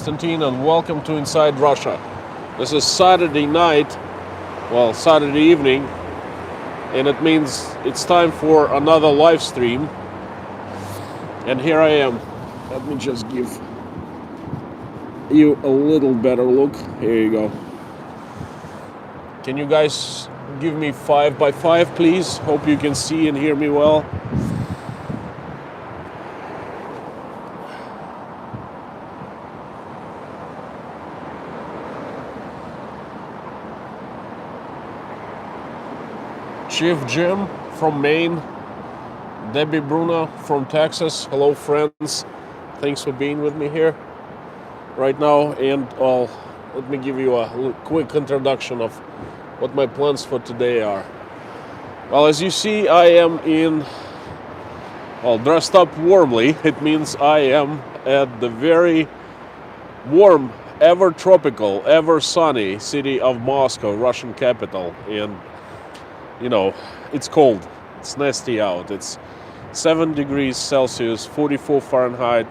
Konstantin, and welcome to Inside Russia. This is Saturday night, well, Saturday evening, and it means it's time for another live stream. And here I am. Let me just give you a little better look. Here you go. Can you guys give me 5x5, please? Hope you can see and hear me well. Chief Jim from Maine, Debbie Bruna from Texas. Hello, friends. Thanks for being with me here right now. And let me give you a quick introduction of what my plans for today are. Well, as you see, I am dressed up warmly. It means I am at the very warm, ever tropical, ever sunny city of Moscow, Russian capital. And you know, it's cold, it's nasty out. It's 7 degrees Celsius, 44 Fahrenheit.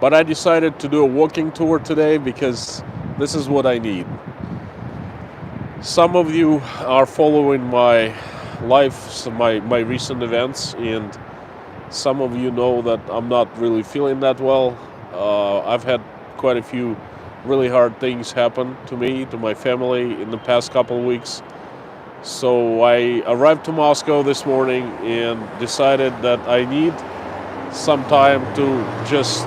But I decided to do a walking tour today because this is what I need. Some of you are following my life, my recent events, and some of you know that I'm not really feeling that well. I've had quite a few really hard things happen to me, to my family in the past couple of weeks. So I arrived to Moscow this morning and decided that I need some time to just,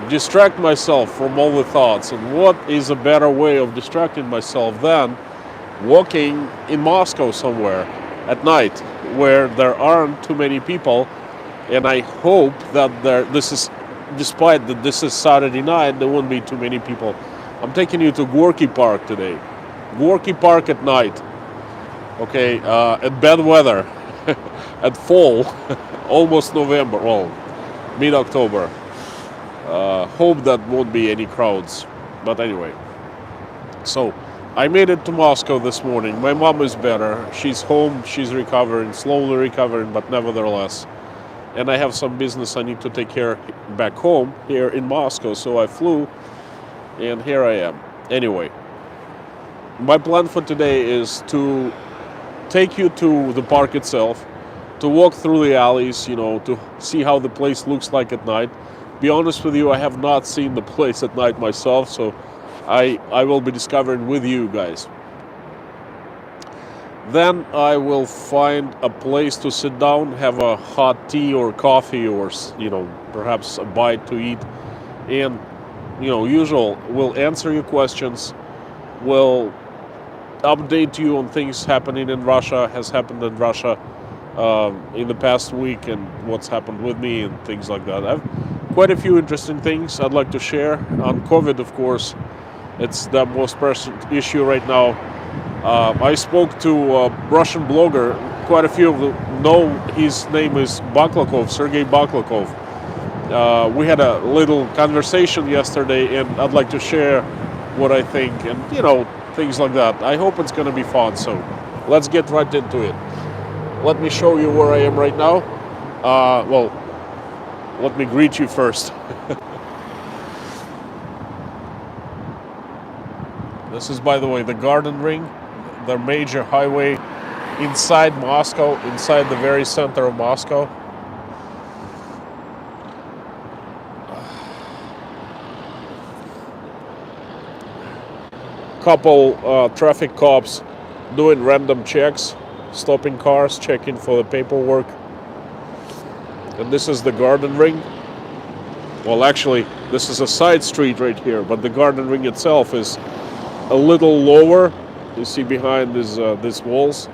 distract myself from all the thoughts. And what is a better way of distracting myself than walking in Moscow somewhere at night where there aren't too many people. And I hope that despite that this is Saturday night, there won't be too many people. I'm taking you to Gorky Park today. Gorky Park at night, okay, at bad weather, at fall, almost November, well, mid-October. Hope that won't be any crowds, but anyway. So, I made it to Moscow this morning. My mom is better. She's home, she's recovering, slowly recovering, but nevertheless. And I have some business I need to take care of back home here in Moscow, so I flew, and here I am. Anyway. My plan for today is to take you to the park itself, to walk through the alleys, to see how the place looks like at night. Be honest with you, I have not seen the place at night myself, so I will be discovering with you guys. Then I will find a place to sit down, have a hot tea or coffee or, perhaps a bite to eat. And, usual, we'll answer your questions, we'll update you on things happening in Russia, has happened in Russia in the past week, and what's happened with me and things like that. I have quite a few interesting things I'd like to share. On COVID, of course, it's the most pressing issue right now. I spoke to a Russian blogger. Quite a few of you know his name is Baklakov, Sergei Baklakov. We had a little conversation yesterday, and I'd like to share what I think and, things like that. I hope it's going to be fun, so let's get right into it. Let me show you where I am right now. Let me greet you first. This is, by the way, the Garden Ring, the major highway inside Moscow, inside the very center of Moscow. Couple traffic cops doing random checks, stopping cars, checking for the paperwork. And this is the Garden Ring. Well, actually, this is a side street right here, but the Garden Ring itself is a little lower. You see behind these walls.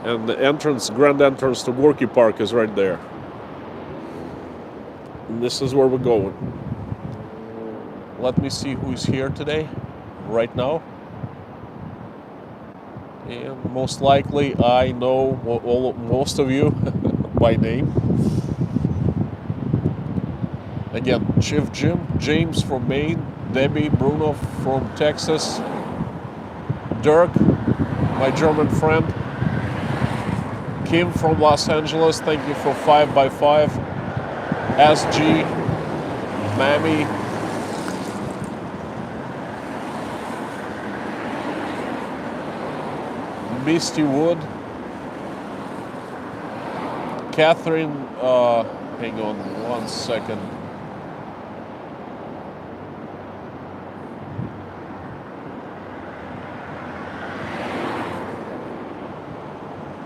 And the grand entrance to Gorky Park is right there. And this is where we're going. Let me see who's here today, right now. And most likely I know most of you by name. Again, Chief Jim, James from Maine, Debbie, Bruno from Texas, Dirk, my German friend. Kim from Los Angeles, thank you for 5x5. SG, Mammy. Misty Wood. Catherine, hang on 1 second.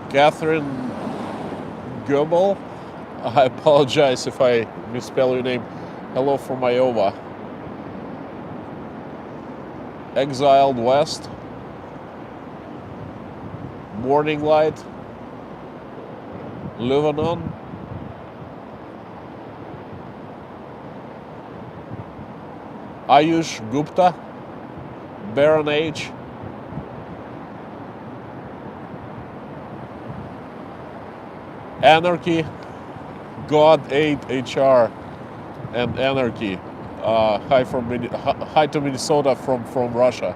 Catherine Goebel, I apologize if I misspell your name. Hello from Iowa. Exiled West. Morning Light. Lebanon. Ayush Gupta. Baron H. Anarchy, God 8 HR, and Anarchy. Hi to Minnesota from Russia.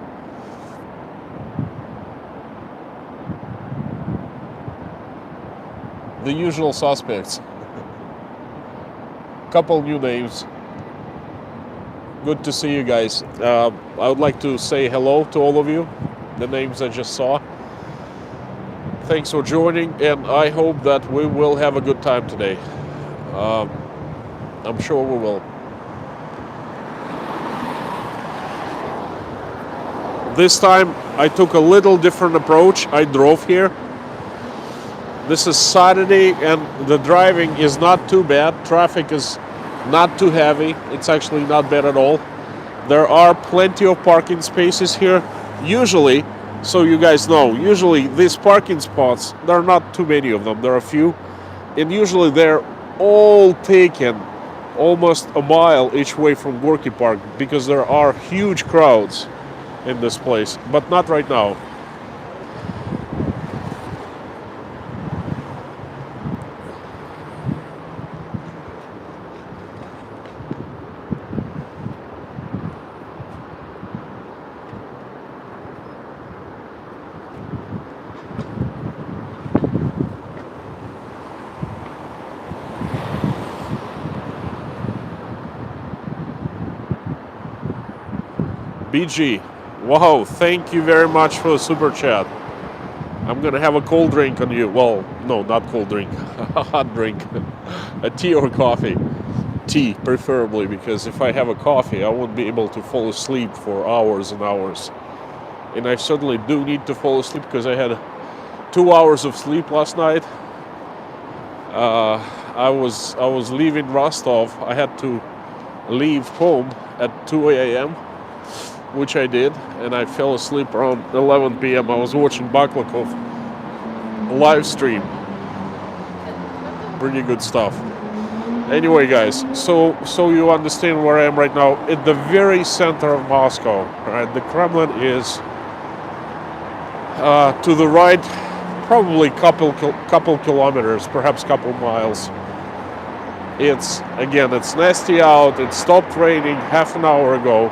The usual suspects. Couple new names. Good to see you guys. I would like to say hello to all of you, the names I just saw. Thanks for joining, and I hope that we will have a good time today. I'm sure we will. This time I took a little different approach. I drove here. This is Saturday and the driving is not too bad. Traffic is not too heavy. It's actually not bad at all. There are plenty of parking spaces here. Usually, so you guys know, usually these parking spots, there are not too many of them. There are a few. And usually they're all taken almost a mile each way from Gorky Park because there are huge crowds in this place. But not right now. BG, wow, thank you very much for the super chat. I'm gonna have a cold drink on you. Well, no, not cold drink, a hot drink. A tea or coffee. Tea, preferably, because if I have a coffee, I won't be able to fall asleep for hours and hours. And I certainly do need to fall asleep because I had 2 hours of sleep last night. I was leaving Rostov. I had to leave home at 2 a.m., which I did, and I fell asleep around 11 p.m. I was watching Baklakov live stream. Pretty good stuff. Anyway, guys, so you understand where I am right now, at the very center of Moscow. Right, the Kremlin is to the right, probably couple kilometers, perhaps couple miles. It's nasty out. It stopped raining half an hour ago.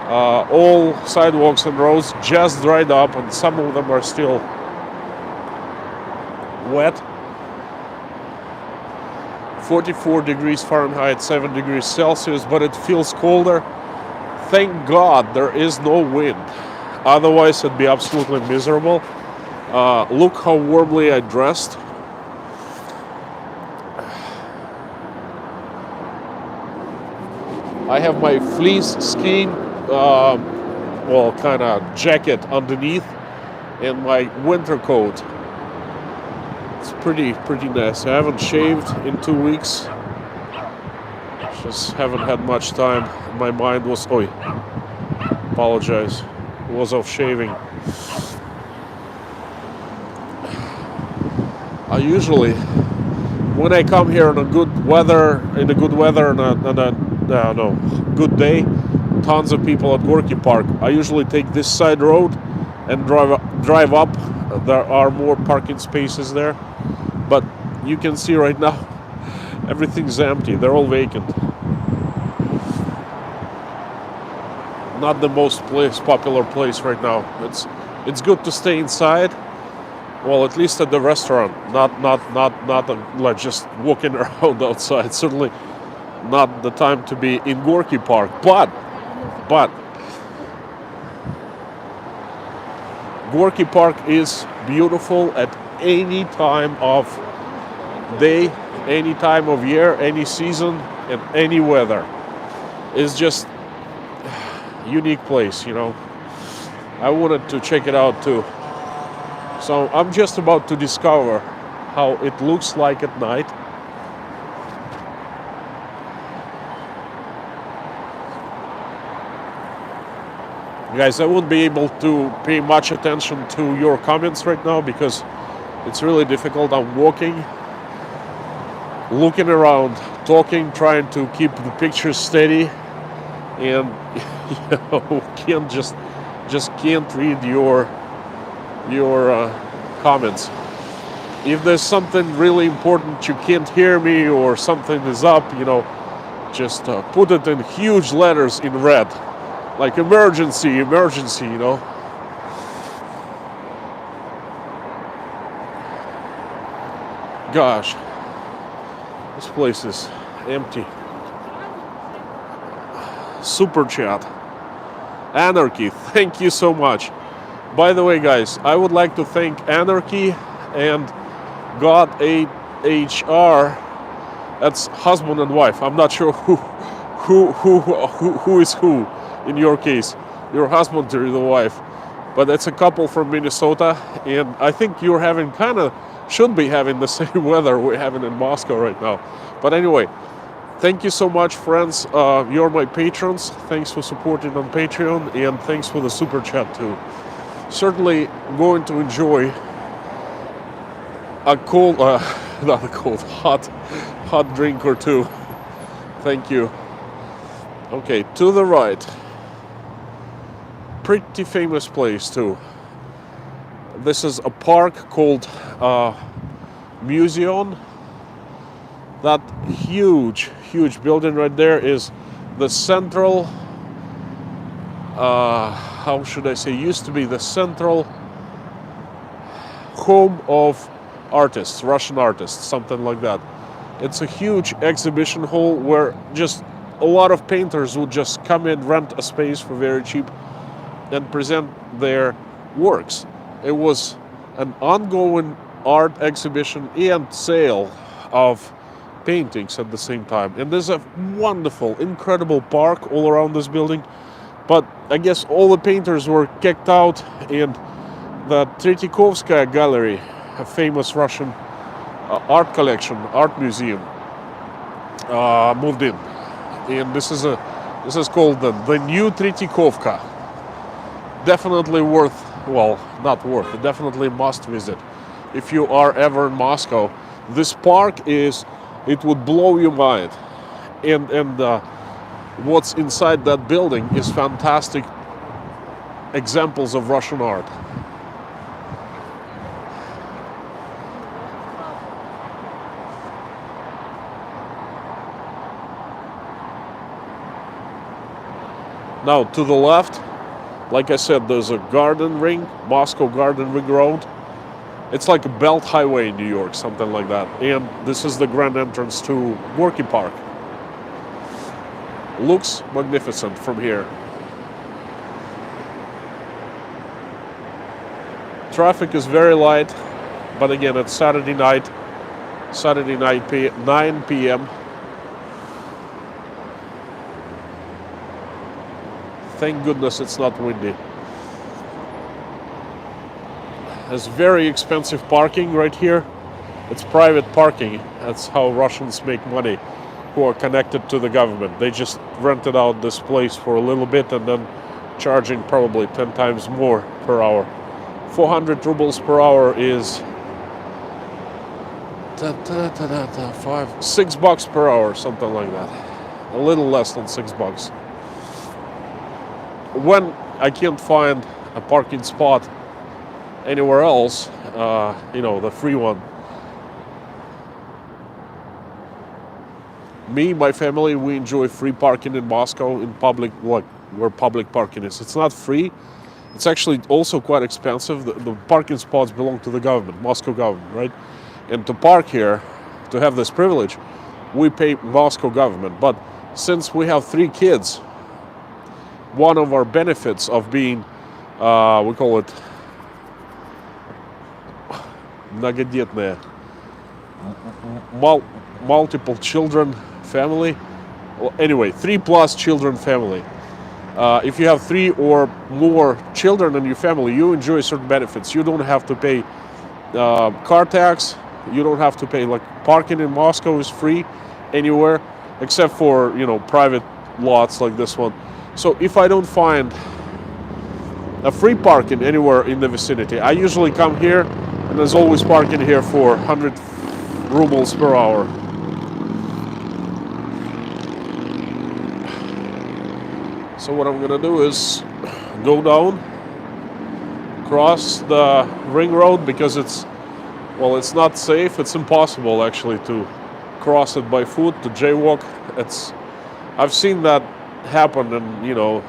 All sidewalks and roads just dried up, and some of them are still wet. 44 degrees Fahrenheit, 7 degrees Celsius, but it feels colder. Thank God there is no wind. Otherwise, it'd be absolutely miserable. Look how warmly I dressed. I have my fleece skiing kind of jacket underneath and my winter coat. It's pretty nice. I haven't shaved in 2 weeks. Just haven't had much time. My mind was, apologize, was off shaving. I usually, when I come here in a good weather and a good day, tons of people at Gorky Park. I usually take this side road and drive up. There are more parking spaces there, but you can see right now everything's empty. They're all vacant. Not the most popular place right now. It's good to stay inside. Well, at least at the restaurant, not like just walking around outside. Certainly not the time to be in Gorky Park. But Gorky Park is beautiful at any time of day, any time of year, any season, and any weather. It's just unique place, you know. I wanted to check it out too. So I'm just about to discover how it looks like at night. Guys, I won't be able to pay much attention to your comments right now because it's really difficult. I'm walking, looking around, talking, trying to keep the pictures steady, and you know, can't read your comments. If there's something really important, you can't hear me, or something is up, you know, just put it in huge letters in red, like emergency, you know. Gosh, this place is empty. Super chat. Anarchy, thank you so much. By the way, guys, I would like to thank Anarchy and God HR. That's husband and wife. I'm not sure who is who in your case. Your husband or the wife. But it's a couple from Minnesota, and I think you're having should be having the same weather we're having in Moscow right now. But anyway, thank you so much, friends. You're my patrons. Thanks for supporting on Patreon, and thanks for the super chat too. Certainly going to enjoy a cold, not a cold, hot drink or two. Thank you. Okay, to the right. Pretty famous place too. This is a park called Museum. That huge building right there is the central, how should I say, used to be the central home of artists, Russian artists, something like that. It's a huge exhibition hall where just a lot of painters would just come in, rent a space for very cheap, and present their works. It was an ongoing art exhibition and sale of paintings at the same time. And there's a wonderful, incredible park all around this building. But I guess all the painters were kicked out, and the Tretikovskaya Gallery, a famous Russian art collection, art museum, moved in. And this is called the new Tretikovka. Definitely definitely must visit if you are ever in Moscow. This park it would blow your mind, and what's inside that building is fantastic examples of Russian art. Now to the left, like I said, there's a garden ring, Moscow Garden Ring Road. It's like a belt highway in New York, something like that. And this is the grand entrance to Gorky Park. Looks magnificent from here. Traffic is very light, but again, it's Saturday night, 9 p.m. Thank goodness it's not windy. There's very expensive parking right here. It's private parking. That's how Russians make money who are connected to the government. They just rented out this place for a little bit and then charging probably 10 times more per hour. 400 rubles per hour is $6 per hour, something like that. A little less than $6. When I can't find a parking spot anywhere else, the free one, my family, we enjoy free parking in Moscow in public, where public parking is. It's not free, It's actually also quite expensive. The parking spots belong to the government, Moscow government, right? And to park here, to have this privilege, we pay Moscow government. But since we have 3 kids, one of our benefits of being, we call it многодетная, multiple children family. Well, anyway, 3+ children family. If you have 3 or more children in your family, you enjoy certain benefits. You don't have to pay car tax. You don't have to pay, like, parking in Moscow is free anywhere except for, private lots like this one. So if I don't find a free parking anywhere in the vicinity, I usually come here, and there's always parking here for 100 rubles per hour. So what I'm gonna do is go down, cross the ring road, because it's not safe. It's impossible actually to cross it by foot, to jaywalk. I've seen that happen, and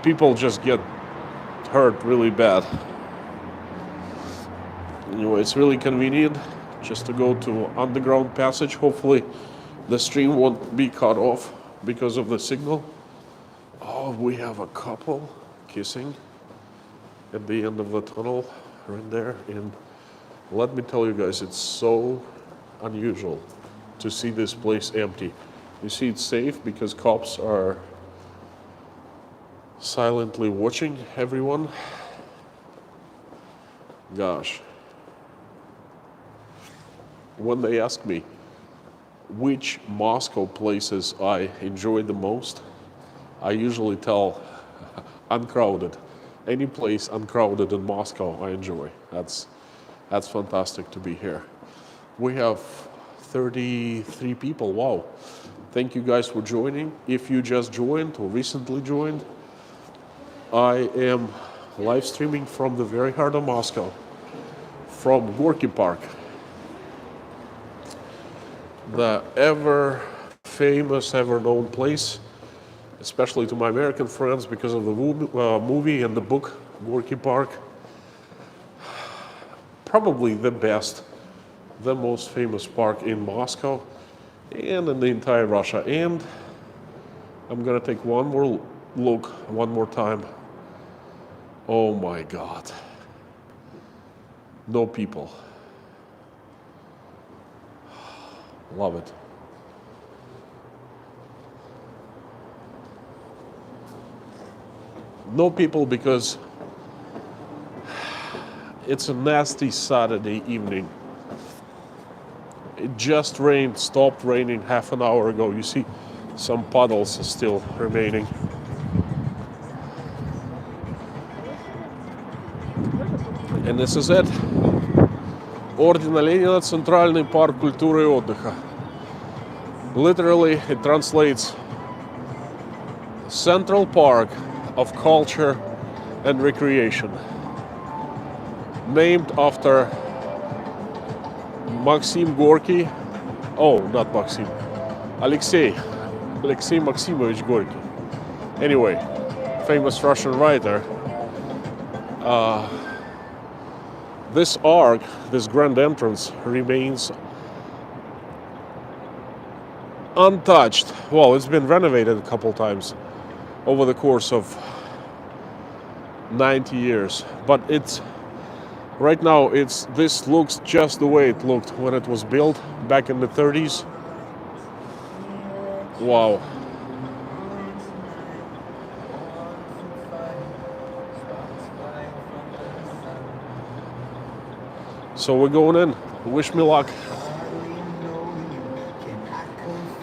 people just get hurt really bad. Anyway, it's really convenient just to go to underground passage. Hopefully the stream won't be cut off because of the signal. Oh, we have a couple kissing at the end of the tunnel right there. And let me tell you guys, it's so unusual to see this place empty. You see, it's safe because cops are silently watching everyone. Gosh. When they ask me which Moscow places I enjoy the most, I usually tell uncrowded. Any place uncrowded in Moscow I enjoy. That's fantastic to be here. We have 33 people. Wow. Thank you guys for joining. If you just joined or recently joined, I am live streaming from the very heart of Moscow, from Gorky Park, the ever famous, ever known place, especially to my American friends because of the movie and the book Gorky Park. Probably the best, the most famous park in Moscow and in the entire Russia. And I'm gonna take one more look, one more time. Oh my God. No people. Love it. No people because it's a nasty Saturday evening. It just rained, stopped raining half an hour ago. You see some puddles still remaining. And this is it. Ордена Ленина, Центральный парк культуры и отдыха. Literally, it translates Central Park of Culture and Recreation. Named after Maxim Gorky. Oh, not Maxim. Alexei Maximovich Gorky. Anyway, famous Russian writer. This arc, this grand entrance, remains untouched. Well, it's been renovated a couple times over the course of 90 years, but right now this looks just the way it looked when it was built back in the 30s. Wow. So we're going in. Wish me luck.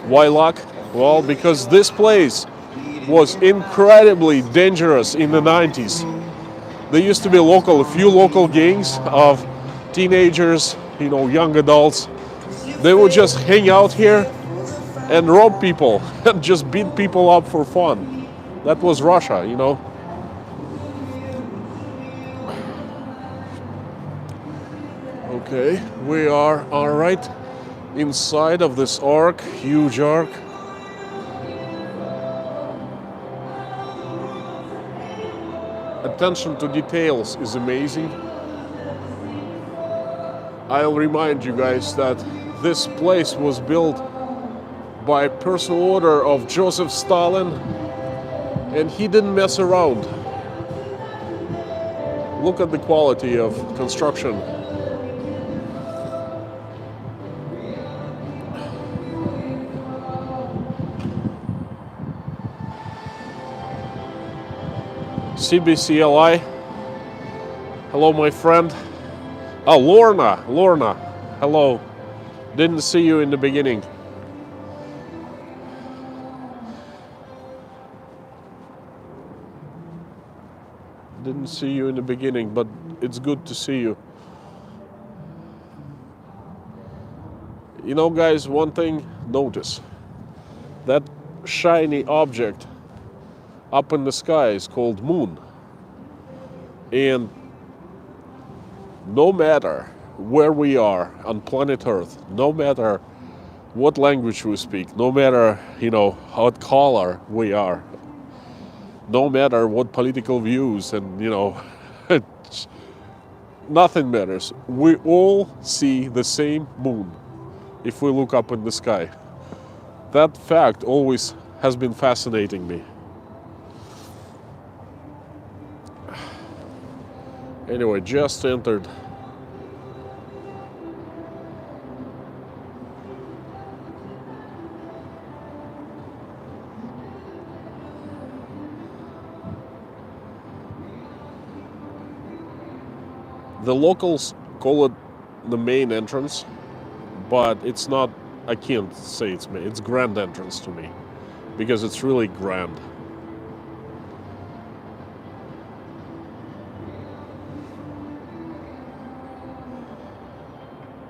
Why luck? Well, because this place was incredibly dangerous in the 90s. There used to be a few local gangs of teenagers, young adults. They would just hang out here and rob people and just beat people up for fun. That was Russia, Okay, we are all right inside of this arc, huge arc. attention to details is amazing. I'll remind you guys that this place was built by personal order of Joseph Stalin, and he didn't mess around. Look at the quality of construction. CBCLI. Hello, my friend. Oh, Lorna. Hello. Didn't see you in the beginning. Didn't see you in the beginning, but it's good to see you. You know, guys, one thing, notice. That shiny object up in the sky is called moon. And no matter where we are on planet Earth, no matter what language we speak, no matter, what color we are, no matter what political views and, nothing matters. We all see the same moon if we look up in the sky. That fact always has been fascinating me. Anyway, just entered. The locals call it the main entrance, but it's not, I can't say it's main, it's grand entrance to me, because it's really grand.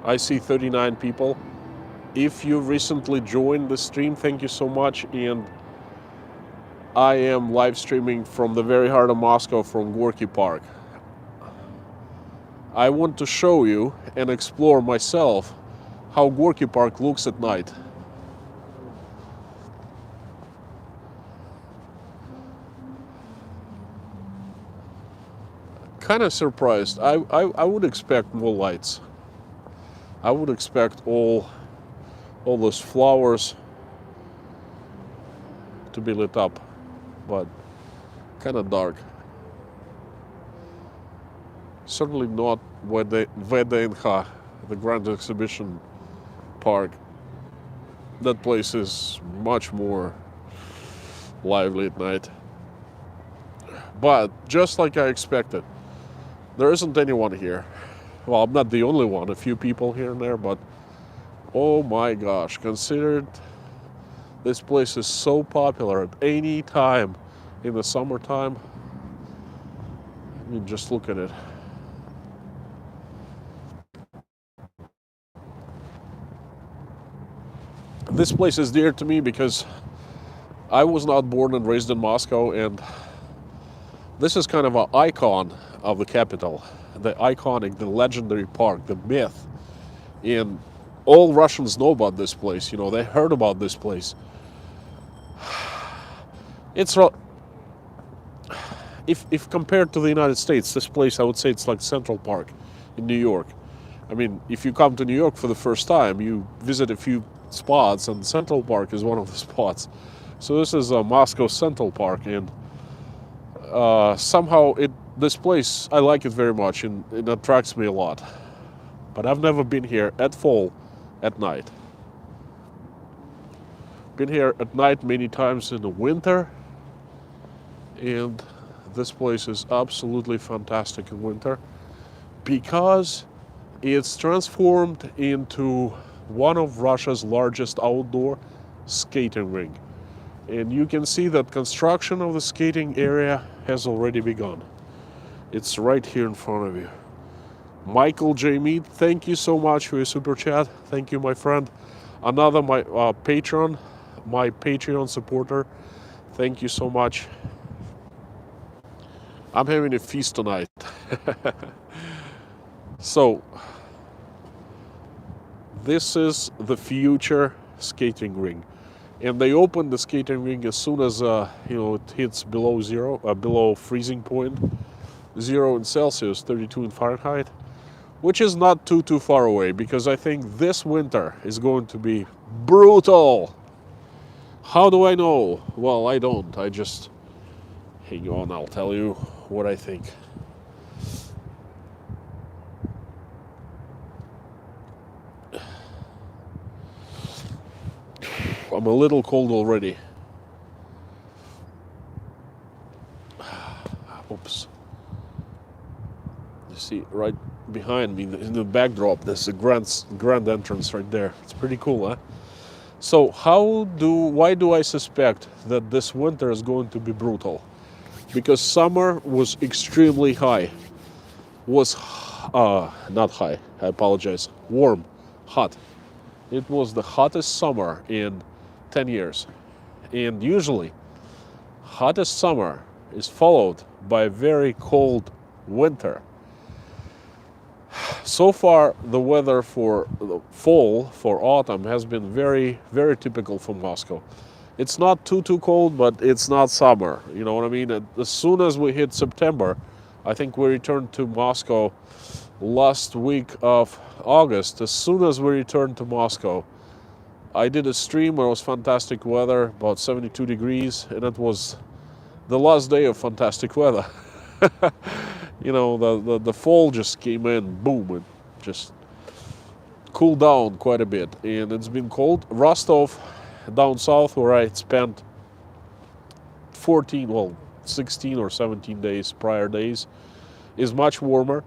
I see 39 people. If you recently joined the stream, thank you so much. And I am live streaming from the very heart of Moscow, from Gorky Park. I want to show you and explore myself how Gorky Park looks at night. Kind of surprised. I would expect more lights. I would expect all those flowers to be lit up, but kind of dark. Certainly not VDNH, the Grand Exhibition Park. That place is much more lively at night. But just like I expected, there isn't anyone here. Well, I'm not the only one, a few people here and there, but oh my gosh, considered this place is so popular at any time in the summertime. I mean, just look at it. This place is dear to me because I was not born and raised in Moscow, and this is kind of an icon of the capital. The iconic, the legendary park, the myth. And all Russians know about this place, they heard about this place. It's, if compared to the United States, this place, I would say it's like Central Park in New York. I mean, if you come to New York for the first time, you visit a few spots, and Central Park is one of the spots. So this is Moscow Central Park, and somehow this place, I like it very much, and it attracts me a lot. But I've never been here at fall, at night. Been here at night many times in the winter, and this place is absolutely fantastic in winter because it's transformed into one of Russia's largest outdoor skating rink. And you can see that construction of the skating area has already begun. It's right here in front of you. Michael J. Mead, thank you so much for your super chat. Thank you, my friend. Another my patron, my Patreon supporter. Thank you so much. I'm having a feast tonight. So, this is the future skating ring. And they open the skating ring as soon as it hits below freezing point. 0 in Celsius, 32 in Fahrenheit, which is not too far away, because I think this winter is going to be brutal. How do I know? Well, I don't. I just... Hang on, I'll tell you what I think. I'm a little cold already. Oops. You see, right behind me, in the backdrop, there's a grand entrance right there. It's pretty cool, huh? So why do I suspect that this winter is going to be brutal? Because summer was extremely high. Was, not high, I apologize. Warm, hot. It was the hottest summer in 10 years. And usually, hottest summer is followed by a very cold winter. So far, the weather for the fall, for autumn, has been very, very typical for Moscow. It's not too cold, but it's not summer. You know what I mean? As soon as we hit September, I think we returned to Moscow last week of August. As soon as we returned to Moscow, I did a stream where it was fantastic weather, about 72 degrees, and it was the last day of fantastic weather. You know, the fall just came in, boom, it just cooled down quite a bit, and it's been cold. Rostov, down south, where I spent 16 or 17 days, prior days, is much warmer.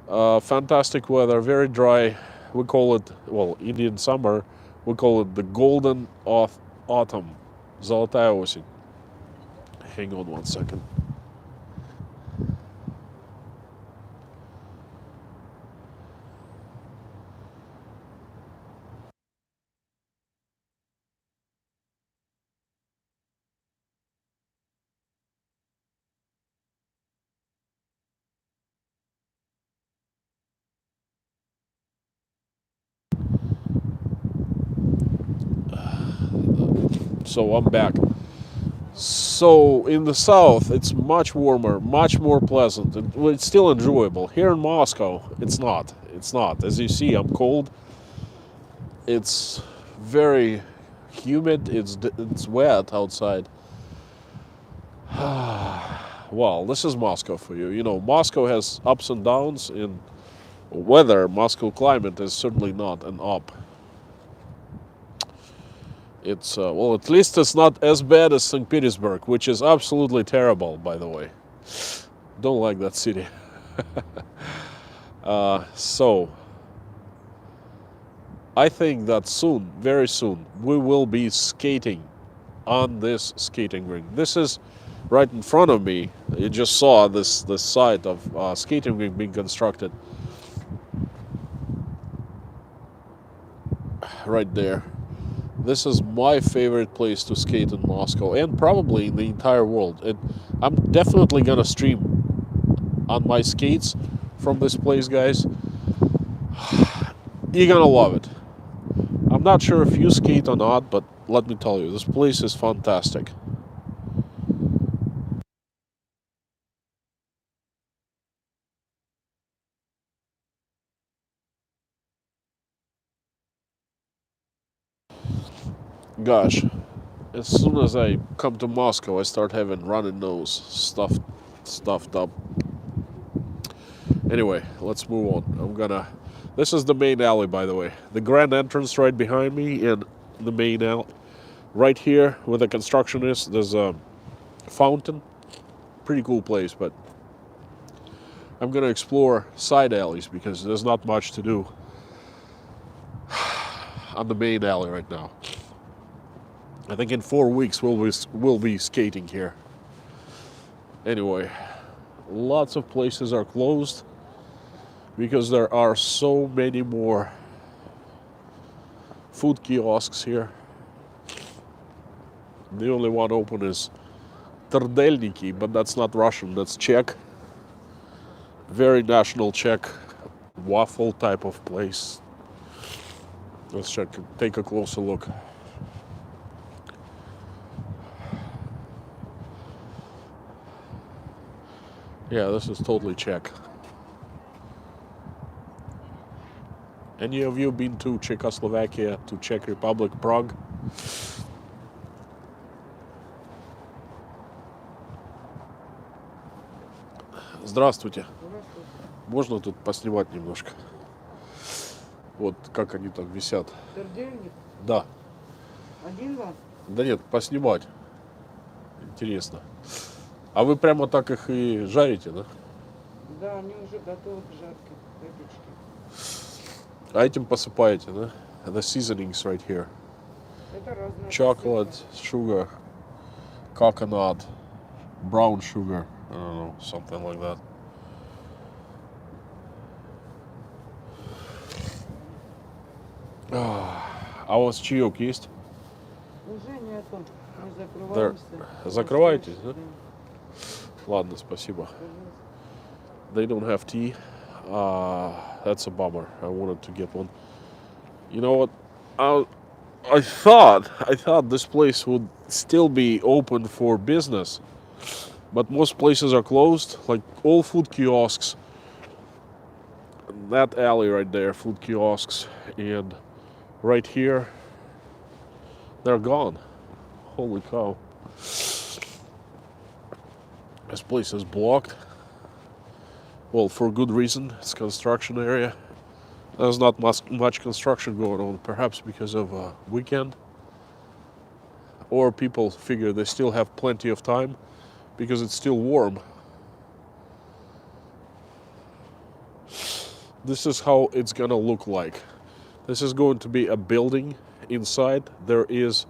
Fantastic weather, very dry. We call it, well, Indian summer, we call it the golden autumn, Золотая осень. Hang on one second. So I'm back. So in the south, it's much warmer, much more pleasant. It's still enjoyable. Here in Moscow, it's not. It's not. As you see, I'm cold. It's very humid. It's wet outside. Well, this is Moscow for you. You know, Moscow has ups and downs in weather. Moscow climate is certainly not an up. It's, well, at least it's not as bad as St. Petersburg, which is absolutely terrible, by the way. Don't like that city. So, I think that soon, very soon, we will be skating on this skating rink. This is right in front of me. You just saw this site of skating rink being constructed. Right there. This is my favorite place to skate in Moscow, and probably in the entire world. I'm definitely gonna stream on my skates from this place, guys. You're gonna love it. I'm not sure if you skate or not, but let me tell you, this place is fantastic. Gosh, as soon as I come to Moscow, I start having running nose, stuffed up. Anyway, let's move on. This is the main alley, by the way. The grand entrance right behind me, and the main alley. Right here, where the construction is, there's a fountain. Pretty cool place, but I'm gonna explore side alleys because there's not much to do on the main alley right now. I think in 4 weeks we'll be skating here. Anyway, lots of places are closed because there are so many more food kiosks here. The only one open is Trdelniki, but that's not Russian, that's Czech. Very national Czech waffle type of place. Let's take a closer look. Yeah, this is totally Czech. Any of you been to Czechoslovakia, to Czech Republic, Prague? Здравствуйте. Можно тут поснимать немножко? Вот как они там висят. Пердельник? Да. Один вам? Да нет, поснимать. Интересно. А вы прямо так их и жарите, да? Да, они уже готовы к жарке, к выпечке. А этим посыпаете, да? The seasonings right here. Это разные. Chocolate, sugar, coconut, brown sugar. I don't know, something like that. А у вас чаек есть? Уже нету. Мы закрываемся. Закрываетесь, да? Ладно, спасибо. They don't have tea. That's a bummer. I wanted to get one. You know what? I thought this place would still be open for business, but most places are closed. Like all food kiosks. That alley right there, food kiosks, and right here, they're gone. Holy cow! This place is blocked. Well, for good reason. It's a construction area. There's not much construction going on, perhaps because of a weekend. Or people figure they still have plenty of time because it's still warm. This is how it's gonna look like. This is going to be a building inside. There is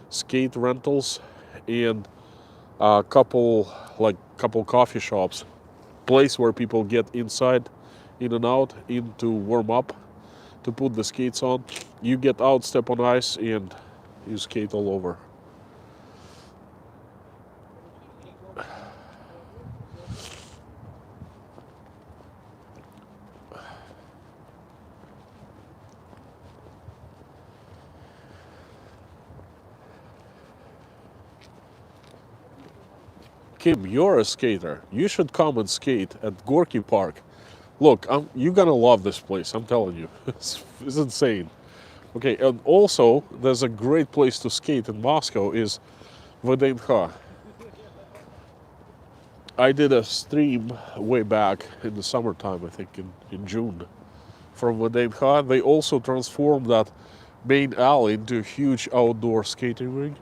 skate rentals and a couple coffee shops. Place where people get inside, in and out, in to warm up, to put the skates on. You get out, step on ice, and you skate all over. Kim, you're a skater. You should come and skate at Gorky Park. Look, you're gonna love this place, I'm telling you. It's insane. Okay, and also, there's a great place to skate in Moscow is VDNH. I did a stream way back in the summertime, I think in June, from VDNH. They also transformed that main alley into a huge outdoor skating rink.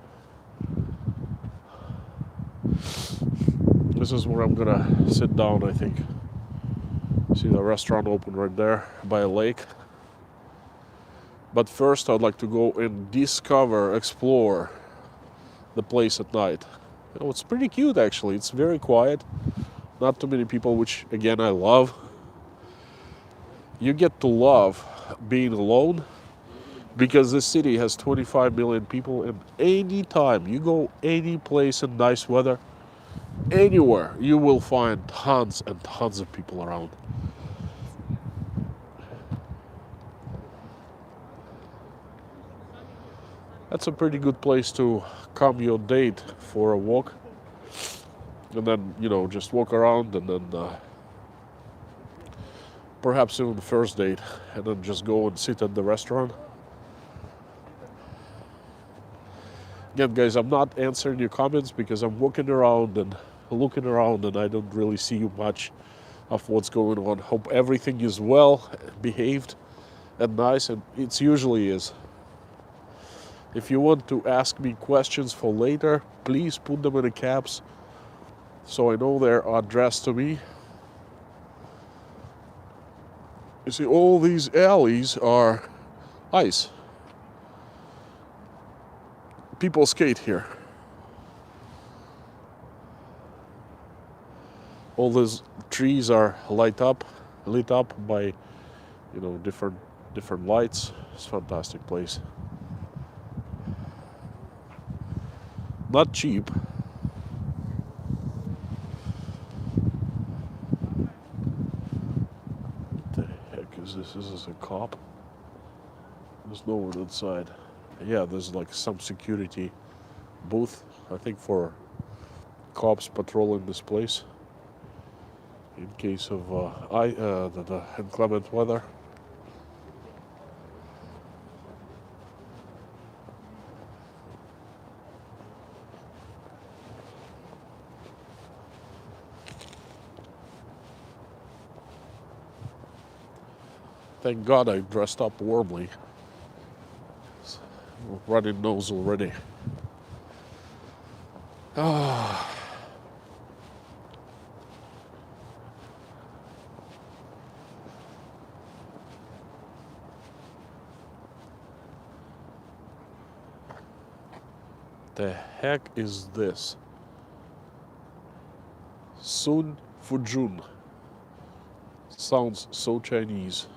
This is where I'm gonna sit down, I think. See the restaurant open right there by a lake. But first I'd like to go and explore the place at night. You know, it's pretty cute actually. It's very quiet. Not too many people, which again I love. You get to love being alone because this city has 25 million people, and any time you go any place in nice weather, anywhere, you will find tons and tons of people around. That's a pretty good place to come your date for a walk. And then, you know, just walk around and then perhaps even the first date, and then just go and sit at the restaurant. Again, guys, I'm not answering your comments because I'm walking around and looking around and I don't really see much of what's going on. Hope everything is well behaved and nice, and it usually is. If you want to ask me questions for later, please put them in the caps so I know they're addressed to me. You see, all these alleys are ice. People skate here. All these trees are lit up by, you know, different lights. It's a fantastic place. Not cheap. What the heck is this? Is this a cop? There's no one inside. Yeah, there's like some security booth, I think, for cops patrolling this place. in case of the inclement weather. Thank God I dressed up warmly. Running nose already. Ah. The heck is this? Sun Fujun. Sounds so Chinese.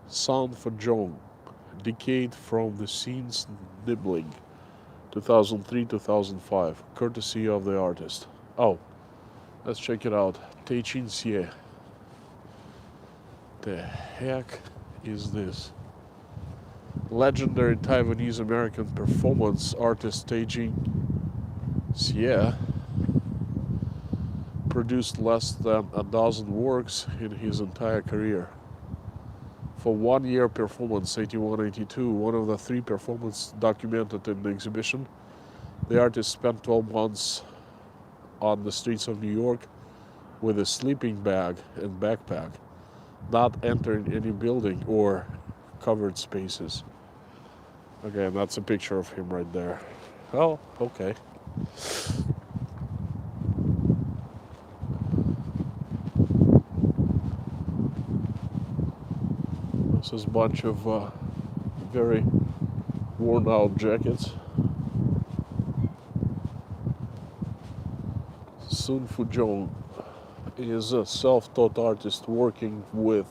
Sound Fujun. Decade from the Scene's Nibbling. 2003-2005. Courtesy of the artist. Oh, let's check it out. Teichin Xie. The heck is this? Legendary Taiwanese American performance artist Teichin Xie produced less than a dozen works in his entire career. For 1 year performance, 81-82, one of the 3 performances documented in the exhibition, the artist spent 12 months on the streets of New York with a sleeping bag and backpack, not entering any building or covered spaces. Okay, that's a picture of him right there. Oh, okay. This is a bunch of very worn out jackets. Sun Fujong is a self-taught artist working with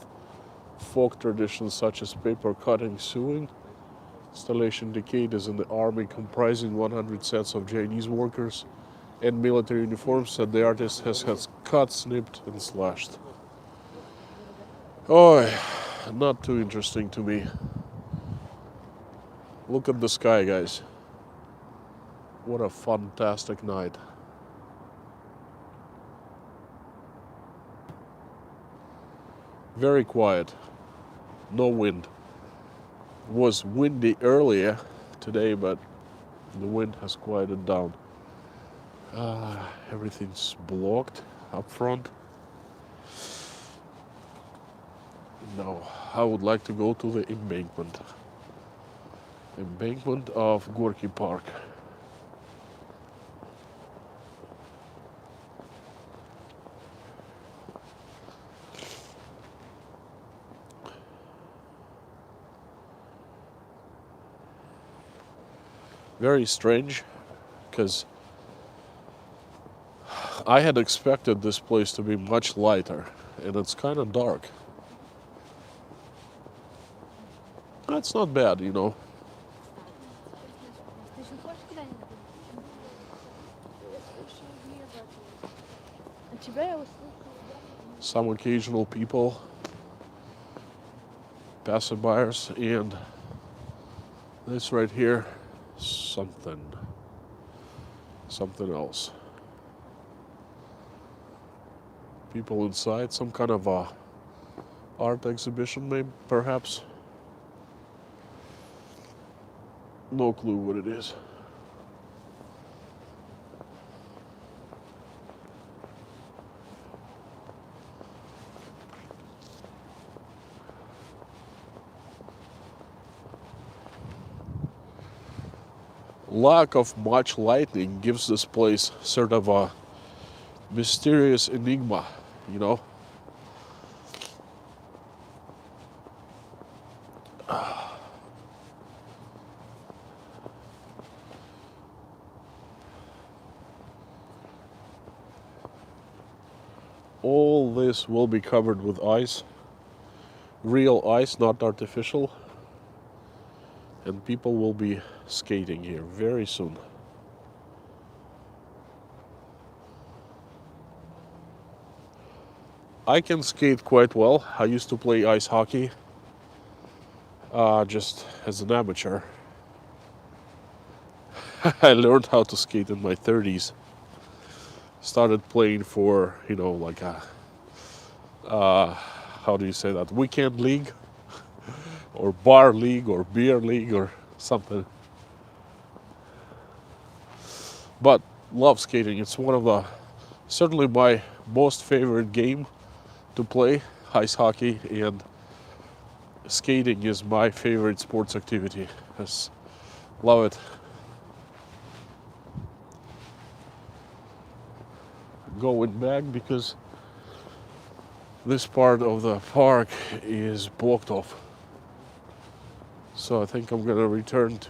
folk traditions such as paper cutting, sewing. Installation decade is in the army, comprising 100 sets of Chinese workers and military uniforms that the artist has cut, snipped, and slashed. Oh, not too interesting to me. Look at the sky, guys. What a fantastic night. Very quiet. No wind. It was windy earlier today, but the wind has quieted down. Everything's blocked up front. No, I would like to go to the embankment. Embankment of Gorky Park. Very strange, because I had expected this place to be much lighter, and it's kind of dark. That's not bad, you know. Some occasional people, passerbyers, and this right here, something else. People inside, some kind of a art exhibition, maybe, perhaps. No clue what it is. Lack of much lighting gives this place sort of a mysterious enigma, you know? All this will be covered with ice. Real ice, not artificial. And people will be skating here very soon. I can skate quite well. I used to play ice hockey just as an amateur. I learned how to skate in my 30s. Started playing for, like a, how do you say that, weekend league or bar league or beer league or something. But love skating. It's one of the, certainly my most favorite game to play. Ice hockey and skating is my favorite sports activity. Just love it. Going back because this part of the park is blocked off. So I think I'm gonna return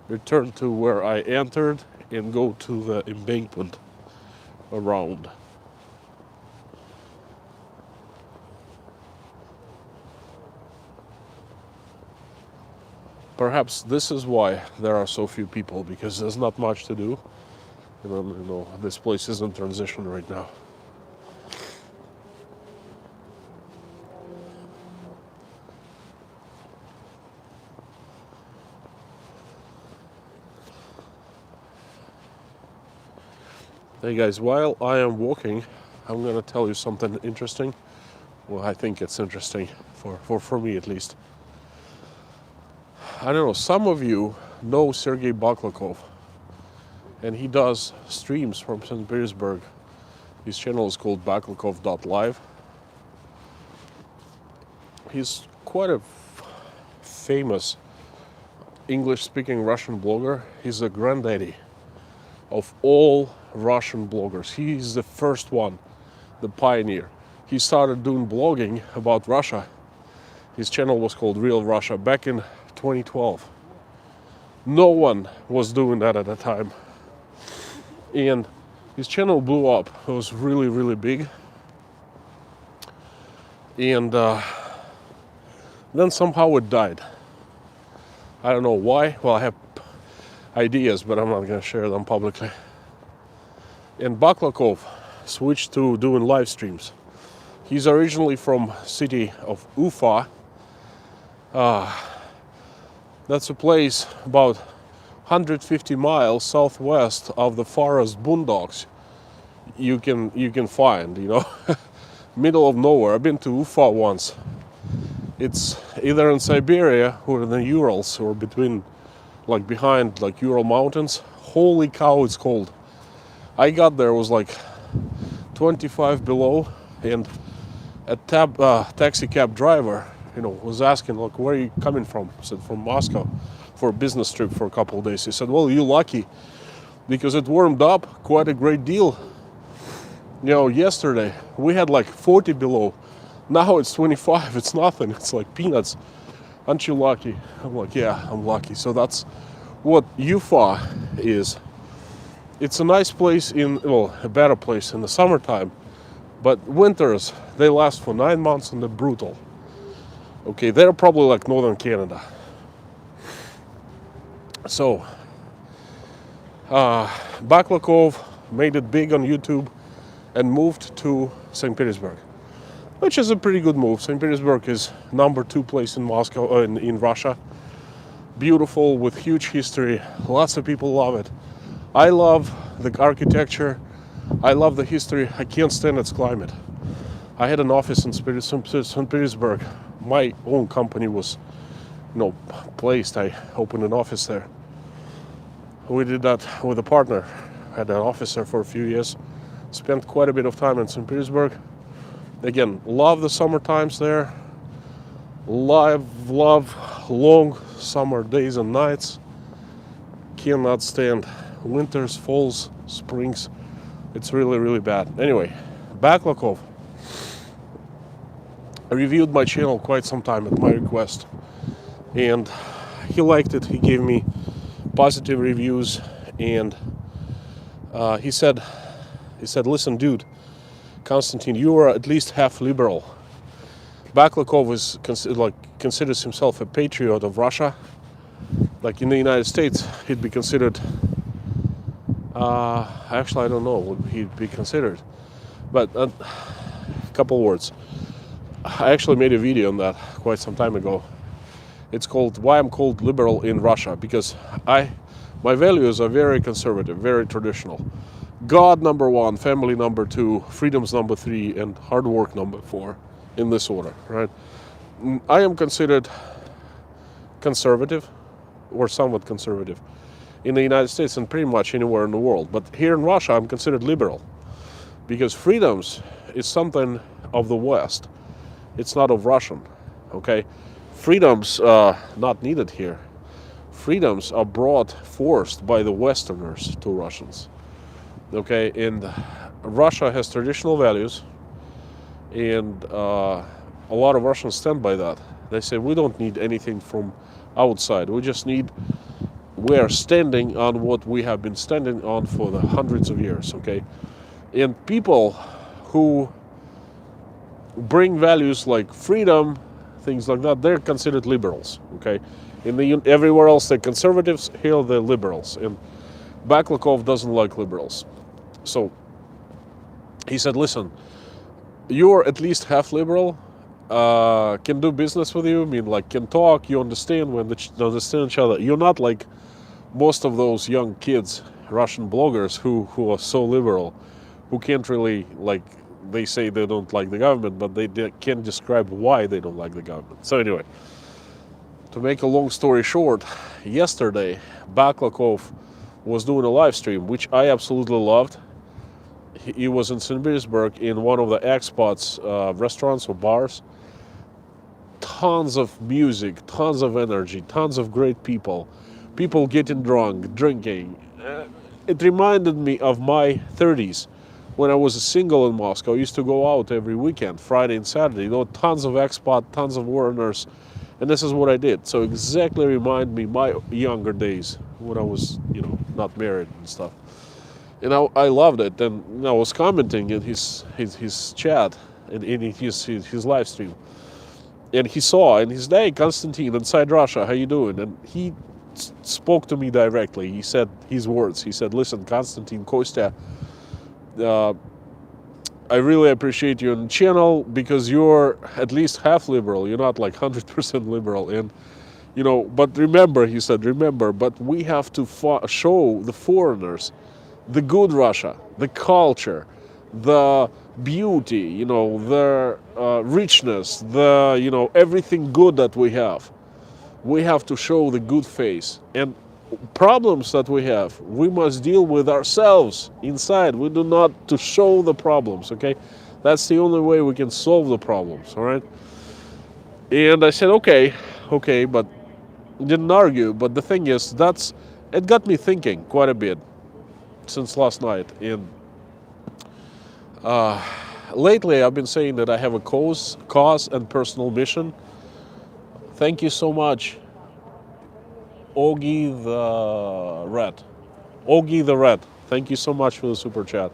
return to where I entered and go to the embankment around. Perhaps this is why there are so few people, because there's not much to do. This place is in transition right now. Hey guys, while I am walking, I'm gonna tell you something interesting. Well, I think it's interesting for me at least. I don't know, some of you know Sergei Baklakov, and he does streams from St. Petersburg. His channel is called baklakov.live. He's quite a famous English-speaking Russian blogger. He's the granddaddy of all Russian bloggers. He's the first one, the pioneer. He started doing blogging about Russia. His channel was called Real Russia back in 2012. No one was doing that at the time. And his channel blew up. It was really, really big. And then somehow it died. I don't know why. Well, I have ideas, but I'm not going to share them publicly. And Baklakov switched to doing live streams. He's originally from city of Ufa. That's a place about 150 miles southwest of the farthest boondocks you can find, middle of nowhere. I've been to Ufa once. It's either in Siberia or in the Urals or behind Ural Mountains. Holy cow, it's cold. I got there, it was like 25 below, and a taxi cab driver, was asking, like, where are you coming from? I said, from Moscow for a business trip for a couple of days. He said, well, you're lucky because it warmed up quite a great deal. Yesterday we had like 40 below. Now it's 25. It's nothing. It's like peanuts. Aren't you lucky? I'm like, yeah, I'm lucky. So that's what Ufa is. It's a nice place a better place in the summertime. But winters, they last for 9 months and they're brutal. Okay, they're probably like northern Canada. So, Baklakov made it big on YouTube and moved to St. Petersburg, which is a pretty good move. St. Petersburg is number 2 place in Moscow, in Russia. Beautiful, with huge history. Lots of people love it. I love the architecture. I love the history. I can't stand its climate. I had an office in St. Petersburg. My own company was, placed. I opened an office there. We did that with a partner. I had an office there for a few years. Spent quite a bit of time in St. Petersburg. Again, love the summer times there. Love long summer days and nights. Cannot stand winters, falls, springs. It's really, really bad. Anyway, Baklakov reviewed my channel quite some time at my request, and he liked it. He gave me positive reviews, and he said, listen, dude, Konstantin, you are at least half liberal. Baklakov is considers himself a patriot of Russia. Like in the United States, he'd be considered. Actually, I don't know what he'd be considered, but a couple words. I actually made a video on that quite some time ago, It's called why I'm called liberal in Russia, because my values are very conservative, very traditional. God number one, family number two, freedoms number three, and hard work number four, in this order, right? I am considered conservative, or somewhat conservative, in the United States and pretty much anywhere in the world. But here in Russia, I'm considered liberal, because freedoms is something of the West. It's not of Russian, okay? Freedoms not needed here. Freedoms are forced by the Westerners to Russians, okay? And Russia has traditional values, and a lot of Russians stand by that. They say, we don't need anything from outside. We are standing on what we have been standing on for the hundreds of years, okay? And people who bring values like freedom, things like that, they're considered liberals, okay? Everywhere else they're conservatives, here they're liberals. And Baklakov doesn't like liberals. So he said, listen, you're at least half liberal, can do business with you, can talk, you understand, we understand each other. You're not like most of those young kids, Russian bloggers who are so liberal, who can't really, they say they don't like the government, but they can't describe why they don't like the government. So anyway, to make a long story short, yesterday Baklakov was doing a live stream, which I absolutely loved. He was in St. Petersburg in one of the expats restaurants or bars. Tons of music, tons of energy, tons of great people getting drunk, drinking. It reminded me of my 30s. When I was single in Moscow, I used to go out every weekend, Friday and Saturday. Tons of expat, tons of foreigners, and this is what I did. So exactly remind me my younger days when I was, not married and stuff. And I loved it, and I was commenting in his chat and in his live stream. And he saw, and he said, hey, Konstantin, inside Russia, how you doing? And he spoke to me directly. He said his words. He said, listen, Konstantin, Kostya, I really appreciate you on the channel because you're at least half liberal. You're not like 100% liberal. And, but remember, he said, but we have to show the foreigners the good Russia, the culture, the beauty, the richness, the, everything good that we have. We have to show the good face. And problems that we have, we must deal with ourselves inside. We do not to show the problems, okay? That's the only way we can solve the problems, all right? And I said, okay, but didn't argue. But the thing is, it got me thinking quite a bit since last night. And lately I've been saying that I have a cause and personal mission. Thank you so much, Augie the Red. Thank you so much for the super chat.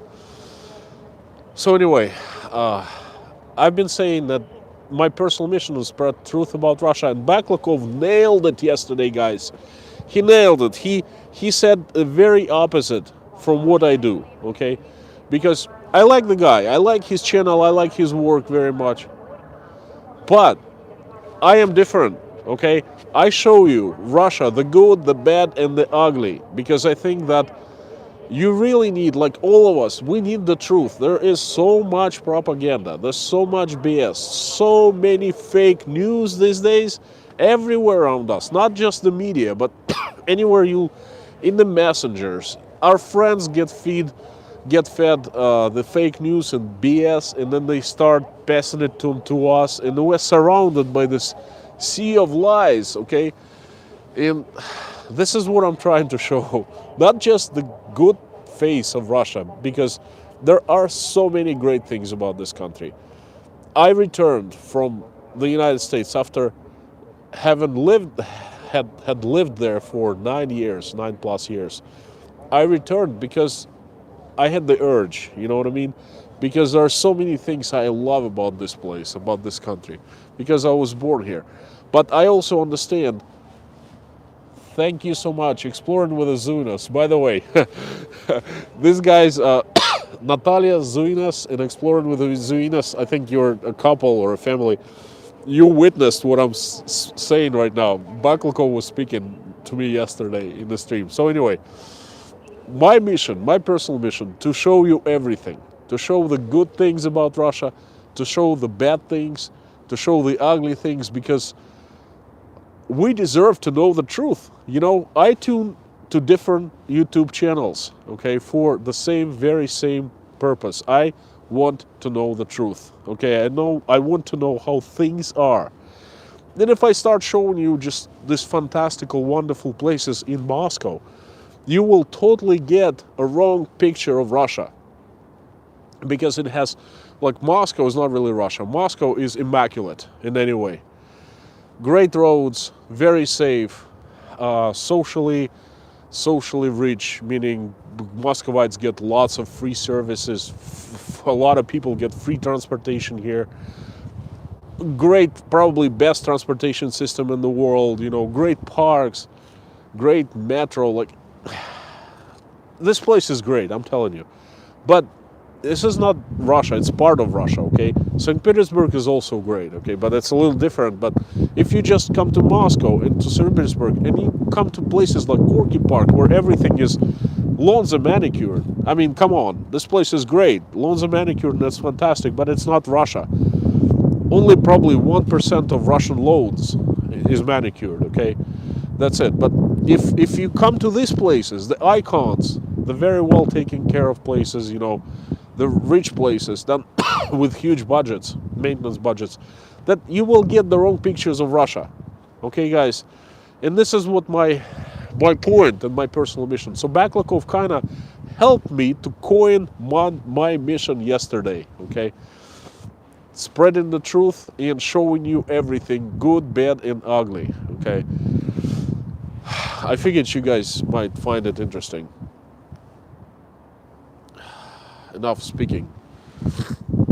So anyway, I've been saying that my personal mission is spread truth about Russia, and Baklakov nailed it yesterday, guys. He nailed it. He said the very opposite from what I do, okay? Because I like the guy. I like his channel. I like his work very much. But I am different, okay? I show you Russia, the good, the bad, and the ugly, because I think that you really need, like all of us, we need the truth. There is so much propaganda. There's so much BS, so many fake news these days, everywhere around us. Not just the media, but anywhere in the messengers. Our friends get fed the fake news and BS, and then they start passing it to us, and we're surrounded by this sea of lies, okay? And this is what I'm trying to show. Not just the good face of Russia, because there are so many great things about this country. I returned from the United States after having had lived there for 9 plus years. I returned because I had the urge, you know what I mean? Because there are so many things I love about this place, about this country, because I was born here. But I also understand. Thank you so much. Exploring with the Zuinas. By the way, these guys, Natalia Zuinas and Exploring with the Zuinas, I think you're a couple or a family. you witnessed what I'm saying right now. Baklakov was speaking to me yesterday in the stream. So anyway, my mission, my personal mission, to show you everything, to show the good things about Russia, to show the bad things, to show the ugly things, because we deserve to know the truth. You know, I tune to different YouTube channels, okay, for the very same purpose. I want to know the truth, okay? I want to know how things are. Then if I start showing you just these fantastical, wonderful places in Moscow, you will totally get a wrong picture of Russia. Because it has, like, Moscow is not really Russia. Moscow is immaculate in any way. Great roads, very safe, socially rich, meaning Muscovites get lots of free services. A lot of people get free transportation here. Great, probably best transportation system in the world, you know, great parks, great metro. Like, this place is great, I'm telling you. But this is not Russia, it's part of Russia, okay? St. Petersburg is also great, okay? But it's a little different. But if you just come to Moscow and to St. Petersburg, and you come to places like Gorky Park, where everything is lawns are manicured. I mean, come on, this place is great. Lawns are manicured, and that's fantastic, but it's not Russia. Only probably 1% of Russian lawns is manicured, okay? That's it. But if you come to these places, the icons, the very well taken care of places, you know, the rich places, then with huge budgets, maintenance budgets, that you will get the wrong pictures of Russia. Okay, guys? And this is what my point and my personal mission. So Baklakov kind of helped me to coin my mission yesterday, okay? Spreading the truth and showing you everything, good, bad, and ugly, okay? I figured you guys might find it interesting. Enough speaking.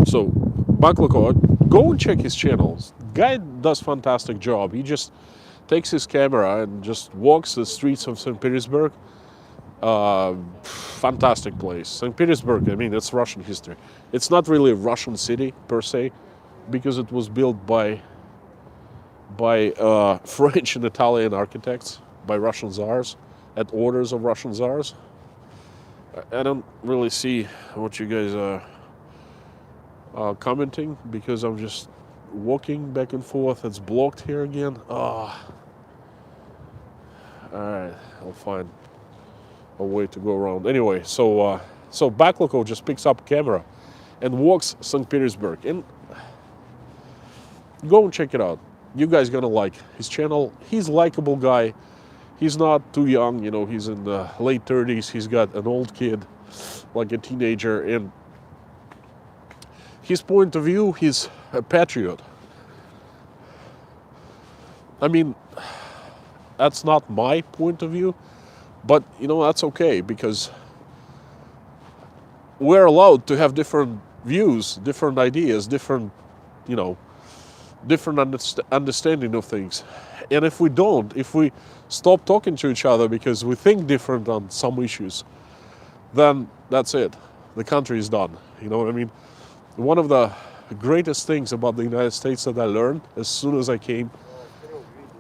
So, Baklakov, go and check his channels. Guy does fantastic job. He just takes his camera and just walks the streets of St. Petersburg. Fantastic place. St. Petersburg, I mean, it's Russian history. It's not really a Russian city per se, because it was built by French and Italian architects, by Russian czars, at orders of Russian czars. I don't really see what you guys are commenting, because I'm just walking back and forth. It's blocked here again. Alright, I'll find a way to go around. Anyway, so Baklakov just picks up a camera and walks St. Petersburg. And go and check it out. You guys gonna like his channel. He's a likable guy. He's not too young, you know, he's in the late 30s. He's got an old kid, like a teenager, and his point of view, he's a patriot. I mean, that's not my point of view, but, you know, that's okay, because we're allowed to have different views, different ideas, different, you know, different understanding of things. And if we stop talking to each other because we think different on some issues, then that's it. The country is done. You know what I mean? One of the greatest things about the United States that I learned as soon as I came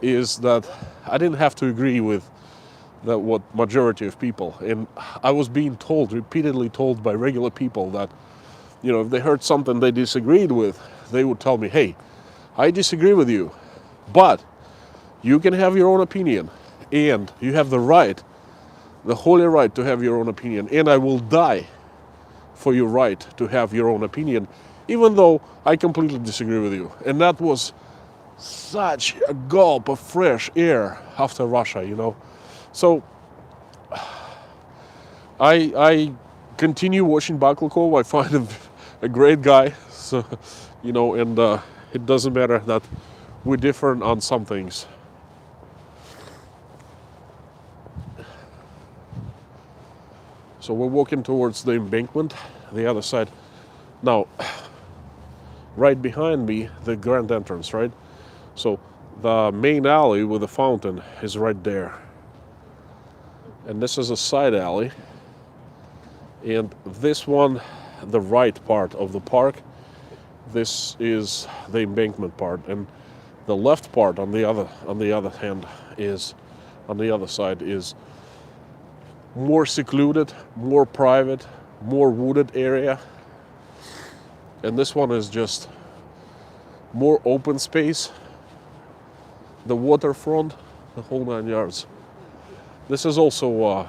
is that I didn't have to agree with what majority of people. And I was being repeatedly told by regular people that, you know, if they heard something they disagreed with, they would tell me, hey, I disagree with you, but you can have your own opinion, and you have the right, the holy right, to have your own opinion, and I will die for your right to have your own opinion, even though I completely disagree with you. And that was such a gulp of fresh air after Russia, you know. So I continue watching Baklakov. I find him a great guy, so, you know, and it doesn't matter that we're different on some things. So we're walking towards the embankment, the other side. Now, right behind me, the grand entrance, right? So the main alley with the fountain is right there. And this is a side alley. And this one, the right part of the park, This is the embankment part, and the left part on the other hand is, on the other side, is more secluded, more private, more wooded area. And this one is just more open space, the waterfront, the whole 9 yards. This is also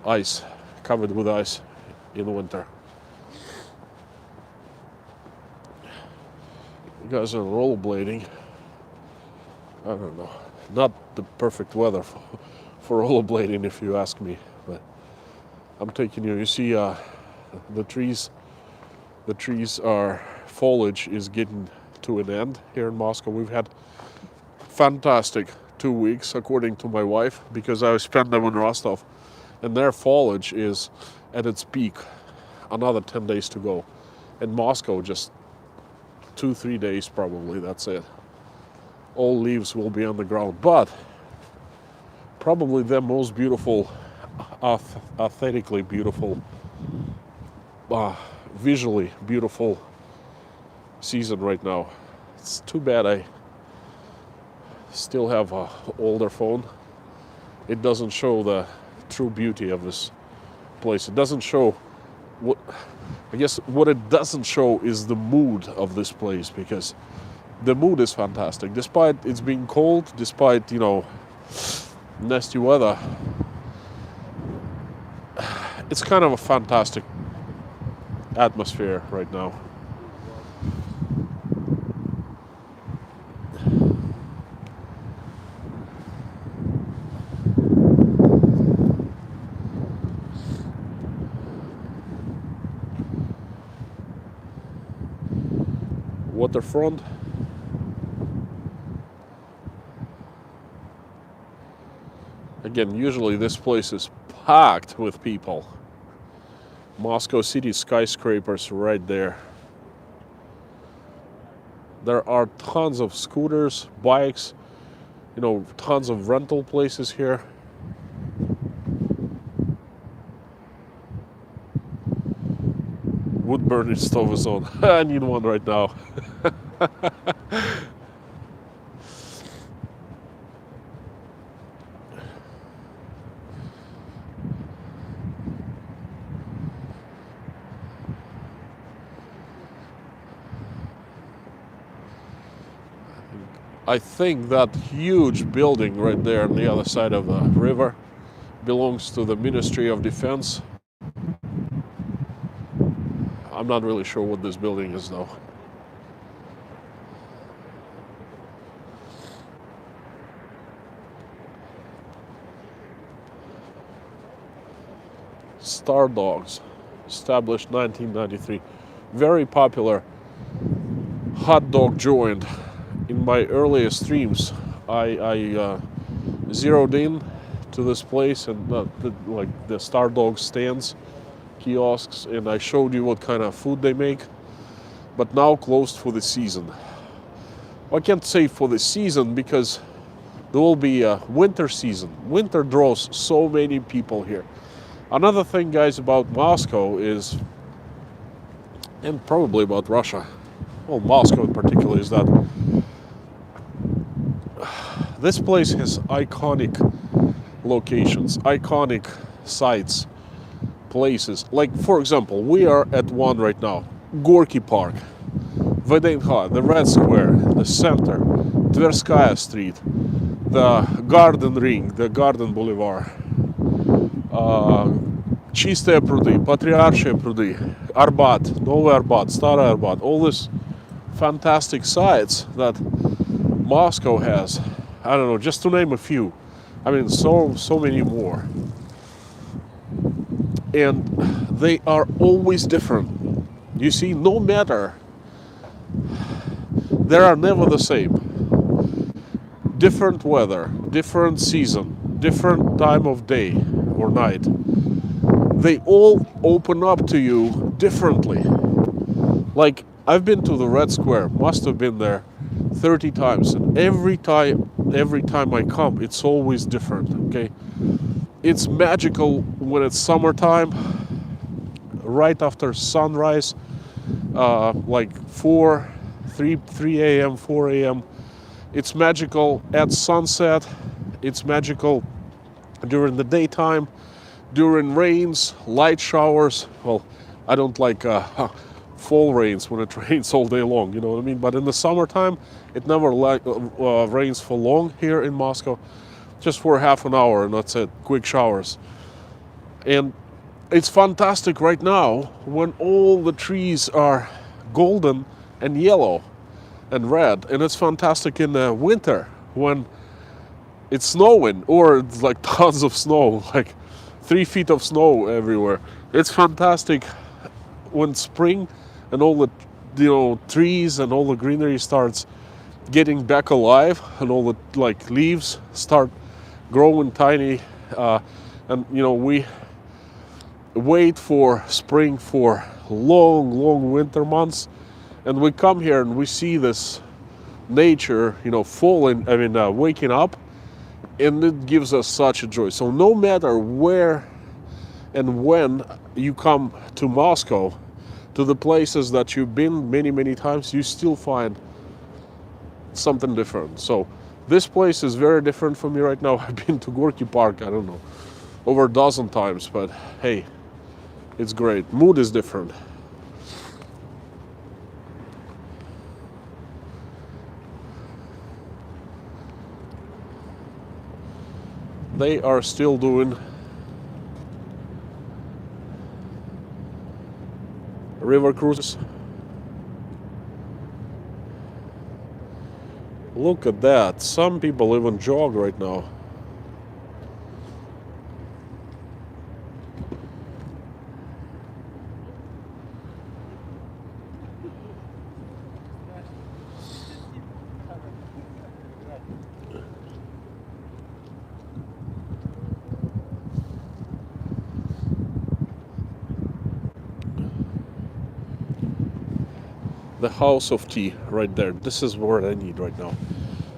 ice, covered with ice in the winter. You guys are rollerblading. I don't know. Not the perfect weather for rollerblading, if you ask me. But I'm taking you. You see, the trees are, foliage is getting to an end here in Moscow. We've had fantastic 2 weeks, according to my wife, because I spent them in Rostov, and their foliage is at its peak. Another 10 days to go. In Moscow, just 2-3 days probably, that's it. All leaves will be on the ground, but probably the most beautiful, aesthetically beautiful, visually beautiful season right now. It's too bad I still have an older phone. It doesn't show the true beauty of this place. It doesn't show what, I guess what it doesn't show is the mood of this place, because the mood is fantastic. Despite it's being cold, despite, you know, nasty weather, it's kind of a fantastic atmosphere right now. Waterfront. Again, usually this place is packed with people. Moscow City skyscrapers right there. There are tons of scooters, bikes, you know, tons of rental places here. Wood burning stove is on. I need one right now. I think that huge building right there on the other side of the river belongs to the Ministry of Defense. I'm not really sure what this building is though. Star Dogs, established 1993. Very popular hot dog joint. In my earliest streams, I zeroed in to this place and like the Star Dog stands, kiosks, and I showed you what kind of food they make. But now closed for the season. I can't say for the season because there will be a winter season. Winter draws so many people here. Another thing, guys, about Moscow is, and probably about Russia, well, Moscow in particular, is that this place has iconic locations, iconic sites, places. Like, for example, we are at one right now, Gorky Park, VDNH, the Red Square, the center, Tverskaya Street, the Garden Ring, the Garden Boulevard, Чистые пруды, Patriarchia пруды, Arbat, Новый Arbat, Старый Arbat, all these fantastic sites that Moscow has. I don't know, just to name a few. I mean, so many more. And they are always different. You see, no matter, they are never the same. Different weather, different season, different time of day or night. They all open up to you differently. Like, I've been to the Red Square, must have been there 30 times, and every time I come, it's always different, okay? It's magical when it's summertime, right after sunrise. like 3 a.m., 4 a.m. It's magical at sunset. It's magical during the daytime, during rains, light showers. Well, I don't like fall rains when it rains all day long, you know what I mean? But in the summertime, it never rains for long here in Moscow, just for half an hour, and that's it, quick showers. And it's fantastic right now when all the trees are golden and yellow and red, and it's fantastic in the winter when it's snowing or it's like tons of snow, like 3 feet of snow everywhere. It's fantastic when spring and all the trees and all the greenery starts getting back alive, and all the like leaves start growing tiny, and we wait for spring for long winter months, and we come here and we see this nature waking up, and it gives us such a joy. So no matter where and when you come to Moscow, to the places that you've been many times, you still find something different. So this place is very different for me right now. I've been to Gorky Park, I don't know, over a dozen times, but hey, it's great. Mood is different. They are still doing river cruises. Look at that. Some people even jog right now. The house of tea right there. This is what I need right now.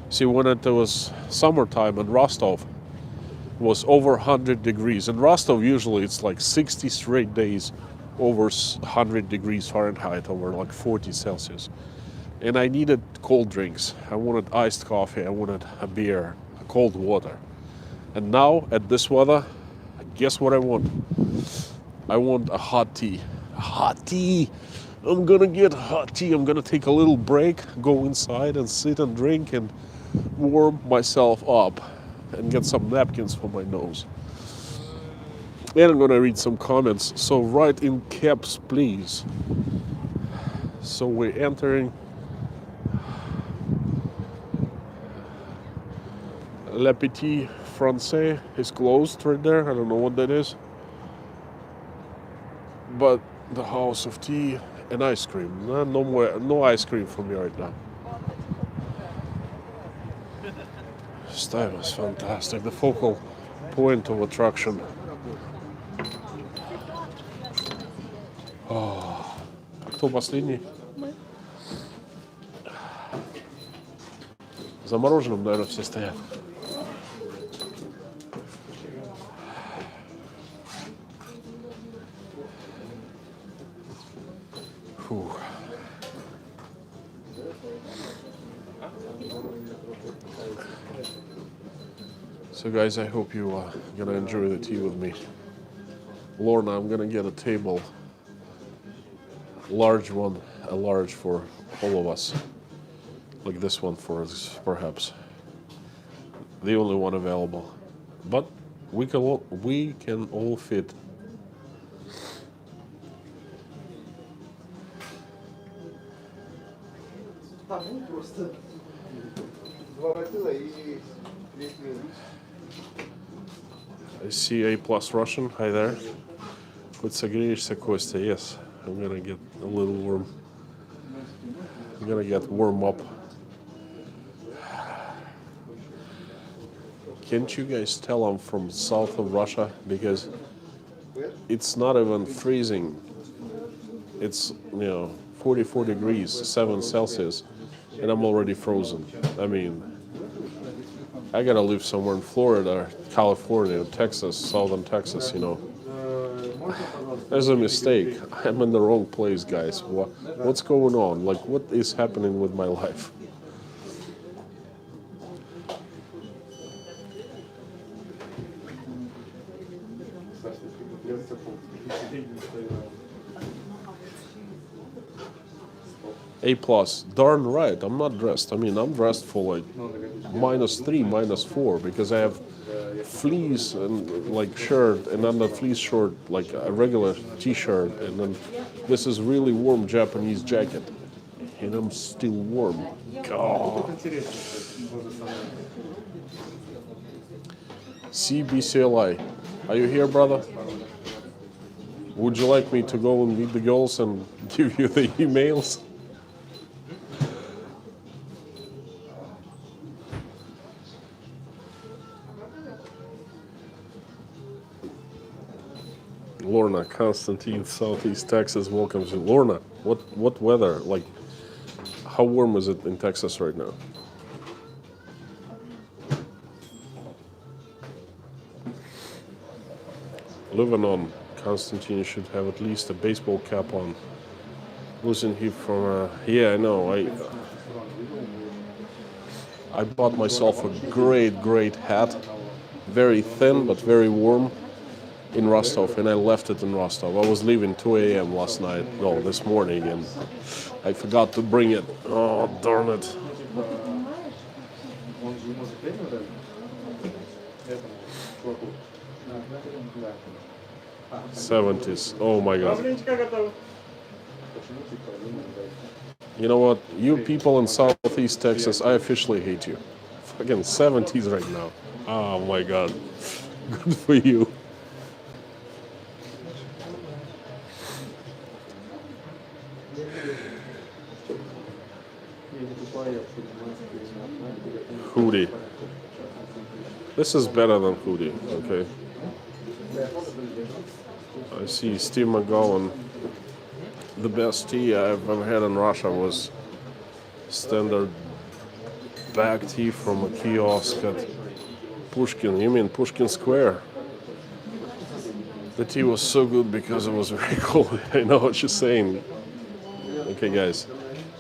See, when it was summertime in Rostov, it was over 100 degrees. In Rostov, usually it's like 60 straight days over 100 degrees Fahrenheit, over like 40 Celsius. And I needed cold drinks. I wanted iced coffee. I wanted a beer, a cold water. And now, at this weather, guess what I want? I want a hot tea. A hot tea! I'm gonna get hot tea. I'm gonna take a little break, go inside and sit and drink and warm myself up and get some napkins for my nose. And I'm gonna read some comments. So write in caps, please. So we're entering Le Petit Francais is closed right there. I don't know what that is. But the house of tea and ice cream. No ice cream for me right now. This time is fantastic. The focal point of attraction. Oh, кто последний? За мороженым, наверное, все стоят. Фух. So guys, I hope you are gonna enjoy the tea with me. Lorna, I'm gonna get a table, large one, a large for all of us, like this one for us, perhaps, the only one available. But we can all fit. I see A+ Russian. Hi there. Хоть согреешься, Костя. Yes, I'm gonna get a little warm. I'm gonna get warm up. Can't you guys tell I'm from south of Russia? Because it's not even freezing. It's 44 degrees, 7 Celsius, and I'm already frozen. I mean, I gotta live somewhere in Florida, California, Texas, southern Texas, There's a mistake. I'm in the wrong place, guys. What's going on? Like, what is happening with my life? A plus. Darn right. I'm not dressed. I mean, I'm dressed for like -3, -4 because I have fleece and like shirt, and under fleece shirt like a regular t-shirt, and then this is really warm Japanese jacket, and I'm still warm. God. CBCLI, are you here, brother? Would you like me to go and meet the girls and give you the emails? Lorna, Constantine, Southeast Texas, welcomes you. Lorna, what weather? Like, how warm is it in Texas right now? Living on, Constantine should have at least a baseball cap on. Losing him from, yeah, I know. I bought myself a great hat, very thin but very warm, in Rostov, and I left it in Rostov. I was leaving 2 a.m. last night, no, this morning, and I forgot to bring it. Oh, darn it. '70s. Oh my God. You know what? You people in Southeast Texas, I officially hate you. Fucking '70s right now. Oh my God. Good for you. Hoodie. This is better than hoodie, okay? I see Steve McGowan. The best tea I've ever had in Russia was standard bag tea from a kiosk at Pushkin. You mean Pushkin Square? The tea was so good because it was very cold. I know what you're saying. Okay, guys.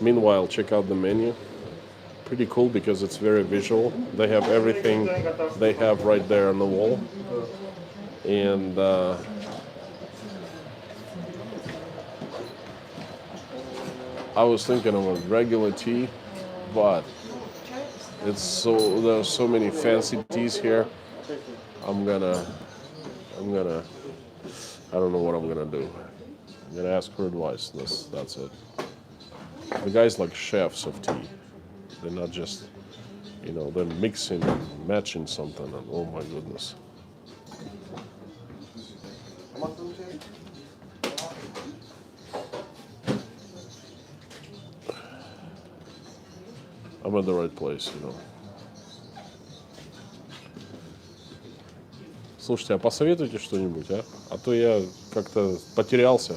Meanwhile, check out the menu. Pretty cool because it's very visual. They have everything they have right there on the wall. And I was thinking of a regular tea, but there's so many fancy teas here. I don't know what I'm gonna do. I'm gonna ask her advice. That's it. The guys like chefs of tea. They're not just, they're mixing and matching something, and oh my goodness. I'm at the right place, Слушайте, а посоветуйте что-нибудь, а? А то я как-то потерялся.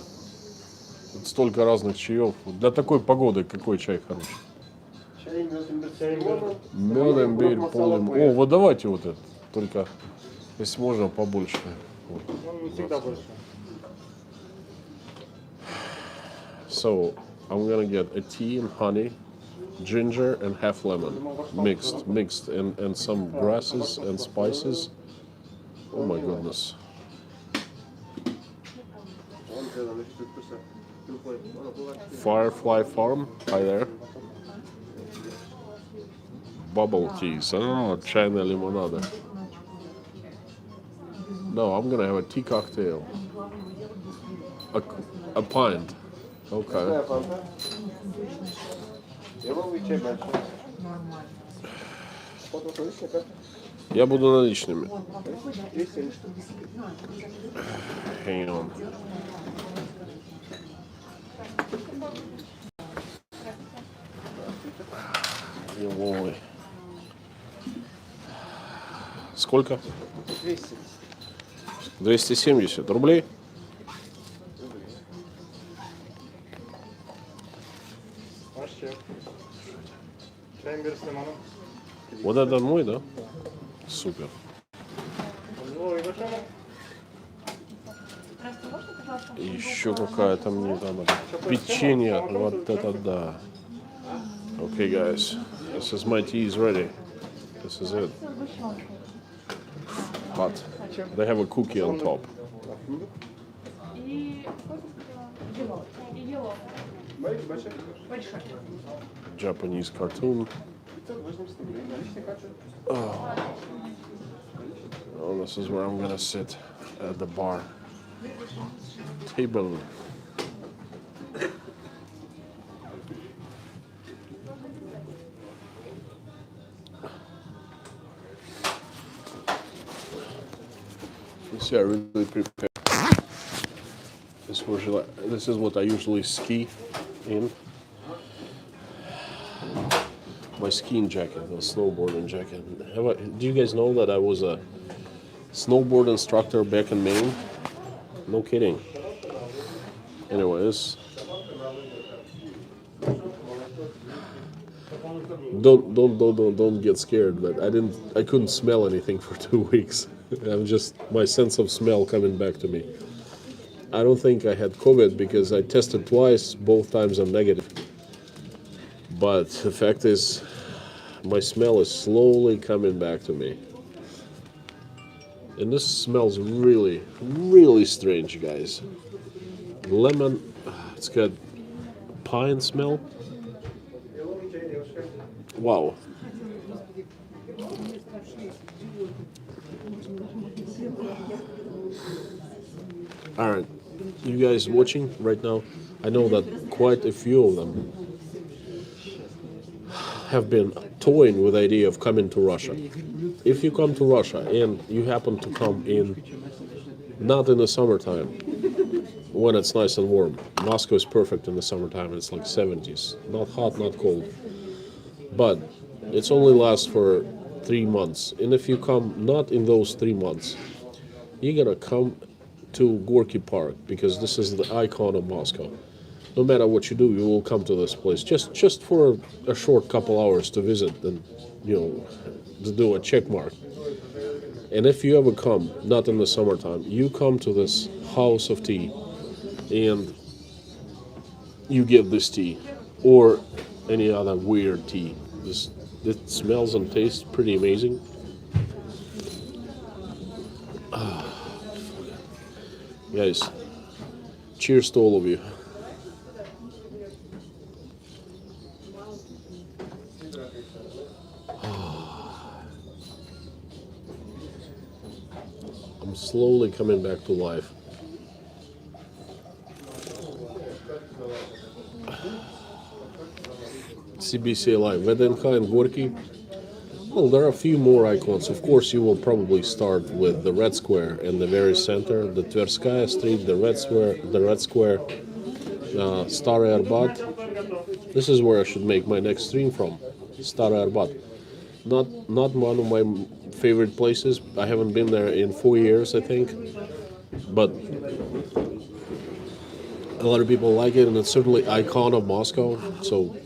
Тут столько разных чаев. Для такой погоды какой чай хороший? Мед, имбирь, полым. О, вот давайте вот это. Только, если можно, побольше. Вот. Всегда больше. So, I'm gonna get a tea and honey, ginger and half lemon, mixed, and some grasses and spices. Oh my goodness. Firefly Farm, hi there. Bubble teas, china limonada. No, I'm gonna have a tea cocktail. A pint. Okay. Я буду наличными. Hang on. Ой. Сколько? 270 рублей. Ваш чек. Чай-имбирь с лимоном. Вот это мой, да? Супер. Ой, вы что? Еще какая-то мне там печенье. Вот это да. Okay, guys, this is my tea is ready. This is it. But they have a cookie on top. Japanese cartoon. Oh, this is where I'm gonna sit at the bar table. You see, I really prepared. This is what I usually ski in. My skiing jacket, the snowboarding jacket. Do you guys know that I was a snowboard instructor back in Maine? No kidding. Anyways, don't get scared. But I couldn't smell anything for 2 weeks. My sense of smell coming back to me. I don't think I had COVID because I tested twice, both times I'm negative. But the fact is, my smell is slowly coming back to me. And this smells really, really strange, guys. Lemon, it's got pine smell. Wow. Alright, you guys watching right now, I know that quite a few of them have been toying with the idea of coming to Russia. If you come to Russia and you happen to come in, not in the summertime, when it's nice and warm. Moscow is perfect in the summertime, it's like 70s. Not hot, not cold. But it's only lasts for 3 months. And if you come not in those 3 months, you gotta come to Gorky Park, because this is the icon of Moscow. No matter what you do, you will come to this place just for a short couple hours to visit and, to do a check mark. And if you ever come, not in the summertime, you come to this house of tea and you get this tea or any other weird tea. It smells and tastes pretty amazing. Guys, cheers to all of you. I'm slowly coming back to life. CBC Live, VDNK and Gorky. Well, there are a few more icons. Of course, you will probably start with the Red Square in the very center, the Tverskaya Street, the Red Square, Starый Arbat. This is where I should make my next stream from, Starый Arbat. Not one of my favorite places. I haven't been there in 4 years, I think. But a lot of people like it, and it's certainly icon of Moscow. So,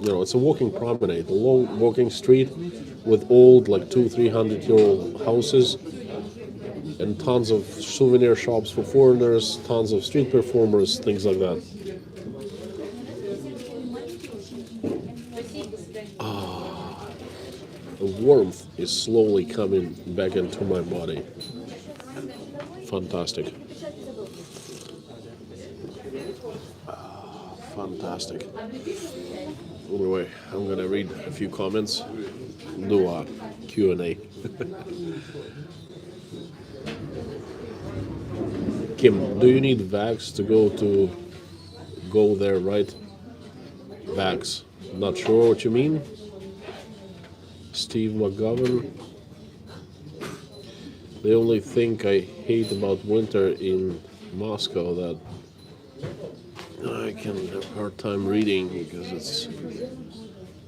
it's a walking promenade, a long walking street with old, like 200-300-year-old houses, and tons of souvenir shops for foreigners, tons of street performers, things like that. The warmth is slowly coming back into my body. Fantastic. Fantastic. Anyway, I'm gonna read a few comments, do a Q&A. Kim, do you need vax to go there, right? Vax. Not sure what you mean. Steve McGovern. The only thing I hate about winter in Moscow that I can have a hard time reading, because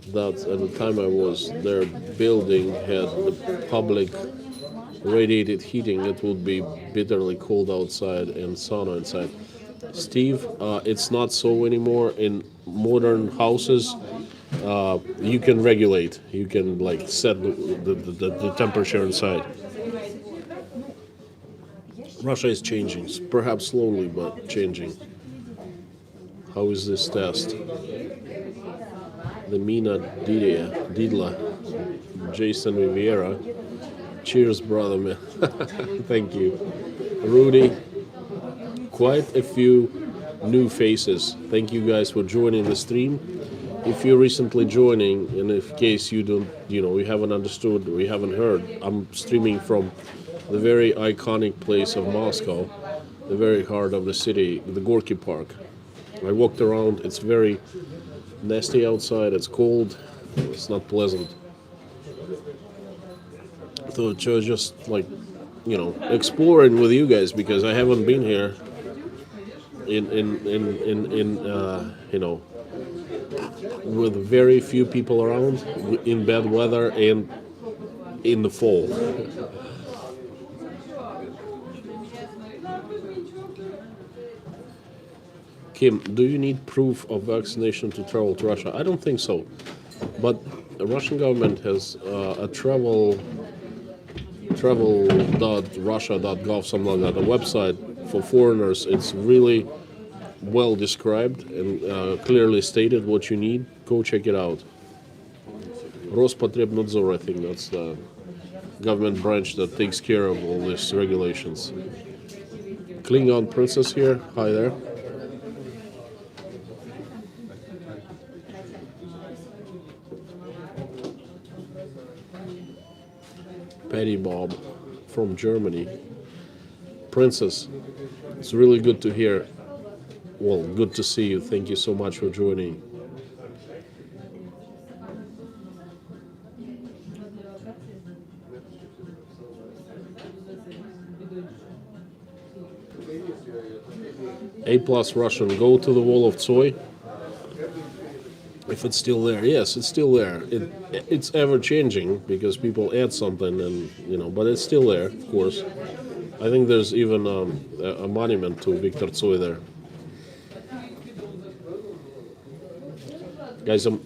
at the time I was there, building had the public radiated heating. It would be bitterly cold outside and sauna inside. Steve, it's not so anymore. In modern houses, you can regulate. You can set the temperature inside. Russia is changing, perhaps slowly, but changing. How is this test? The Mina Didla, Jason Riviera. Cheers, brother, man. Thank you. Rudy, quite a few new faces. Thank you guys for joining the stream. If you're recently joining, and in case you don't, you haven't understood or you haven't heard, I'm streaming from the very iconic place of Moscow, the very heart of the city, the Gorky Park. I walked around. It's very nasty outside. It's cold. It's not pleasant. So just like, exploring with you guys because I haven't been here with very few people around, in bad weather and in the fall. Kim, do you need proof of vaccination to travel to Russia? I don't think so. But the Russian government has a travel.russia.gov, something like that, a website for foreigners. It's really well described and clearly stated what you need. Go check it out. Rospotrebnadzor, I think that's the government branch that takes care of all these regulations. Klingon Princess here. Hi there. Patty Bob from Germany. Princess, it's really good to hear. Well, good to see you. Thank you so much for joining. A+ Russian, go to the wall of Tsoi. If it's still there, yes, it's still there. It's ever changing because people add something, and but it's still there, of course. I think there's even a monument to Viktor Tsoi there. Guys, I'm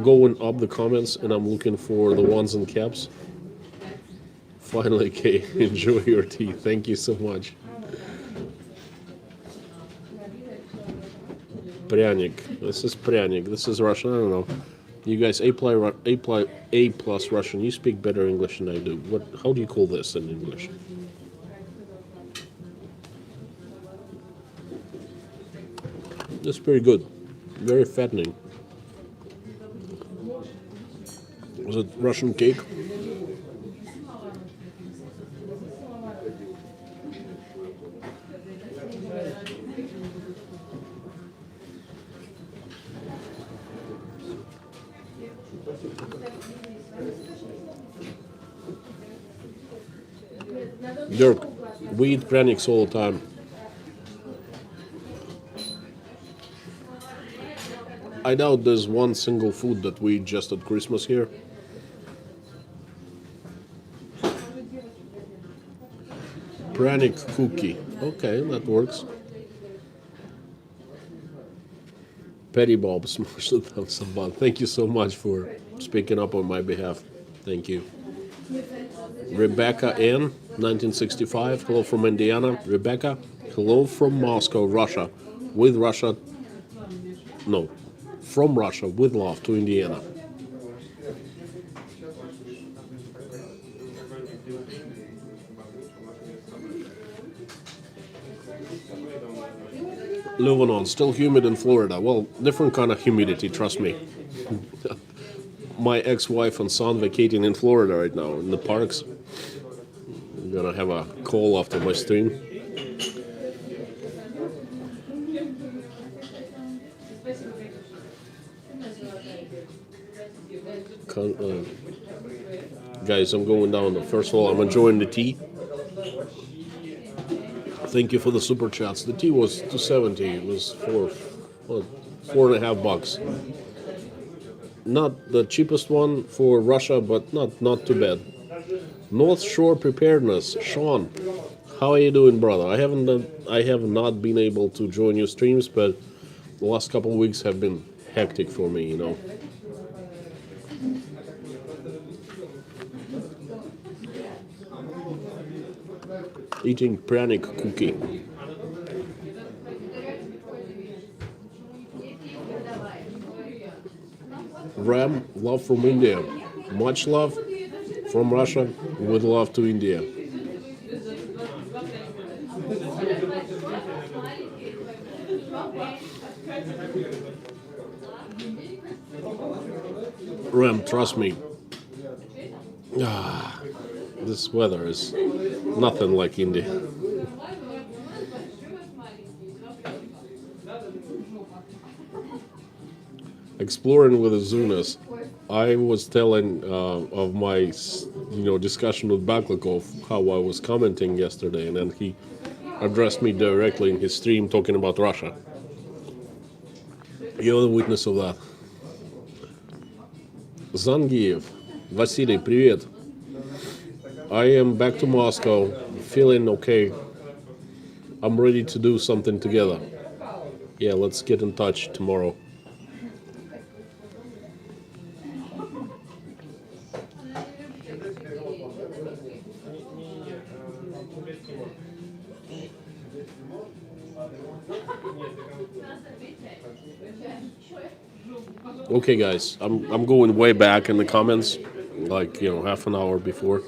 going up the comments and I'm looking for the ones in caps. Finally, Kay, enjoy your tea. Thank you so much. Pryanik. This is Pryanik. This is Russian. I don't know. You guys, A+ Russian. You speak better English than I do. How do you call this in English? It's pretty good. Very fattening. Was it Russian cake? Dirk, we eat praniks all the time. I doubt there's one single food that we eat just at Christmas here. Pranik cookie. Okay, that works. Petty Bob, smash the thumbs up button. Thank you so much for speaking up on my behalf. Thank you. Rebecca N, 1965. Hello from Indiana. Rebecca, hello from Moscow, Russia. From Russia with love to Indiana. Lebanon, still humid in Florida. Well, different kind of humidity, trust me. My ex-wife and son vacating in Florida right now in the parks. I'm gonna have a call after my stream. Guys, I'm going down. First of all, I'm enjoying the tea. Thank you for the super chats. The tea was $2.70. It was $4.50. Not the cheapest one for Russia, but not too bad. North Shore Preparedness, Sean. How are you doing, brother? I have not been able to join your streams, but the last couple of weeks have been hectic for me, you know. Eating pryanik cookie. Ram, love from India. Much love from Russia, with love to India. Ram, trust me, this weather is nothing like India. Exploring with Azunas, I was telling of my, discussion with Baklikov, how I was commenting yesterday, and then he addressed me directly in his stream talking about Russia. You're the witness of that. Zangiев, Vasily, привет. I am back to Moscow, feeling okay. I'm ready to do something together. Yeah, let's get in touch tomorrow. Okay, guys, I'm going way back in the comments, like half an hour before.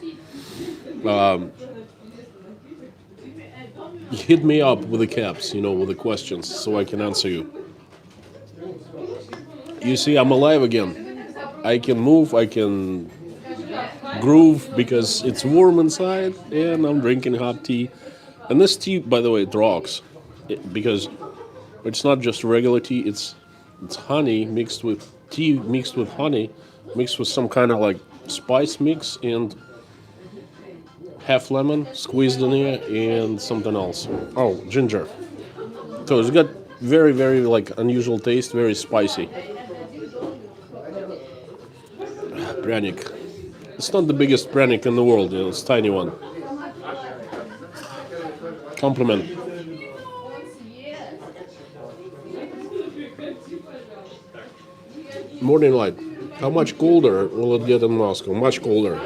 Hit me up with the caps, with the questions, so I can answer you. You see, I'm alive again. I can move, I can groove because it's warm inside, and I'm drinking hot tea. And this tea, by the way, it rocks, because it's not just regular tea. It's honey mixed with tea, mixed with honey, mixed with some kind of like spice mix, and half lemon squeezed in here, and something else. Oh, ginger. So it's got very, very like unusual taste, very spicy. Pryanik. It's not the biggest pryanik in the world, it's a tiny one. Compliment. Morning light. How much colder will it get in Moscow? Much colder.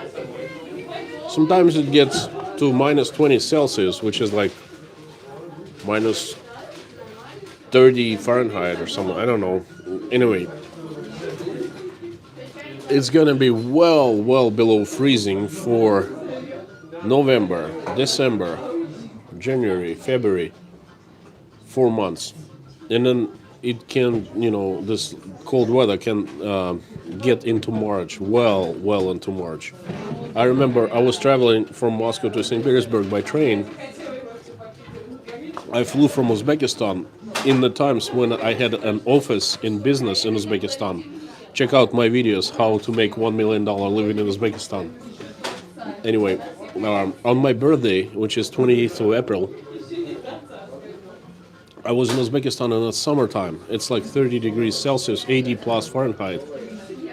Sometimes it gets to minus 20 Celsius, which is like minus 30 Fahrenheit or something. I don't know. Anyway, it's gonna be well below freezing for November, December, January, February, 4 months. And then it can, this cold weather can get into March, well into March. I remember I was traveling from Moscow to St. Petersburg by train. I flew from Uzbekistan in the times when I had an office in business in Uzbekistan. Check out my videos, how to make $1 million living in Uzbekistan. Anyway, on my birthday, which is 28th of April, I was in Uzbekistan in the summertime. It's like 30 degrees Celsius, 80 plus Fahrenheit.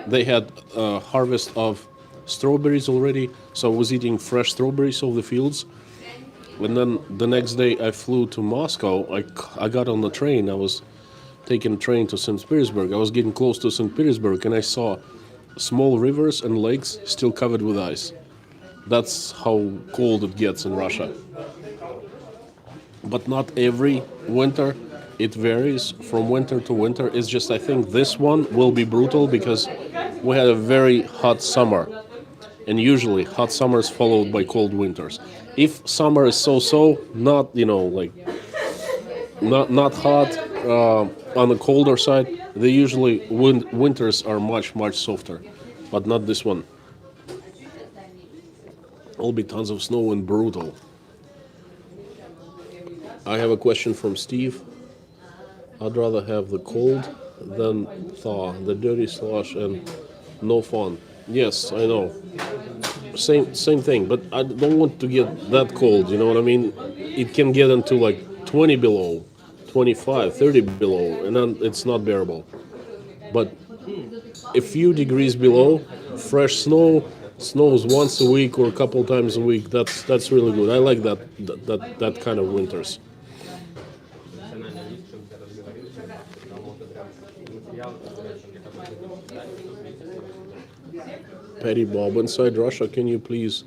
They had a harvest of strawberries already, so I was eating fresh strawberries off the fields. And then the next day I flew to Moscow. I got on the train. I was taking a train to St. Petersburg. I was getting close to St. Petersburg, and I saw small rivers and lakes still covered with ice. That's how cold it gets in Russia. But not every winter. It varies from winter to winter. It's just, I think this one will be brutal because we had a very hot summer. And usually hot summers followed by cold winters. If summer is so-so, not, not hot, on the colder side, they usually, winters are much softer. But not this one. Will be tons of snow and brutal. I have a question from Steve. I'd rather have the cold than thaw, the dirty slush and no fun. Yes, I know. Same thing, but I don't want to get that cold, you know what I mean? It can get into like 20 below, 25, 30 below, and then it's not bearable. But a few degrees below, fresh snow, snows once a week or a couple times a week, that's really good. I like that kind of winters. Petty Bob, inside Russia, can you please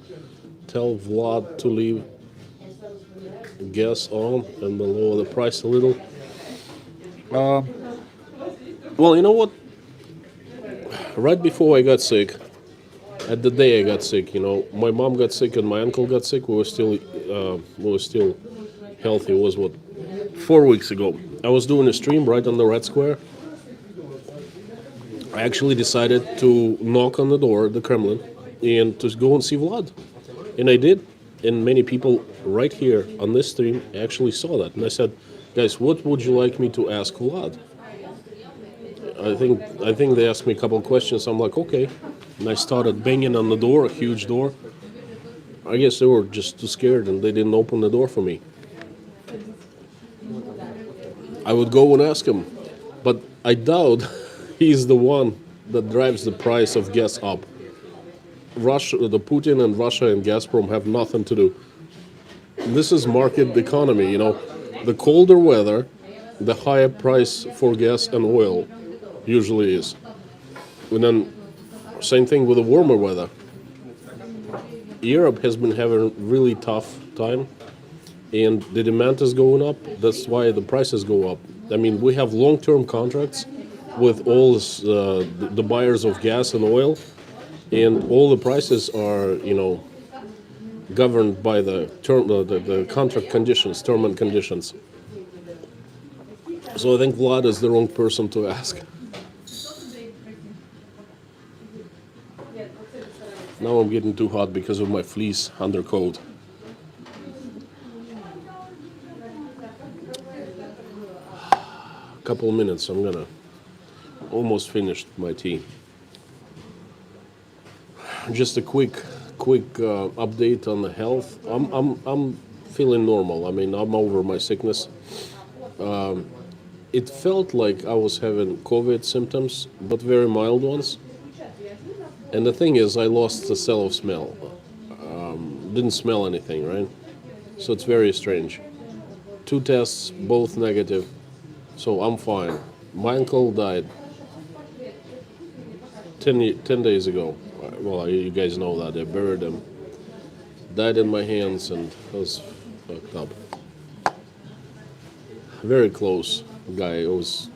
tell Vlad to leave gas on and then lower the price a little. Uh, Well, you know what? Right before I got sick, at the day I got sick, my mom got sick and my uncle got sick. We were still healthy. It was what 4 weeks ago. I was doing a stream right on the Red Square. I actually decided to knock on the door, the Kremlin, and to go and see Vlad. And I did. And many people right here on this stream actually saw that. And I said, guys, what would you like me to ask Vlad? I think they asked me a couple of questions. I'm like, okay. And I started banging on the door, a huge door. I guess they were just too scared and they didn't open the door for me. I would go and ask him. But I doubt he's the one that drives the price of gas up. The Putin and Russia and Gazprom have nothing to do. This is market economy, The colder weather, the higher price for gas and oil usually is. And then same thing with the warmer weather. Europe has been having a really tough time and the demand is going up. That's why the prices go up. I mean, we have long-term contracts with all the buyers of gas and oil, and all the prices are, governed by the contract conditions, term and conditions. So I think Vlad is the wrong person to ask. Now I'm getting too hot because of my fleece undercoat. Couple of minutes, I'm gonna almost finished my tea. Just a quick update on the health. I'm feeling normal. I mean, I'm over my sickness. It felt like I was having COVID symptoms, but very mild ones. And the thing is, I lost the sense of smell. Didn't smell anything, right? So it's very strange. 2 tests, both negative. So I'm fine. My uncle died 10 days ago. Well, you guys know that. I buried him. Died in my hands and I was fucked up. Very close guy. It was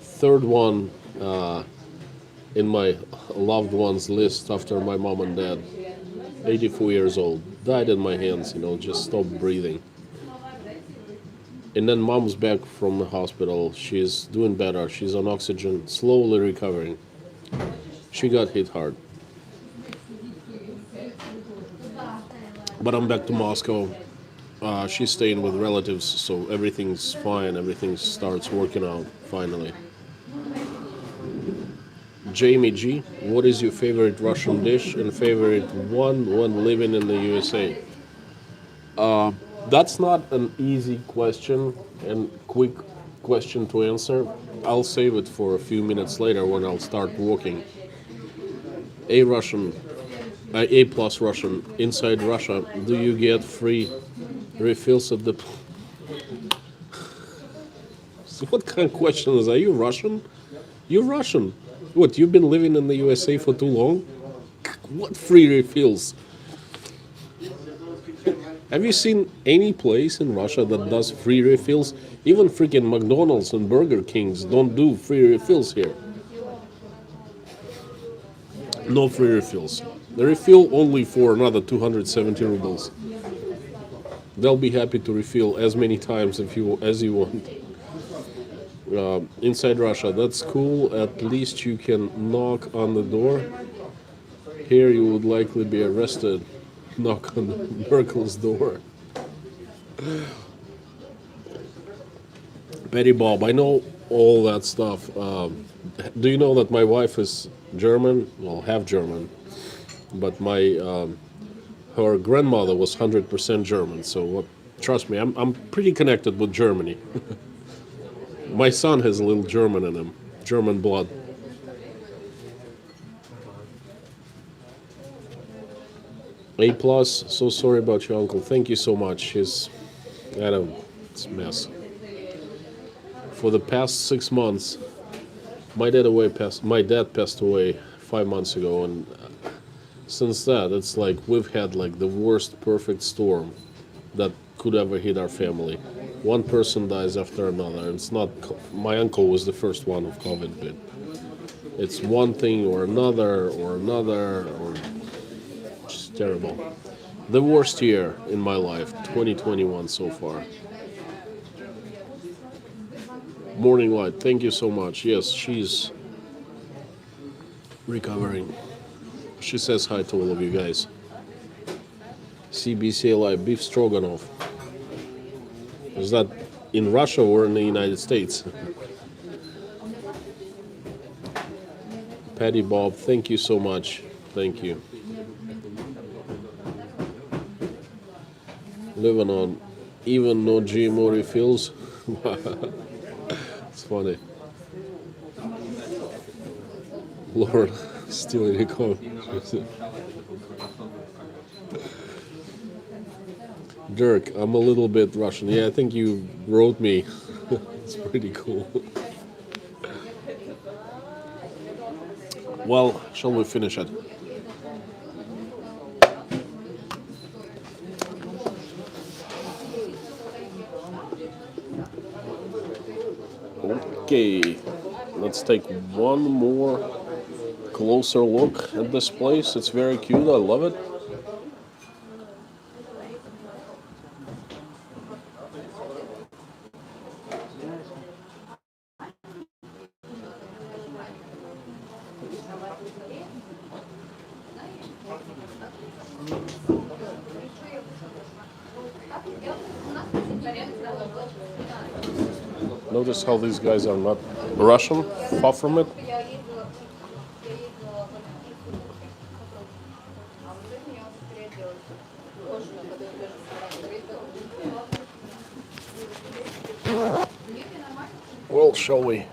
third one in my loved ones list after my mom and dad. 84 years old. Died in my hands, just stopped breathing. And then mom's back from the hospital. She's doing better. She's on oxygen, slowly recovering. She got hit hard. But I'm back to Moscow. She's staying with relatives, so everything's fine. Everything starts working out, finally. Jamie G, what is your favorite Russian dish and favorite one when living in the USA? That's not an easy question and quick question to answer. I'll save it for a few minutes later when I'll start walking. A plus Russian. Inside Russia, do you get free refills at the... So what kind of question is that? Are you Russian? You're Russian. What, you've been living in the USA for too long? What free refills? Have you seen any place in Russia that does free refills? Even freaking McDonald's and Burger Kings don't do free refills here. No free refills. They refill only for another 270 rubles. They'll be happy to refill as many times as you want. Inside Russia, that's cool. At least you can knock on the door. Here you would likely be arrested. Knock on Merkel's door. Betty Bob, I know all that stuff. Do you know that my wife is German? Well, half German. But her grandmother was 100% German. So trust me, I'm pretty connected with Germany. My son has a little German in him, German blood. A plus, so sorry about your uncle. Thank you so much. It's a mess. For the past 6 months, my dad passed away 5 months ago, and since that, it's like we've had like the worst perfect storm that could ever hit our family. One person dies after another. It's not. My uncle was the first one of COVID, but it's one thing or another, or just terrible. The worst year in my life, 2021 so far. Morning Light, thank you so much. Yes, she's recovering. She says hi to all of you guys. CBC Live, beef stroganoff. Is that in Russia or in the United States? Patty Bob, thank you so much. Thank you. Living on even no GMO refills. It's funny. Lord, still in the Dirk, I'm a little bit Russian. Yeah, I think you wrote me. It's pretty cool. Well, shall we finish it? Okay, let's take one more closer look at this place. It's very cute, I love it. Notice how these guys are not Russian, far from it. Well, shall we?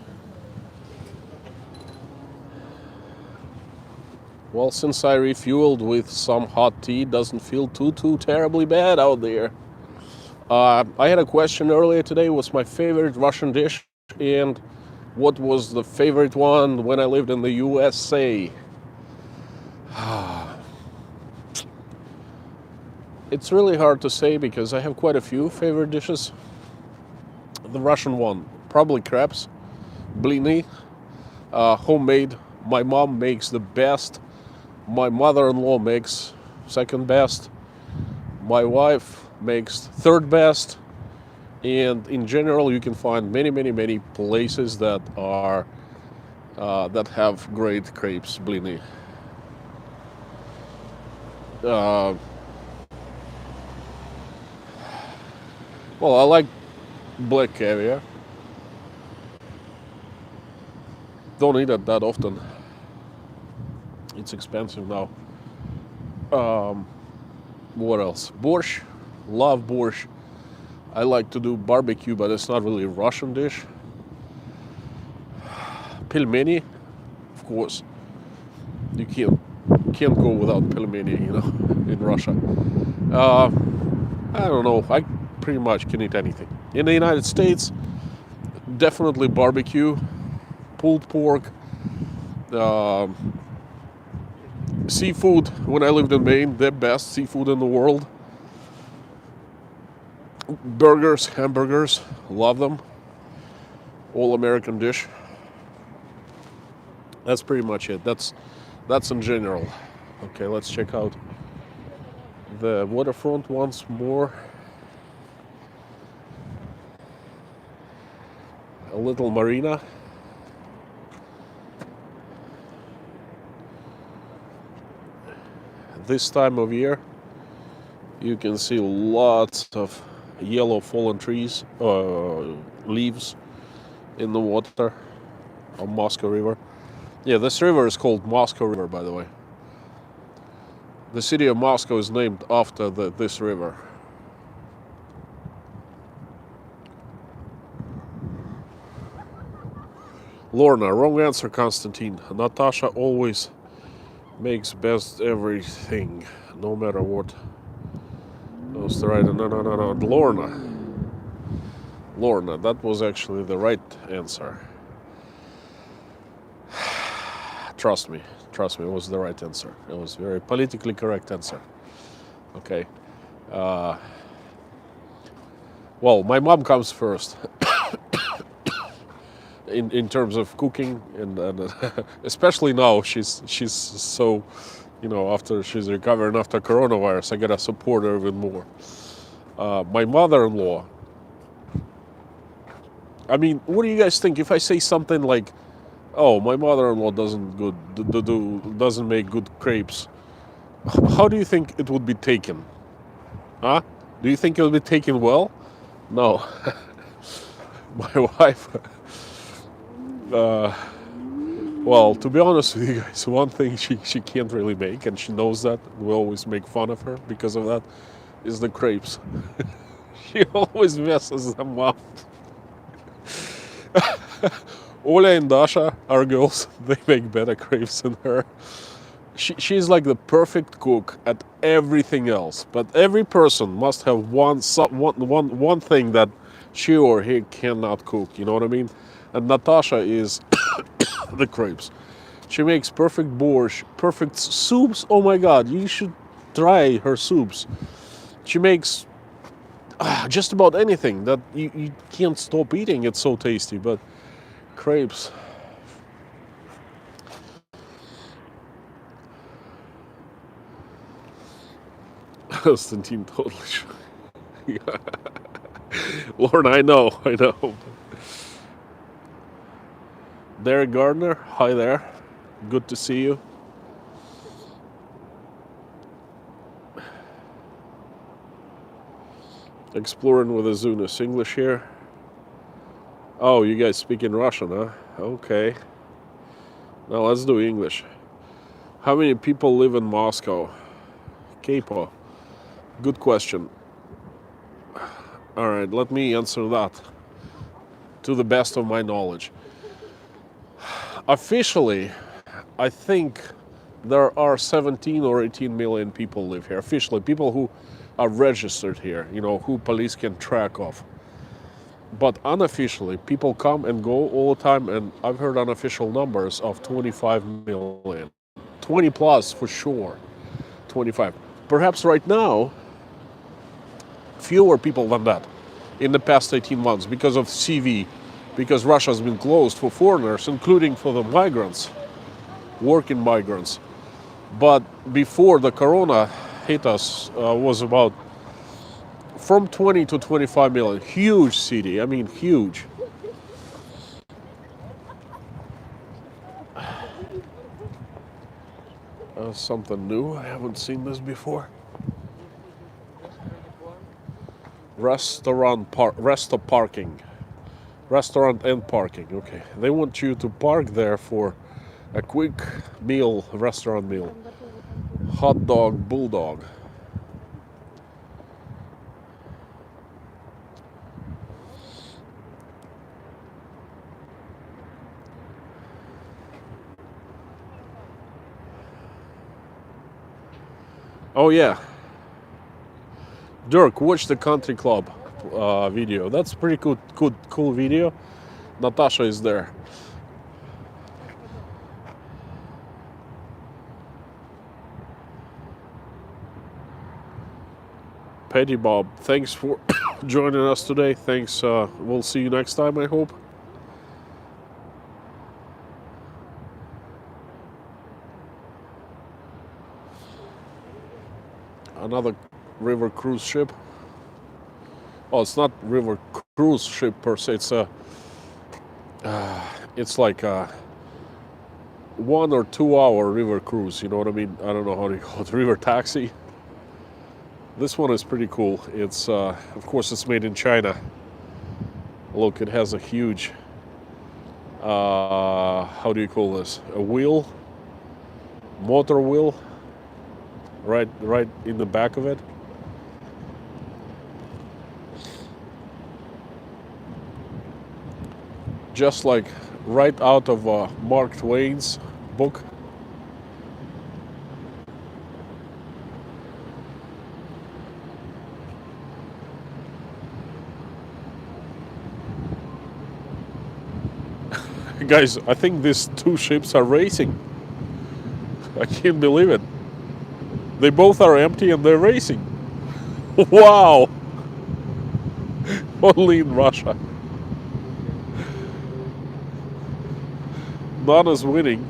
Well, since I refueled with some hot tea, doesn't feel too terribly bad out there. I had a question earlier today, what's my favorite Russian dish and what was the favorite one when I lived in the USA? It's really hard to say because I have quite a few favorite dishes. The Russian one, probably crepes, blini, homemade. My mom makes the best. My mother-in-law makes second best. My wife makes third best. And in general, you can find many places that are that have great crepes, blini. Well, I like black caviar. Don't eat it that often. It's expensive now. What else? Borscht. Love borscht. I like to do barbecue, but it's not really a Russian dish. Pelmeni, of course. You can't go without pelmeni, in Russia. I don't know. I pretty much can eat anything. In the United States, definitely barbecue, pulled pork, seafood. When I lived in Maine, the best seafood in the world. Burgers, hamburgers, love them. All American dish. That's pretty much it. That's in general. Okay, let's check out the waterfront once more. A little marina. This time of year, you can see lots of yellow fallen trees, leaves in the water on Moscow River. Yeah, this river is called Moscow River, by the way. The city of Moscow is named after this river. Lorna, wrong answer, Konstantin. Natasha always makes best everything, no matter what. That was the right. No. Lorna, that was actually the right answer. Trust me, it was the right answer. It was a very politically correct answer. Okay. Well, my mom comes first in terms of cooking, and especially now she's so, after she's recovering after coronavirus, I gotta support her even more. My mother-in-law. I mean, what do you guys think if I say something like, "Oh, my mother-in-law doesn't make good crepes"? How do you think it would be taken? Huh? Do you think it would be taken well? No. My wife. Well, to be honest with you guys, one thing she can't really make, and she knows that. We always make fun of her because of that. Is the crepes. She always messes them up. Ola and Dasha, our girls, they make better crepes than her. She's like the perfect cook at everything else, but every person must have one thing that she or he cannot cook. You know what I mean? And Natasha is the crepes. She makes perfect borscht, perfect soups. Oh my God, you should try her soups. She makes just about anything that you can't stop eating. It's so tasty, but crepes. Konstantin, totally. Lauren, I know. Derek Gardner, hi there. Good to see you. Exploring with Azunas. English here. Oh, you guys speak in Russian, huh? Okay. Now let's do English. How many people live in Moscow? Capo. Good question. All right, let me answer that to the best of my knowledge. Officially, I think there are 17 or 18 million people live here. Officially, people who are registered here, who police can track off. But unofficially, people come and go all the time, and I've heard unofficial numbers of 25 million. 20 plus for sure. 25. Perhaps right now, fewer people than that in the past 18 months because of CV, because Russia has been closed for foreigners, including for the migrants, working migrants. But before the corona hit us, was about from 20 to 25 million. Huge city, I mean huge. Something new, I haven't seen this before. Restaurant parking. Restaurant and parking, okay. They want you to park there for a quick meal, restaurant meal. Hot dog, bulldog. Oh yeah. Dirk, watch the country club video. That's pretty cool video. Natasha is there. Petty Bob, thanks for joining us today. Thanks. We'll see you next time, I hope. Another river cruise ship. Oh, it's not river cruise ship per se. It's like a 1 or 2 hour river cruise. You know what I mean? I don't know how to call it. River taxi. This one is pretty cool. It's of course it's made in China. Look, it has a huge. How do you call this? A wheel. Motor wheel. Right in the back of it. Just like right out of Mark Twain's book. Guys, I think these two ships are racing. I can't believe it. They both are empty and they're racing. Wow! Only in Russia. Not as winning.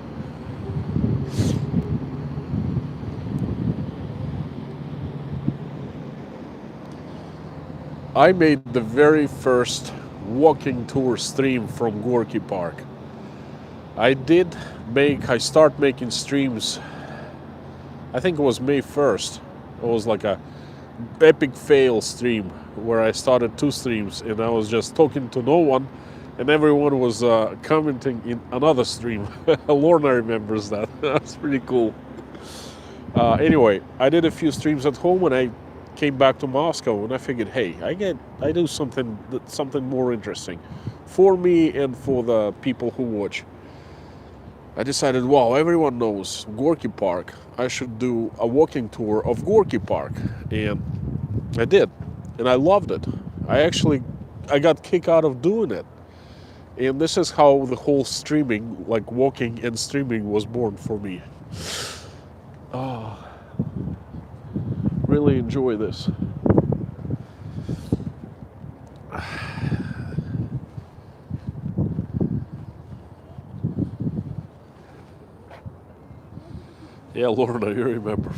I made the very first walking tour stream from Gorky Park. I start making streams, I think it was May 1st. It was like a epic fail stream where I started 2 streams and I was just talking to no one and everyone was commenting in another stream. Lorna remembers that. That's pretty cool. Anyway, I did a few streams at home and I came back to Moscow and I figured, hey, I do something more interesting for me and for the people who watch. I decided, wow, everyone knows Gorky Park. I should do a walking tour of Gorky Park. And I did. And I loved it. I got kicked out of doing it. And this is how the whole streaming, like walking and streaming, was born for me. Really enjoy this. Yeah, Lorna, you remember.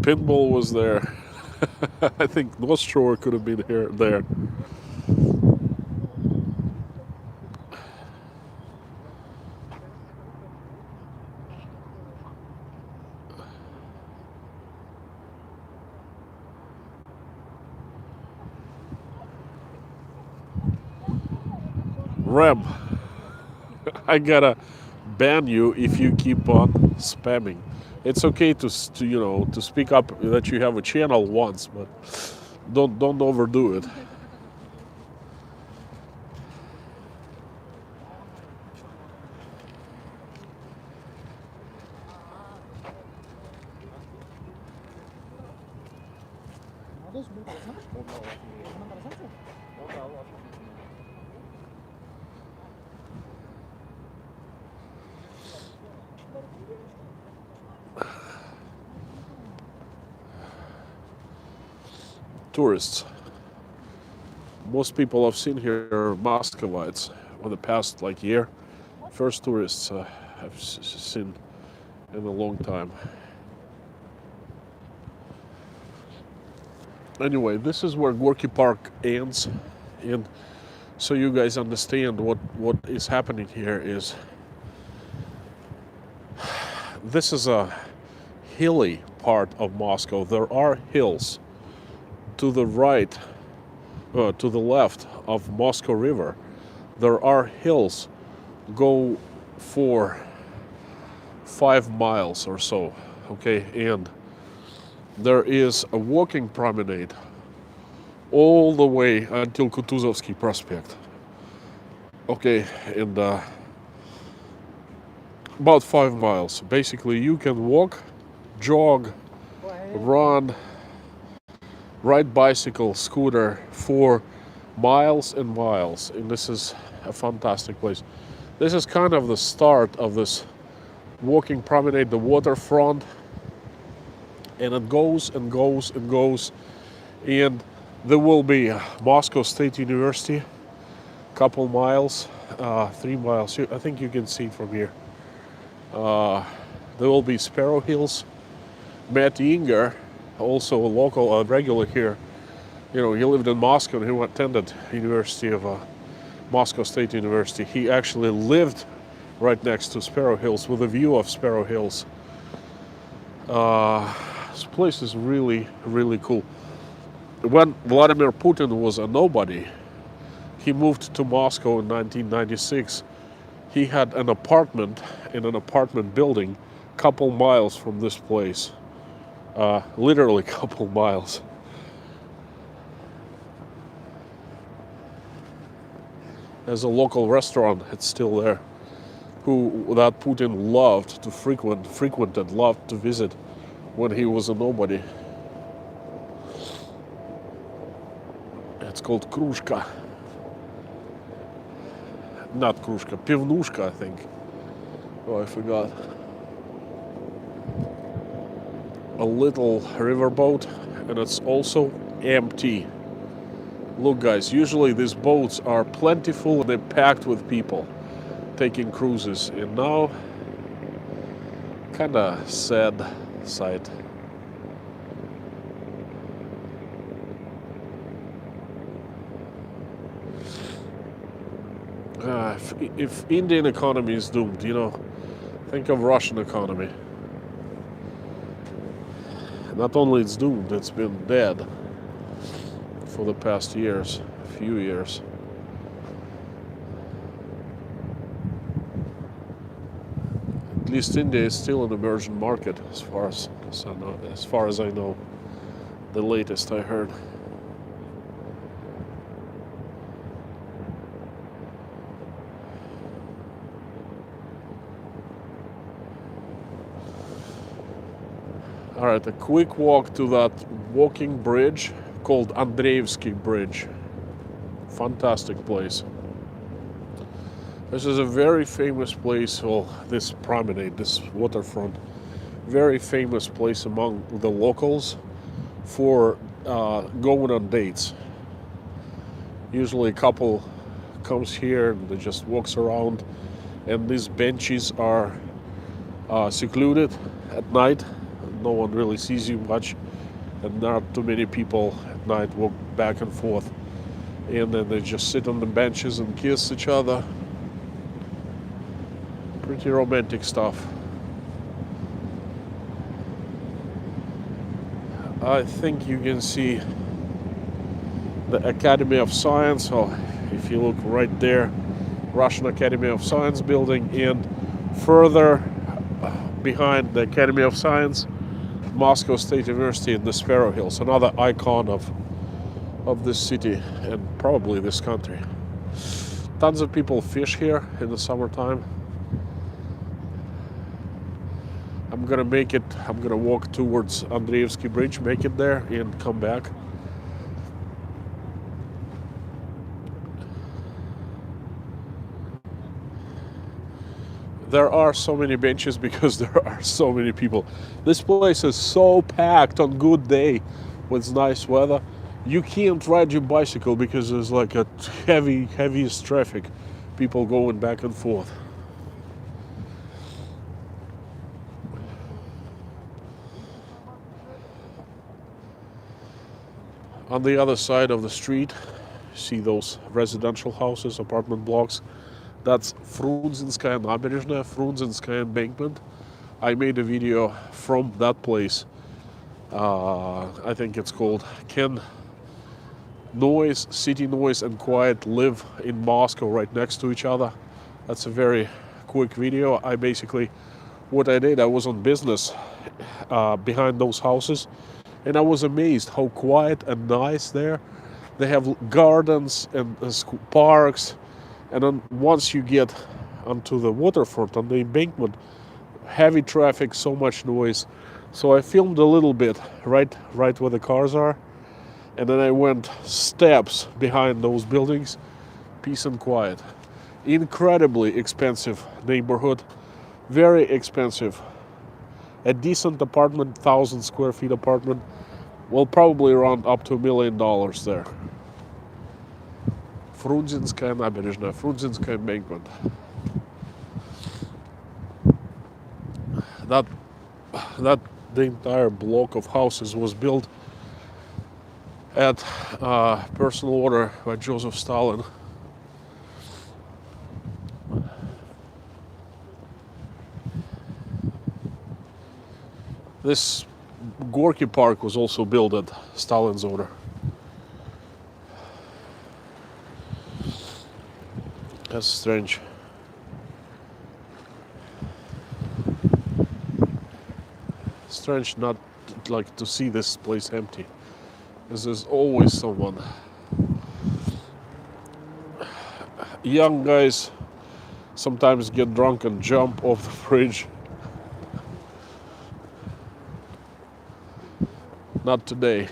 Pinball was there. I think North Shore could have been there. Rem, I gotta ban you if you keep on spamming. It's okay to speak up that you have a channel once, but don't overdo it. Tourists. Most people I've seen here are Muscovites for the past year. First tourists I've seen in a long time. Anyway, this is where Gorky Park ends, and so you guys understand what is happening here is this is a hilly part of Moscow. There are hills to the right, to the left of Moscow River. There are hills go for 5 miles or so, okay, and there is a walking promenade all the way until Kutuzovsky Prospect. Okay, and about 5 miles. Basically, you can walk, jog, run, ride bicycle, scooter for miles and miles. And this is a fantastic place. This is kind of the start of this walking promenade, the waterfront. And it goes and goes and goes. And there will be Moscow State University, couple miles, 3 miles. I think you can see it from here. There will be Sparrow Hills. Matt Inger, also a local, regular here. He lived in Moscow and he attended University of Moscow State University. He actually lived right next to Sparrow Hills with a view of Sparrow Hills. This place is really, really cool. When Vladimir Putin was a nobody, he moved to Moscow in 1996. He had an apartment in an apartment building couple miles from this place. Literally couple miles. There's a local restaurant, it's still there, that Putin loved to frequented, loved to visit when he was a nobody. It's called Krushka. Not Krushka, Pivnushka, I think. Oh, I forgot. A little riverboat, and it's also empty. Look guys, usually these boats are plentiful and they're packed with people taking cruises, and now kinda sad sight. If Indian economy is doomed, think of Russian economy. Not only it's doomed, it's been dead for the past few years. At least India is still an emerging market as far as I know. The latest I heard. All right, a quick walk to that walking bridge called Andreevsky Bridge. Fantastic place. This is a very famous place, this promenade, this waterfront, very famous place among the locals for going on dates. Usually a couple comes here and they just walks around, and these benches are secluded at night. No one really sees you much, and not too many people at night walk back and forth, and then they just sit on the benches and kiss each other. Pretty romantic stuff. I think you can see the Academy of Science, or if you look right there, Russian Academy of Science building, and further behind the Academy of Science, Moscow State University in the Sparrow Hills, another icon of this city and probably this country. Tons of people fish here in the summertime. I'm gonna walk towards Andreevsky Bridge, make it there, and come back. There are so many benches because there are so many people. This place is so packed on good day with nice weather. You can't ride your bicycle because there's like a heaviest traffic. People going back and forth. On the other side of the street, see those residential houses, apartment blocks. That's Frunzinskaya Nabережная, Frunzinskaya embankment. I made a video from that place. I think it's called Can City Noise and Quiet Live in Moscow right next to each other? That's a very quick video. What I did, I was on business behind those houses, and I was amazed how quiet and nice there. They have gardens and parks. And then once you get onto the waterfront, on the embankment, heavy traffic, so much noise. So I filmed a little bit right where the cars are. And then I went steps behind those buildings, peace and quiet. Incredibly expensive neighborhood, very expensive. A decent apartment, 1,000 square feet apartment, will probably run up to $1 million there. Frunzinskaya Nabережная, Frunzinskaya embankment. The entire block of houses was built at personal order by Joseph Stalin. This Gorky Park was also built at Stalin's order. That's strange. Strange not like to see this place empty, because there's always someone. Young guys sometimes get drunk and jump off the bridge. Not today.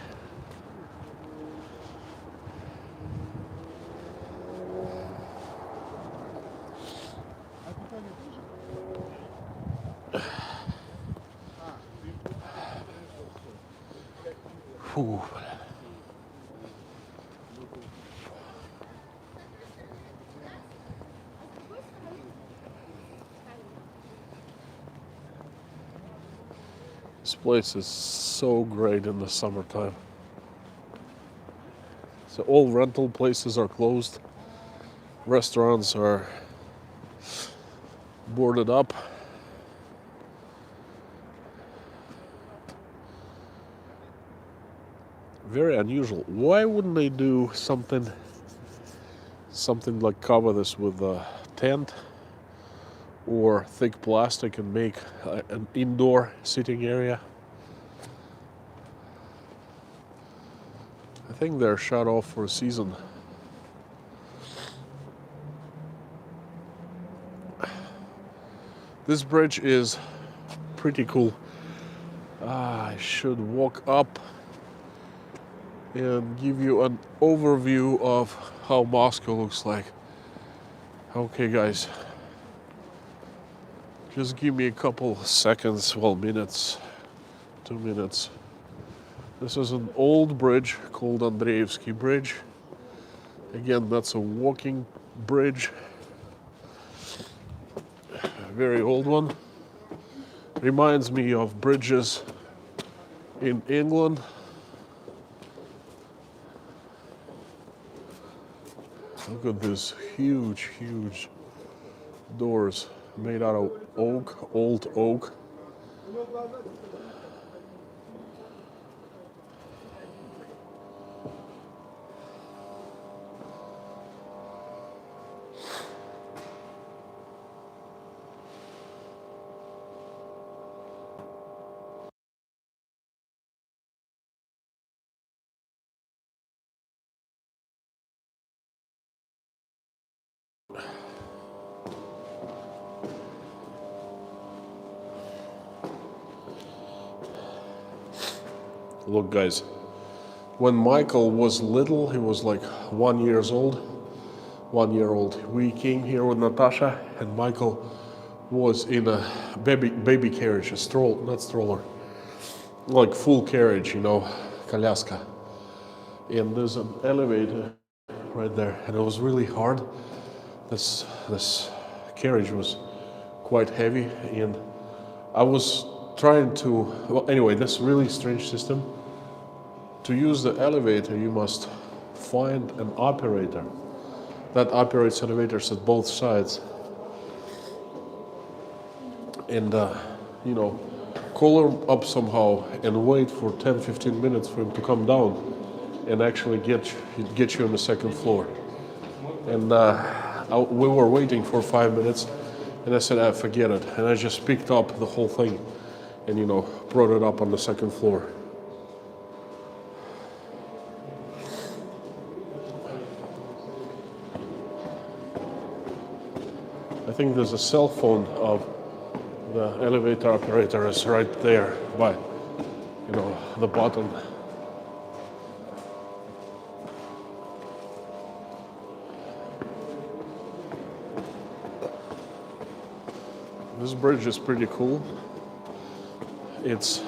Фу. This place is so great in the summertime. So all rental places are closed. Restaurants are boarded up. Very unusual. Why wouldn't they do something like cover this with a tent or thick plastic and make an indoor sitting area? I think they're shut off for a season. This bridge is pretty cool. I should walk up and give you an overview of how Moscow looks like. Okay, guys. Just give me a couple seconds, well, minutes, 2 minutes. This is an old bridge called Andreevsky Bridge. Again, that's a walking bridge. A very old one. Reminds me of bridges in England. Look at this huge, huge doors made out of oak, old oak. Look, guys, when Michael was little, he was like 1 year old. 1 year old. We came here with Natasha, and Michael was in a baby carriage, not stroller, like full carriage, you know, коляска. And there's an elevator right there, and it was really hard. This carriage was quite heavy, and I was trying to, well, anyway, this really strange system. To use the elevator, you must find an operator that operates elevators at both sides, and you know, call him up somehow and wait for 10-15 minutes for him to come down and actually get you on the second floor. And we were waiting for 5 minutes, and I said, forget it, and I just picked up the whole thing and, you know, brought it up on the second floor. I think there's a cell phone of the elevator operator is right there by, you know, the bottom. This bridge is pretty cool. It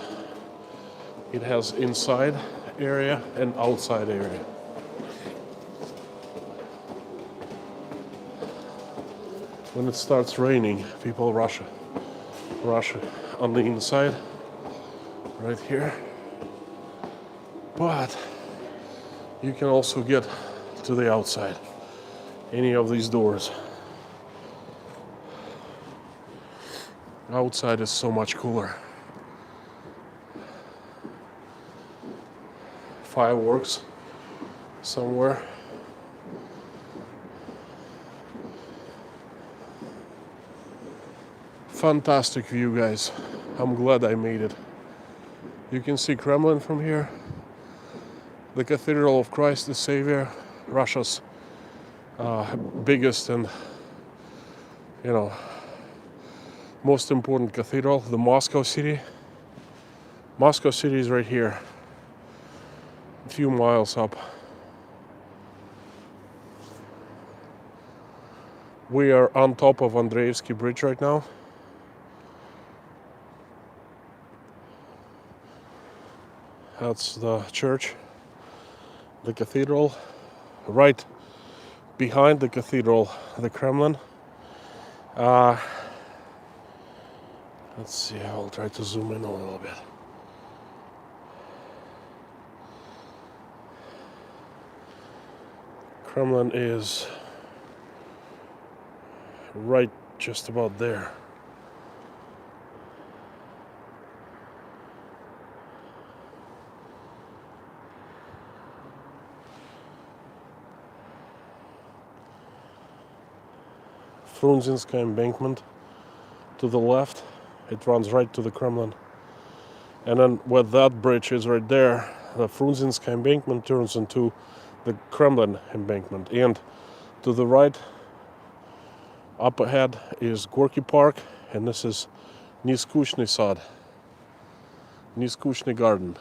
has inside area and outside area. When it starts raining, people rush on the inside, right here. But you can also get to the outside, any of these doors. Outside is so much cooler. Fireworks somewhere. Fantastic view, guys. I'm glad I made it. You can see Kremlin from here. The Cathedral of Christ the Savior, Russia's biggest and, you know, most important cathedral, the Moscow city. Moscow city is right here, a few miles up. We are on top of Andreevsky Bridge right now. That's the church, the cathedral. Right behind the cathedral, the Kremlin. Let's see, I'll try to zoom in a little bit. Kremlin is right just about there. Frunzinskaya embankment to the left, it runs right to the Kremlin. And then where that bridge is right there, the Frunzinskaya embankment turns into the Kremlin embankment. And to the right, up ahead, is Gorky Park, and this is Niskushny Sad, Niskushny Garden.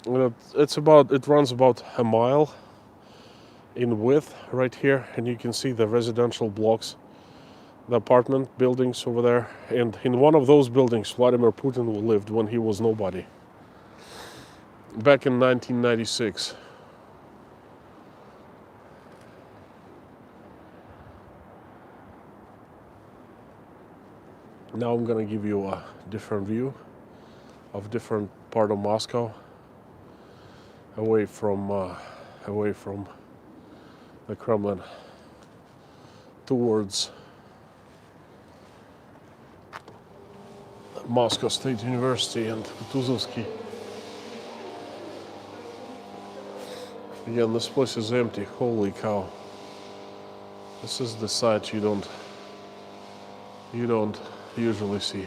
It runs about a mile in width right here, and you can see the residential blocks, the apartment buildings over there. And in one of those buildings, Vladimir Putin lived when he was nobody, back in 1996. Now I'm gonna give you a different view of different part of Moscow, away from the Kremlin, towards Moscow State University and Kutuzovsky. Again, this place is empty. Holy cow! This is the sight you don't usually see.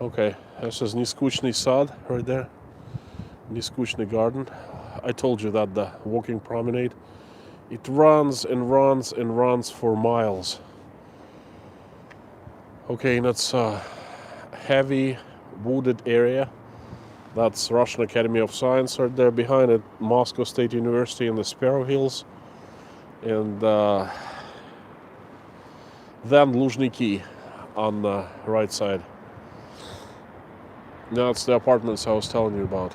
Okay, this is Niskushny Sad right there. Niskushny Garden. I told you that the walking promenade, it runs and runs and runs for miles. Okay, and it's a heavy wooded area. That's Russian Academy of Science right there behind it, Moscow State University in the Sparrow Hills, and then Luzhniki on the right side. That's the apartments I was telling you about.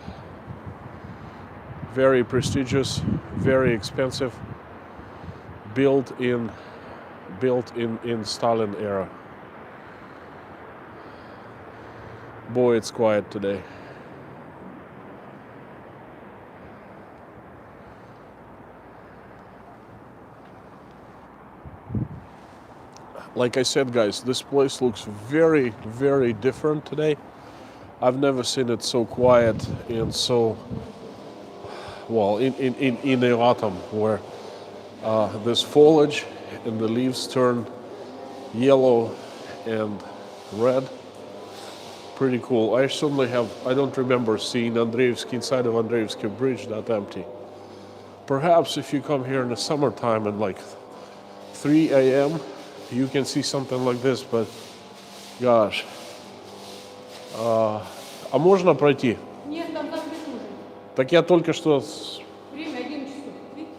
Very prestigious, very expensive, built in Stalin era. Boy, it's quiet today. Like I said, guys, this place looks very, very different today. I've never seen it so quiet and so, well, in the autumn, where this foliage and the leaves turn yellow and red. Pretty cool. I don't remember seeing Andreevsky, inside of Andreevsky Bridge that empty. Perhaps if you come here in the summertime at like 3 a.m., you can see something like this, but gosh. А можно пройти? Нет, там запись нужен. Так я только что... Время 11 часов. Видите?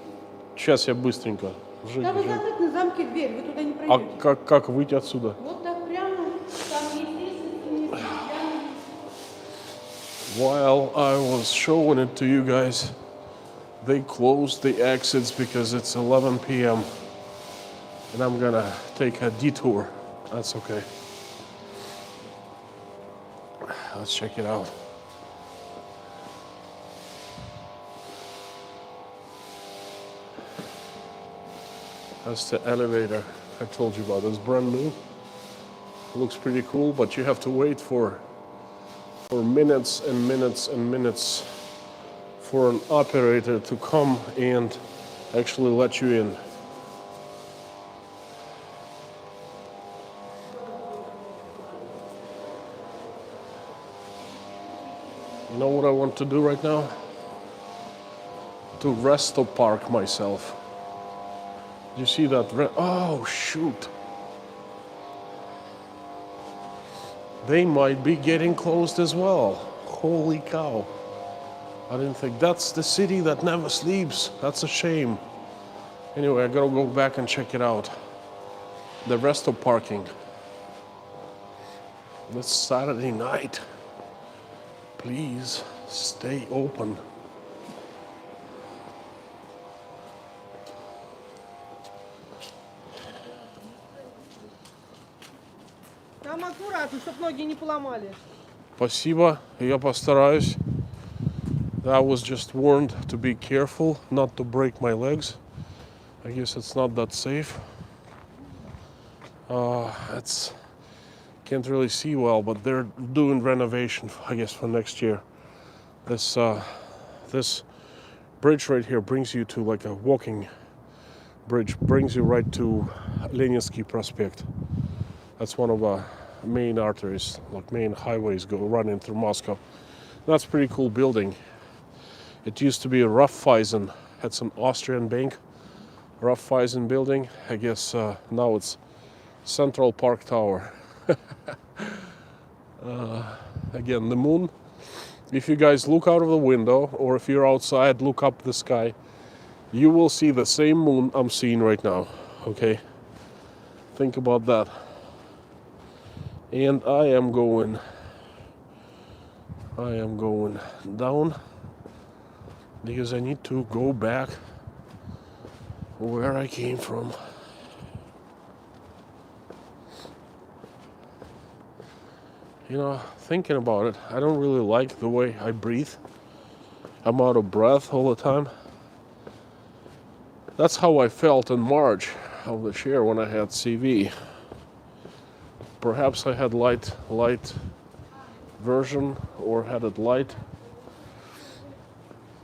Сейчас я быстренько. Да вы закрыты на замке дверь, вы туда не А пройдете. как выйти отсюда? Вот так прямо, там естественно, прямо. While I was showing it to you guys, they closed the exits because it's 11 p.m. and I'm gonna take a detour. That's okay. Let's check it out. That's the elevator I told you about. It's brand new. It looks pretty cool, but you have to wait for minutes and minutes and minutes for an operator to come and actually let you in. You know what I want to do right now? To Rostov park myself. You see that? Oh, shoot. They might be getting closed as well. Holy cow. I didn't think. That's the city that never sleeps. That's a shame. Anyway, I gotta go back and check it out. The Rostov parking. It's Saturday night. Please stay open. Там аккуратно, чтобы ноги не поломали. Спасибо, я постараюсь. I was just warned to be careful not to break my legs. I guess it's not that safe. It's can't really see well, but they're doing renovation, I guess, for next year. This bridge right here brings you to like a walking bridge, brings you right to Leninsky Prospect. That's one of the main arteries, like main highways go running through Moscow. That's a pretty cool building. It used to be a Raiffeisen, it's an Austrian bank, Raiffeisen building. I guess now it's Central Park Tower. Again, the moon. If you guys look out of the window, or if you're outside, look up the sky, you will see the same moon I'm seeing right now. Okay? Think about that. And I am going down because I need to go back where I came from. You know, thinking about it, I don't really like the way I breathe. I'm out of breath all the time. That's how I felt in March of this year when I had CV. Perhaps I had light version or had it light.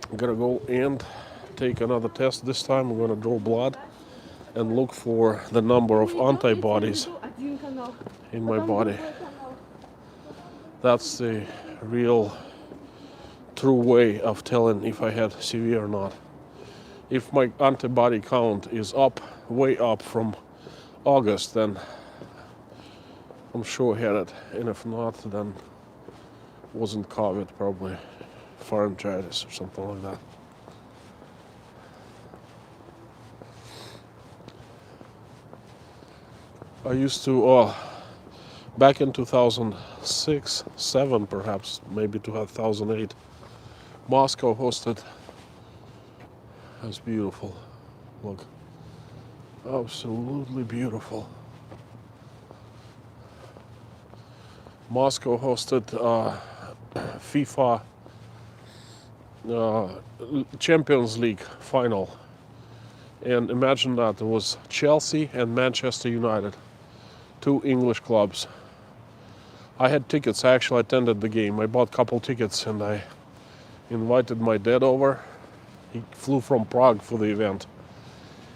I'm gonna go and take another test. This time I'm gonna draw blood and look for the number of antibodies in my body. That's the real true way of telling if I had CV or not. If my antibody count is up, way up from August, then I'm sure I had it. And if not, then wasn't COVID, probably pharyngitis or something like that. I used to, back in 2006, 7 perhaps, maybe 2008, Moscow hosted. That's beautiful. Look, absolutely beautiful. Moscow hosted FIFA Champions League final. And imagine that, it was Chelsea and Manchester United, two English clubs. I had tickets, I actually attended the game. I bought a couple tickets and I invited my dad over. He flew from Prague for the event.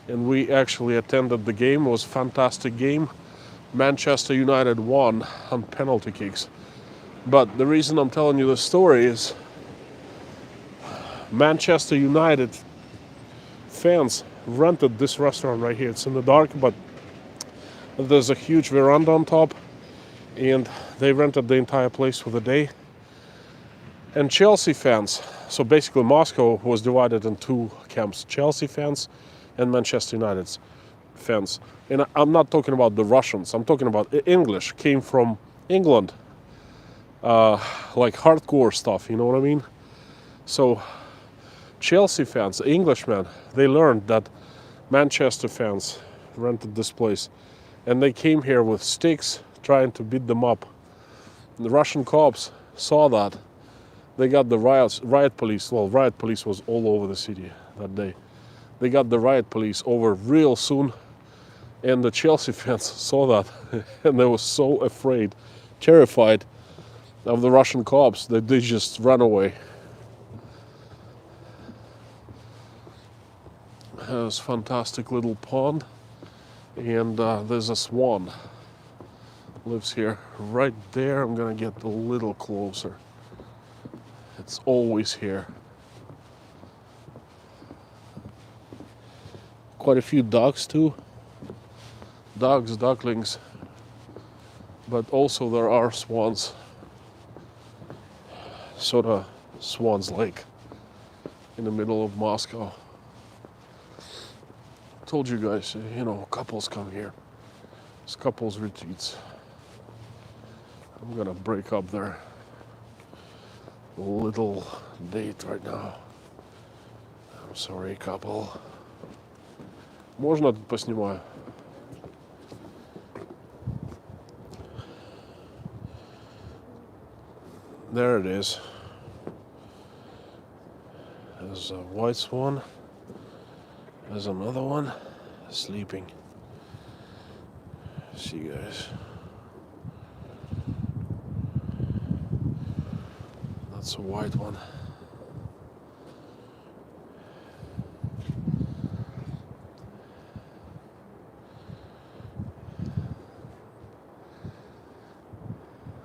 And we actually attended the game. It was a fantastic game. Manchester United won on penalty kicks. But the reason I'm telling you this story is Manchester United fans rented this restaurant right here. It's in the dark, but there's a huge veranda on top, and they rented the entire place for the day. And Chelsea fans, so basically Moscow was divided in two camps, Chelsea fans and Manchester United's fans. And I'm not talking about the Russians, I'm talking about English, came from England, like hardcore stuff, you know what I mean? So Chelsea fans, Englishmen, they learned that Manchester fans rented this place, and they came here with sticks trying to beat them up. And the Russian cops saw that. They got the riot police. Well, riot police was all over the city that day. They got the riot police over real soon, and the Chelsea fans saw that, and they were so afraid, terrified of the Russian cops that they just ran away. There's a fantastic little pond, and there's a swan lives here right there. I'm gonna get a little closer. It's always here. Quite a few ducks too. Ducks, ducklings, but also there are swans. Sort of Swan's Lake in the middle of Moscow. Told you guys, you know, couples come here. It's couples retreats. I'm gonna break up their little date right now. I'm sorry, couple. Можно тут поснимаю? There it is. There's a white swan. There's another one sleeping. See you guys. That's a white one.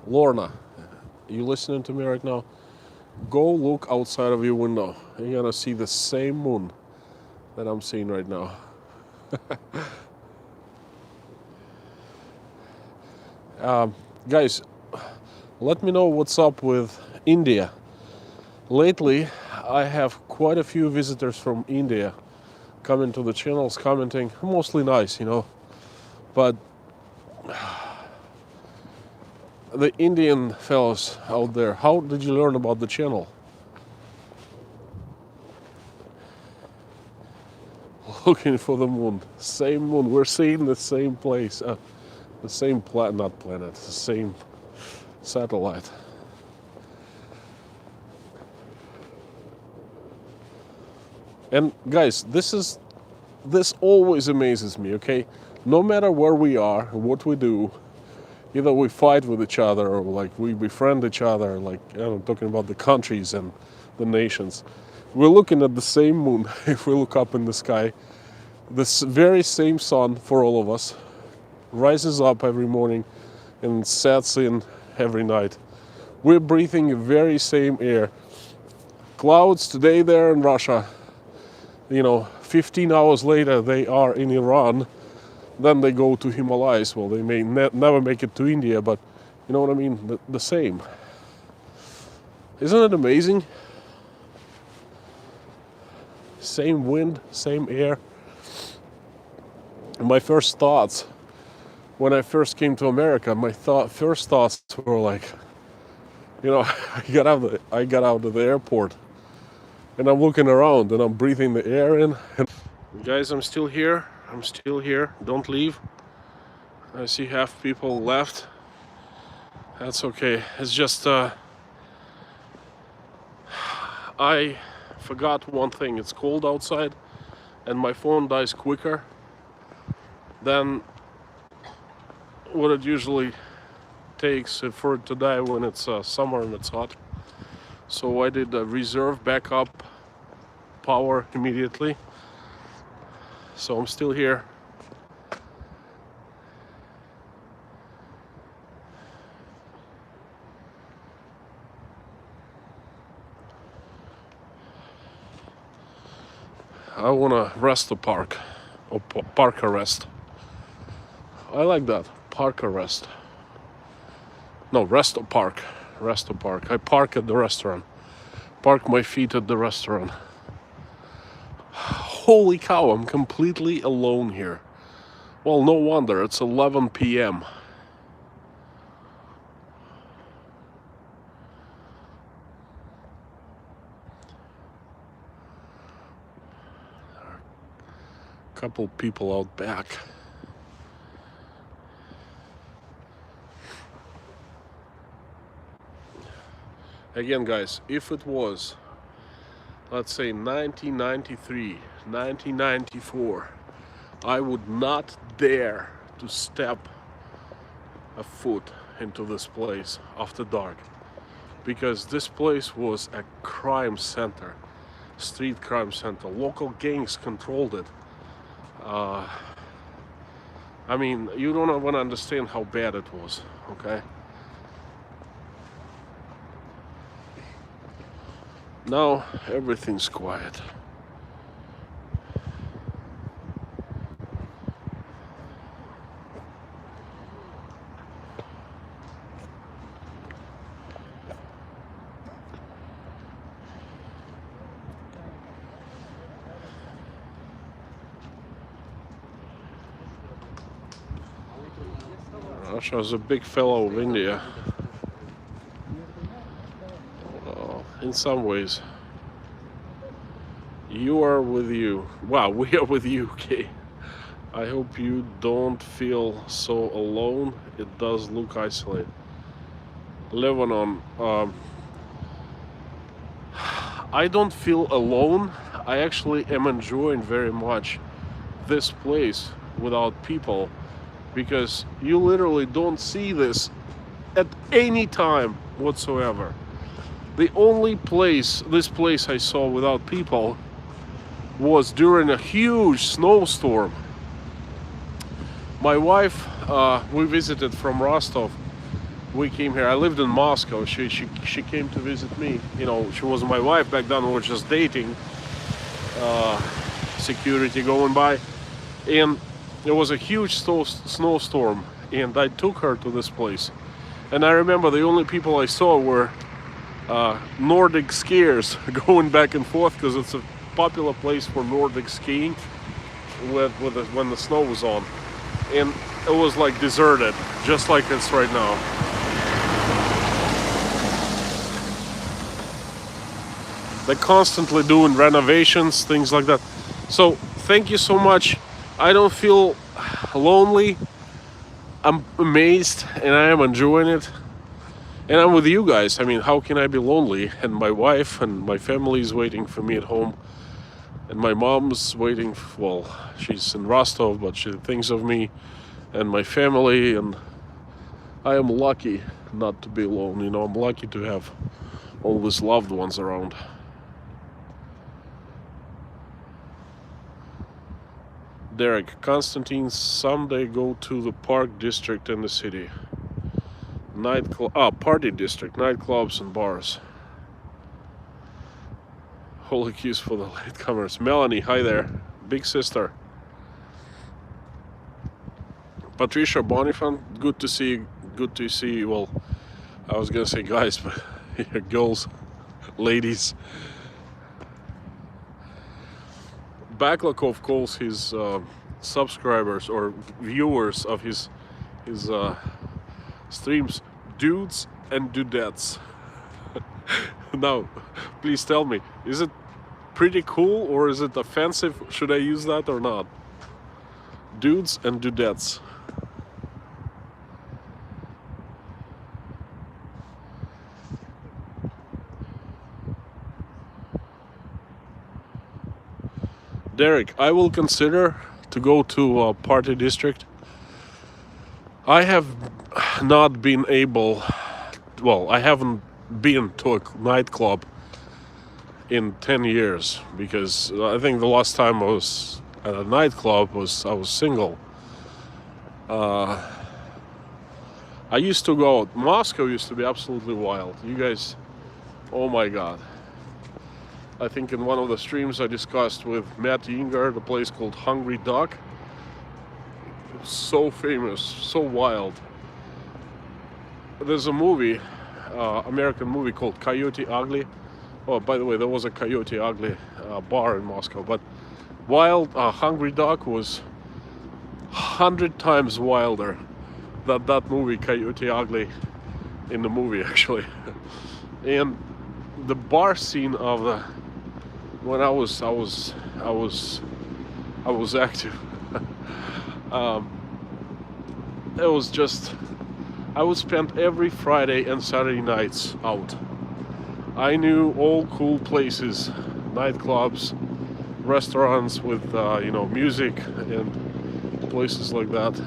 Lorna, you listening to me right now? Go look outside of your window. You're gonna see the same moon that I'm seeing right now. Guys, let me know what's up with India. Lately, I have quite a few visitors from India coming to the channels, commenting, mostly nice, you know. But the Indian fellows out there, how did you learn about the channel? Looking for the moon. Same moon. We're seeing the same place. The same not planet, the same satellite. And guys, this always amazes me, okay? No matter where we are, what we do, either we fight with each other or like we befriend each other, like I'm talking about the countries and the nations. We're looking at the same moon. If we look up in the sky, this very same sun for all of us rises up every morning and sets in every night. We're breathing the very same air. Clouds today there in Russia, you know, 15 hours later they are in Iran. Then they go to Himalayas. Well, they may never make it to India, but you know what I mean? The same. Isn't it amazing? Same wind, same air. And my first thoughts, when I first came to America, my first thoughts were like, you know, I got out of the airport and I'm looking around and I'm breathing the air in. And guys, I'm still here. I'm still here. Don't leave. I see half people left. That's okay. It's just I forgot one thing. It's cold outside and my phone dies quicker than what it usually takes for it to die when it's summer and it's hot. So I did a reserve backup power immediately. So I'm still here. I want to rest a park, or park arrest. I like that, park arrest. No, rest a park, rest a park. I park at the restaurant, park my feet at the restaurant. Holy cow, I'm completely alone here. Well, no wonder, it's 11 p.m. Couple people out back. Again, guys, if it was, let's say 1993, 1994, I would not dare to step a foot into this place after dark, because this place was a crime center, street crime center. Local gangs controlled it. I mean, you don't want to understand how bad it was, okay? Now everything's quiet. Russia is a big fellow of India. In some ways. You are with you. Wow, we are with you, okay? I hope you don't feel so alone. It does look isolated. Lebanon, I don't feel alone. I actually am enjoying very much this place without people, because you literally don't see this at any time whatsoever. The only this place I saw without people was during a huge snowstorm. My wife, we visited from Rostov. We came here. I lived in Moscow. She came to visit me. You know, she wasn't my wife back then. We were just dating. Security going by, and there was a huge snowstorm, and I took her to this place. And I remember the only people I saw were Nordic skiers going back and forth, because it's a popular place for Nordic skiing when the snow was on. And it was like deserted, just like it's right now. They're constantly doing renovations, things like that. So thank you so much. I don't feel lonely. I'm amazed and I am enjoying it. And I'm with you guys. I mean, how can I be lonely? And my wife and my family is waiting for me at home. And my mom's waiting, well, she's in Rostov, but she thinks of me and my family. And I am lucky not to be alone. You know, I'm lucky to have all these loved ones around. Derek, Constantine, someday go to the park district in the city. Party district, nightclubs and bars. Holy cues for the latecomers. Melanie, hi there. Big sister. Patricia Bonifant, good to see you. Good to see you. Well, I was gonna say guys, but girls, ladies. Baklakov calls his subscribers or viewers of his streams dudes and dudettes. Now, please tell me, is it pretty cool or is it offensive? Should I use that or not? Dudes and dudettes. Derek, I will consider to go to a party district. I have not been able, well, I haven't been to a nightclub in 10 years, because I think the last time I was at a nightclub I was single. I used to go out. Moscow used to be absolutely wild. You guys, oh my God. I think in one of the streams I discussed with Matt Yinger, the place called Hungry Duck. So famous, so wild. There's a movie, American movie called Coyote Ugly. Oh, by the way, there was a Coyote Ugly bar in Moscow, but Hungry Duck was 100 times wilder than that movie Coyote Ugly in the movie, actually. And the bar scene of the when I was active. It was just, I would spend every Friday and Saturday nights out. I knew all cool places, nightclubs, restaurants with music and places like that.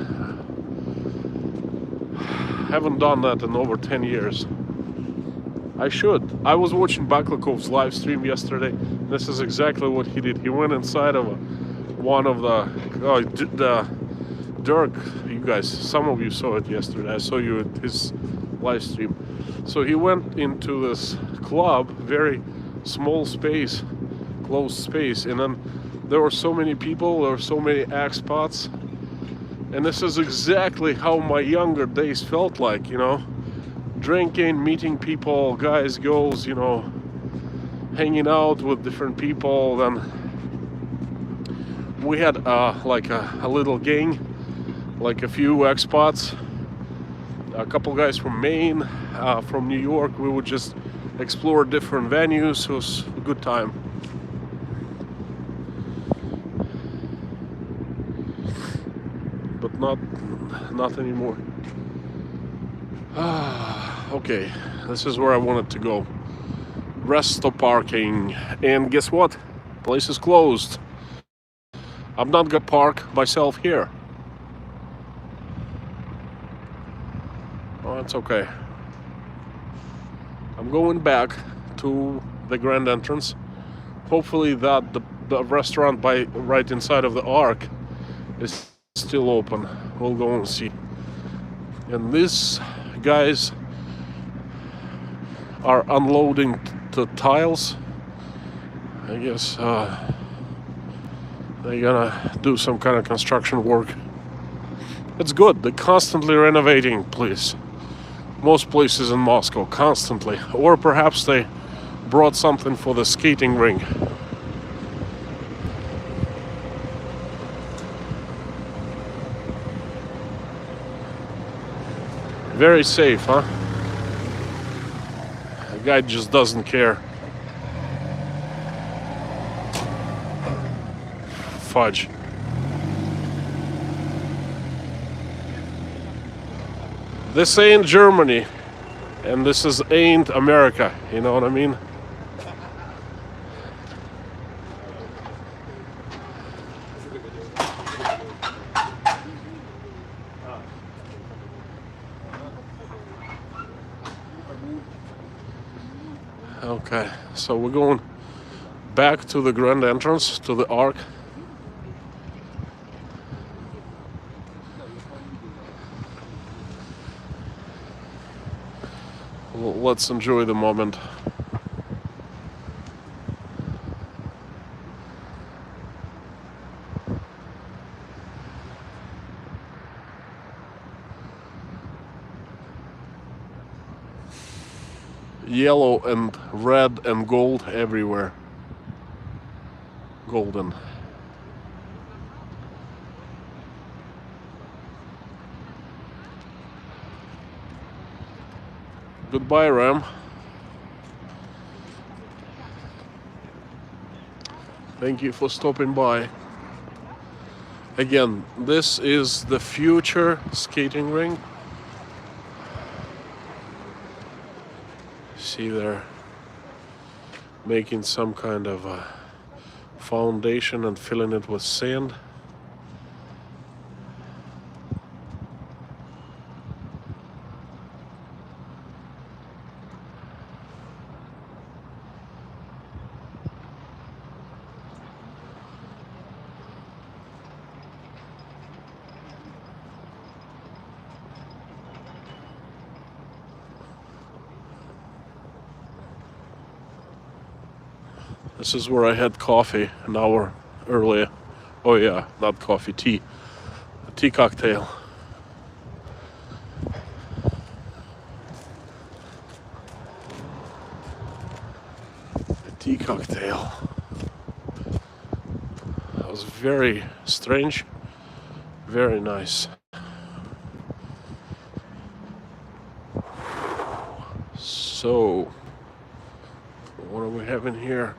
Haven't done that in over 10 years. I should. I was watching Baklakov's live stream yesterday. This is exactly what he did. He went inside of one of the Dirk, you guys, some of you saw it yesterday. I saw you at his live stream. So he went into this club, very small space, closed space, and then there were so many people, there were so many axe spots. And this is exactly how my younger days felt like, drinking, meeting people, guys, girls, hanging out with different people. Then we had like a little gang, like a few expats, a couple guys from Maine, from New York. We would just explore different venues. It was a good time. But not anymore. Okay, this is where I wanted to go. resto parking. And guess what? Place is closed. I'm not gonna park myself here. Oh, it's okay. I'm going back to the grand entrance. Hopefully that the restaurant right inside of the Arc is still open. We'll go and see. And these guys are unloading the tiles. I guess they're gonna do some kind of construction work. It's good. They're constantly renovating, please. Most places in Moscow, constantly. Or perhaps they brought something for the skating rink. Very safe, huh? The guy just doesn't care. Fudge. This ain't Germany, and this ain't America, you know what I mean? Okay, so we're going back to the grand entrance, to the Arc. Let's enjoy the moment. Yellow and red and gold everywhere. Golden. Goodbye, Ram. Thank you for stopping by. Again, this is the future skating rink. See, they're making some kind of a foundation and filling it with sand. This is where I had coffee an hour earlier. Oh yeah, not coffee, tea. A tea cocktail. A tea cocktail. That was very strange, very nice. So, what are we having here?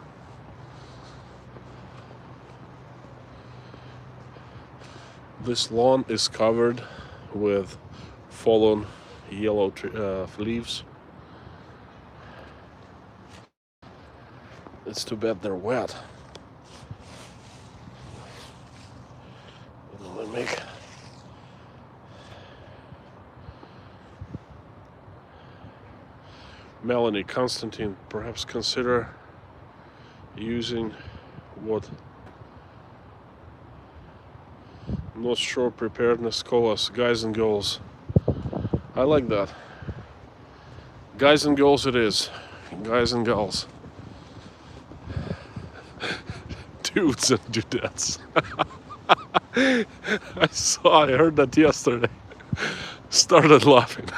This lawn is covered with fallen yellow leaves. It's too bad they're wet. Let me make Melanie, Constantine, perhaps consider using what North Shore Preparedness Colas, guys and girls. I like that. Guys and girls it is. Guys and girls. Dudes and dudettes. I heard that yesterday. Started laughing.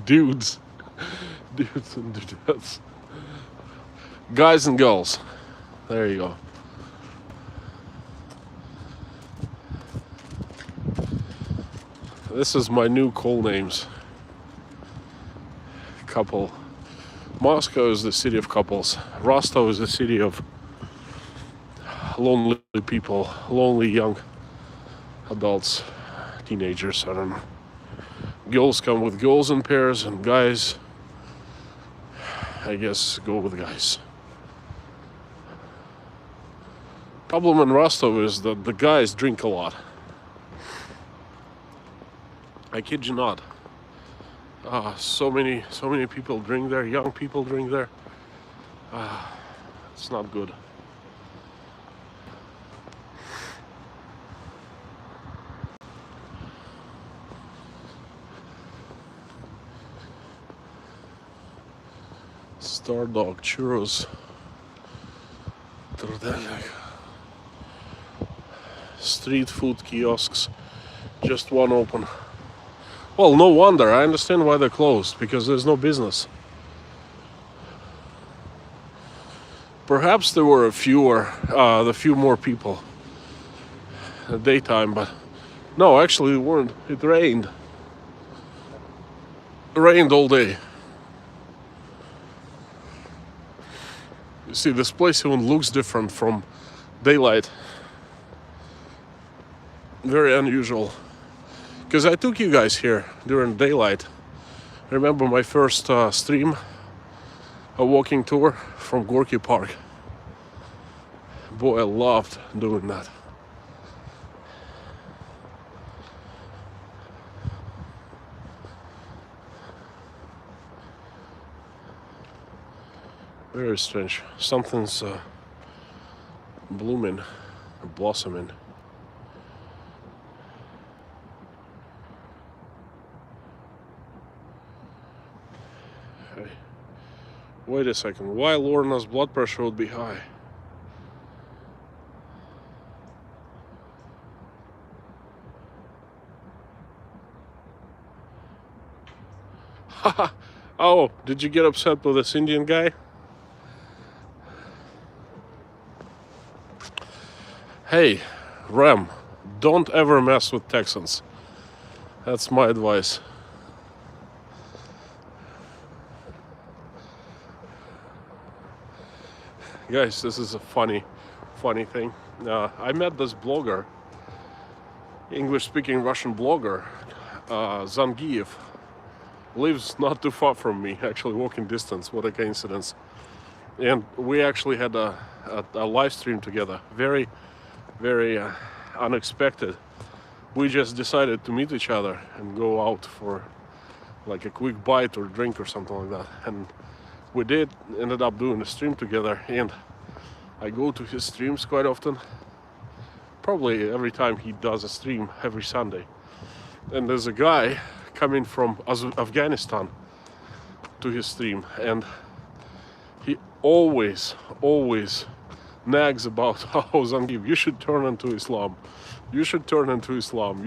Dudes. Dudes and dudettes. Guys and girls. There you go. This is my new call names. Couple. Moscow is the city of couples. Rostov is the city of lonely people, lonely young adults, teenagers, I don't know. Girls come with girls in pairs and guys I guess go with guys. Problem in Rostov is that the guys drink a lot. I kid you not. So many people drink there. Young people drink there. It's not good. Stardog, churros, street food kiosks, just one open. Well, no wonder. I understand why they're closed, because there's no business. Perhaps there were a few more people in the daytime, but no, actually it weren't. It rained. It rained all day. You see, this place even looks different from daylight. Very unusual. Because I took you guys here during daylight. I remember my first stream, a walking tour from Gorky Park. Boy, I loved doing that. Very strange. Something's blooming, blossoming. Hey, wait a second. Why Lorna's blood pressure would be high? Haha. Oh, did you get upset with this Indian guy? Hey, Rem, don't ever mess with Texans. That's my advice. Guys, this is a funny thing. I met this blogger, English-speaking Russian blogger, Zangiyev. Lives not too far from me, actually walking distance. What a coincidence. And we actually had a live stream together. Very unexpected. We just decided to meet each other and go out for like a quick bite or drink or something like that. And we ended up doing a stream together, and I go to his streams quite often. Probably every time he does a stream, every Sunday. And there's a guy coming from Afghanistan to his stream, and he always nags about how Zangiyev, you should turn into Islam. You should turn into Islam.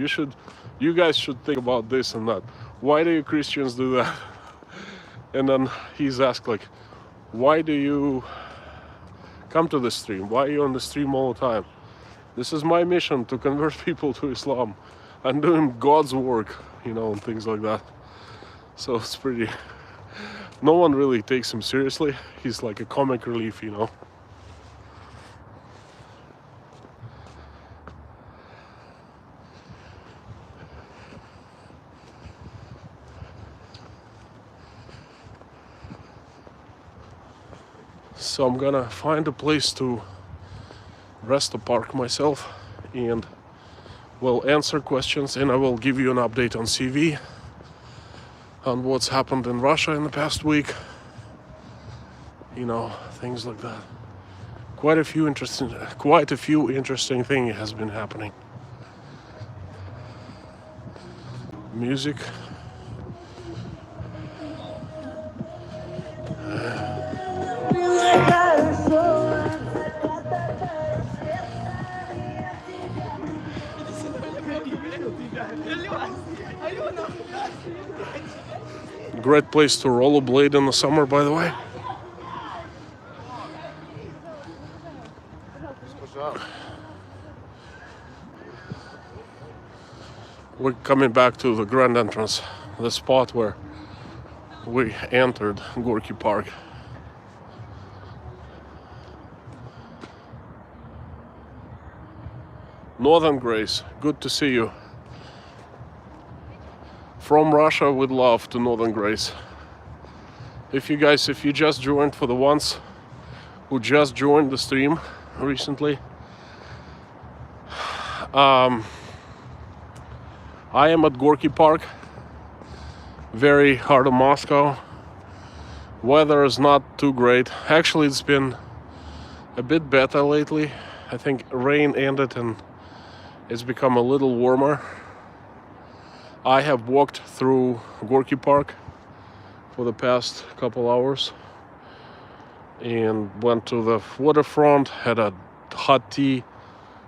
You guys should think about this and that. Why do you Christians do that? And then he's asked, like, why do you come to the stream? Why are you on the stream all the time? This is my mission, to convert people to Islam. I'm doing God's work, and things like that. So it's pretty... No one really takes him seriously. He's like a comic relief, So I'm gonna find a place to rest or park myself, and will answer questions, and I will give you an update on CV, on what's happened in Russia in the past week, things like that. Quite a few interesting things has been happening. Music. Great place to rollerblade in the summer, by the way. We're coming back to the grand entrance, the spot where we entered Gorky Park. Northern Grace, good to see you. From Russia with love to Northern Grace. If you just joined, for the ones who just joined the stream recently, I am at Gorky Park, very heart of Moscow. Weather is not too great. Actually, it's been a bit better lately. I think rain ended and it's become a little warmer. I have walked through Gorky Park for the past couple hours and went to the waterfront, had a hot tea,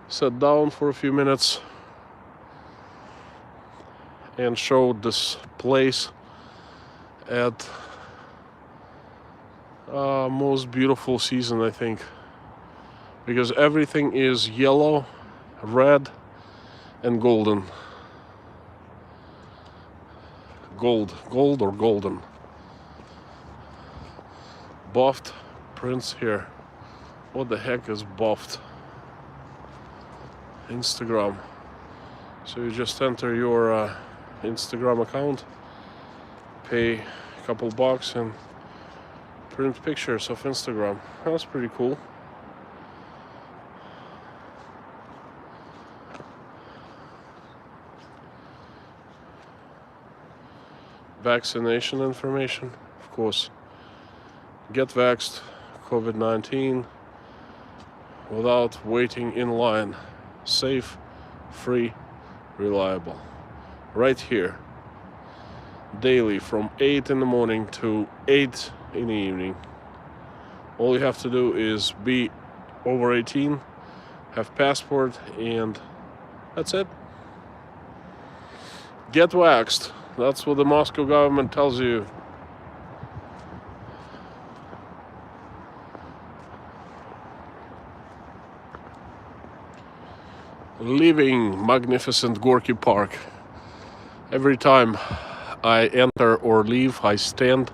sat down for a few minutes and showed this place at most beautiful season, I think, because everything is yellow, red and golden. Gold or golden. Buffed prints here. What the heck is buffed? Instagram. So you just enter your Instagram account, pay a couple bucks and print pictures of Instagram. That's pretty cool. Vaccination information, of course. Get vaxxed, COVID-19, without waiting in line. Safe, free, reliable. Right here. Daily from 8 in the morning to 8 in the evening. All you have to do is be over 18, have passport, and that's it. Get vaxxed. That's what the Moscow government tells you. Leaving magnificent Gorky Park. Every time I enter or leave, I stand,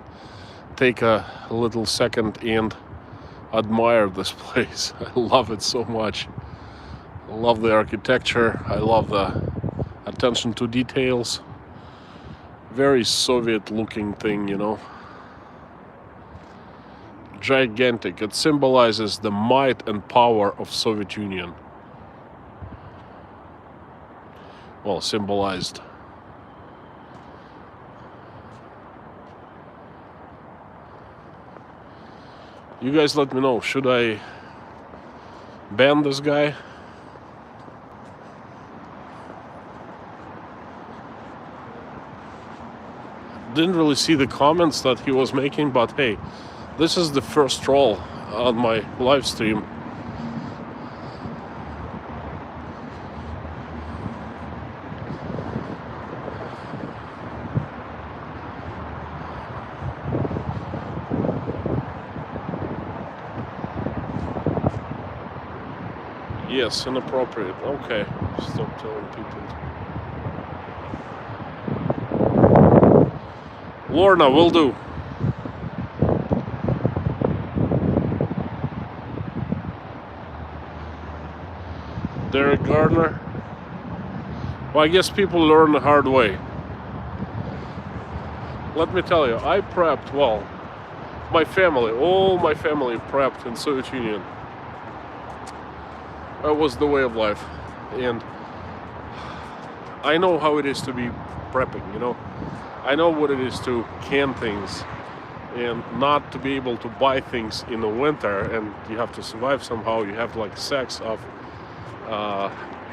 take a little second and admire this place. I love it so much. I love the architecture. I love the attention to details. Very Soviet looking thing, you know. Gigantic. It symbolizes the might and power of Soviet Union. Well, symbolized. You guys let me know, should I ban this guy? Didn't really see the comments that he was making, but hey, this is the first troll on my live stream. Yes, inappropriate. Okay, stop telling people. Lorna, will do. Derek Gardner. Well, I guess people learn the hard way. Let me tell you, I prepped, well, my family, all my family prepped in Soviet Union. That was the way of life. And I know how it is to be prepping, you know. I know what it is to can things and not to be able to buy things in the winter, and you have to survive somehow. You have like sacks of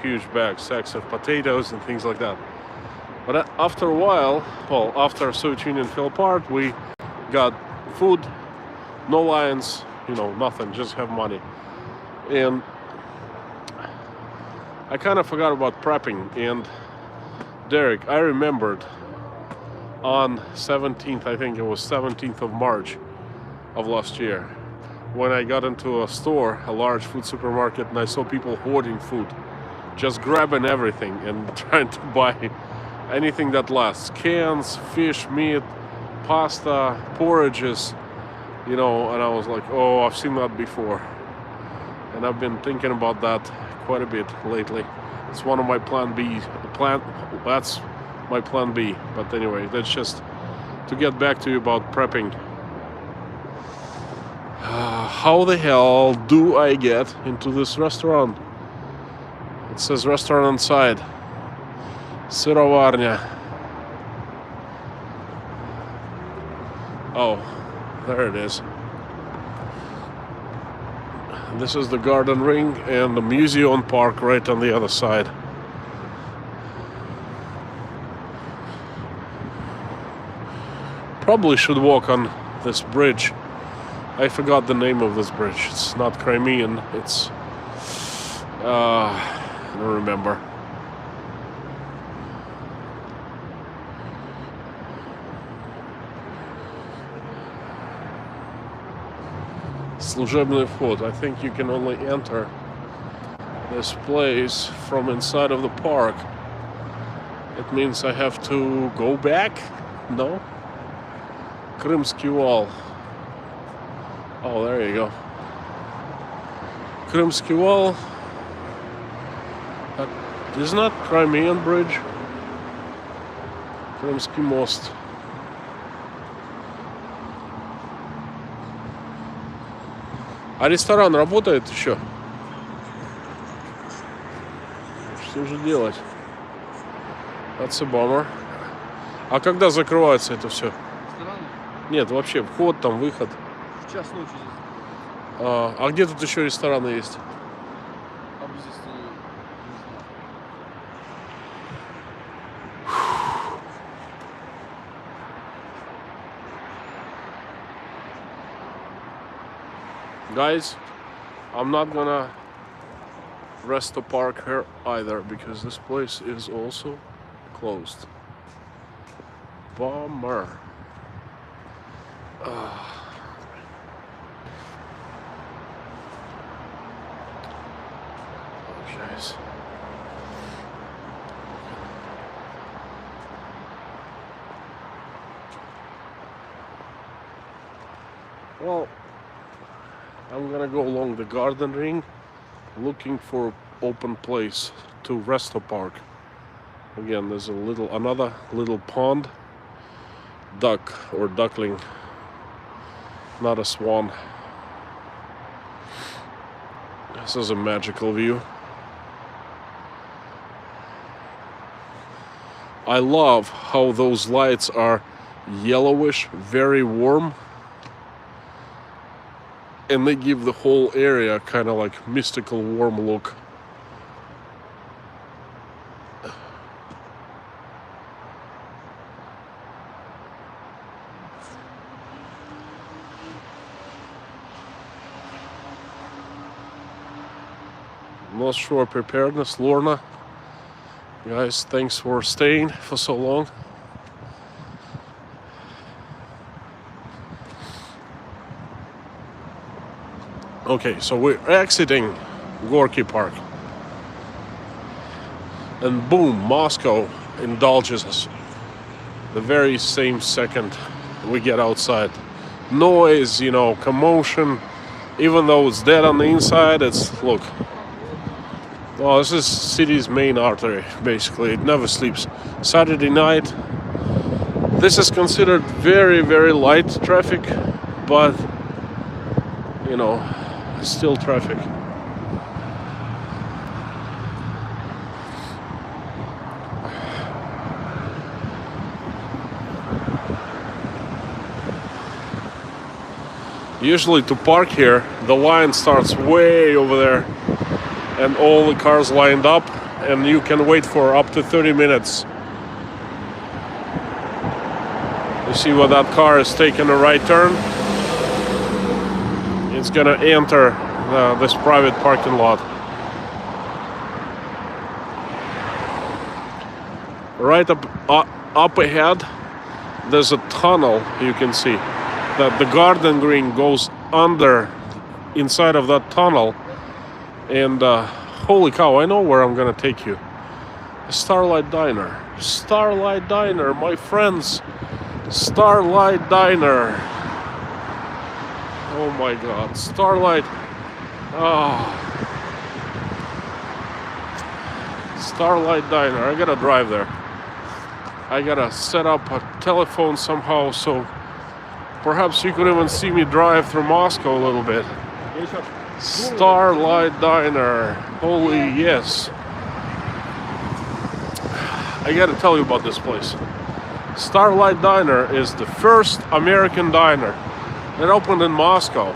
huge bags, sacks of potatoes and things like that. But after a while, well, after Soviet Union fell apart, we got food, no lines, you know, nothing, just have money. And I kind of forgot about prepping. And Derek, I remembered on 17th, I think it was 17th of March of last year, when I got into a store, a large food supermarket, and I saw people hoarding food, just grabbing everything and trying to buy anything that lasts. Cans, fish, meat, pasta, porridges, you know, and I was like, oh, I've seen that before. And I've been thinking about that quite a bit lately. It's one of my that's my plan B. But anyway, that's just to get back to you about prepping. How the hell do I get into this restaurant? It says restaurant inside. Syrovarnya. Oh, there it is. This is the garden ring and the museum park right on the other side. Probably should walk on this bridge. I forgot the name of this bridge. It's not Crimean. It's I don't remember. Служебный вход. I think you can only enter this place from inside of the park. It means I have to go back? No? Крымский wall. Oh, there you go. Крымский wall. That is not Crimean bridge. Крымский мост. А ресторан работает еще? Что же делать? That's a bummer. А когда закрывается это все? Рестораны? Нет, вообще вход, там выход. В час ночи здесь. А где тут еще рестораны есть? Поблизости не Guys, I'm not gonna rest the park here either because this place is also closed. Bummer. Guys. Well, I'm gonna go along the garden ring looking for open place to rest the park. Again, there's another little pond, duck or duckling, not a swan. This is a magical view. I love how those lights are yellowish, very warm, and they give the whole area kind of like mystical warm look. North Shore Preparedness, Lorna. Guys, thanks for staying for so long. Okay, so we're exiting Gorky Park. And boom, Moscow indulges us. The very same second we get outside. Noise, commotion. Even though it's dead on the inside, look. Well, this is city's main artery, basically. It never sleeps. Saturday night, this is considered very, very light traffic, but, still traffic. Usually to park here, the line starts way over there. And all the cars lined up, and you can wait for up to 30 minutes. You see what that car is taking a right turn? It's gonna enter this private parking lot. Right up ahead, there's a tunnel, you can see. That the garden green goes inside of that tunnel. And holy cow, I know where I'm gonna take you. Starlight Diner. Starlight Diner, my friends. Starlight Diner. Oh my god, Starlight. Starlight Diner. I gotta drive there. I gotta set up a telephone somehow so Perhaps you could even see me drive through Moscow a little bit. Starlight Diner. Holy yes. I gotta tell you about this place. Starlight Diner is the first American diner that opened in Moscow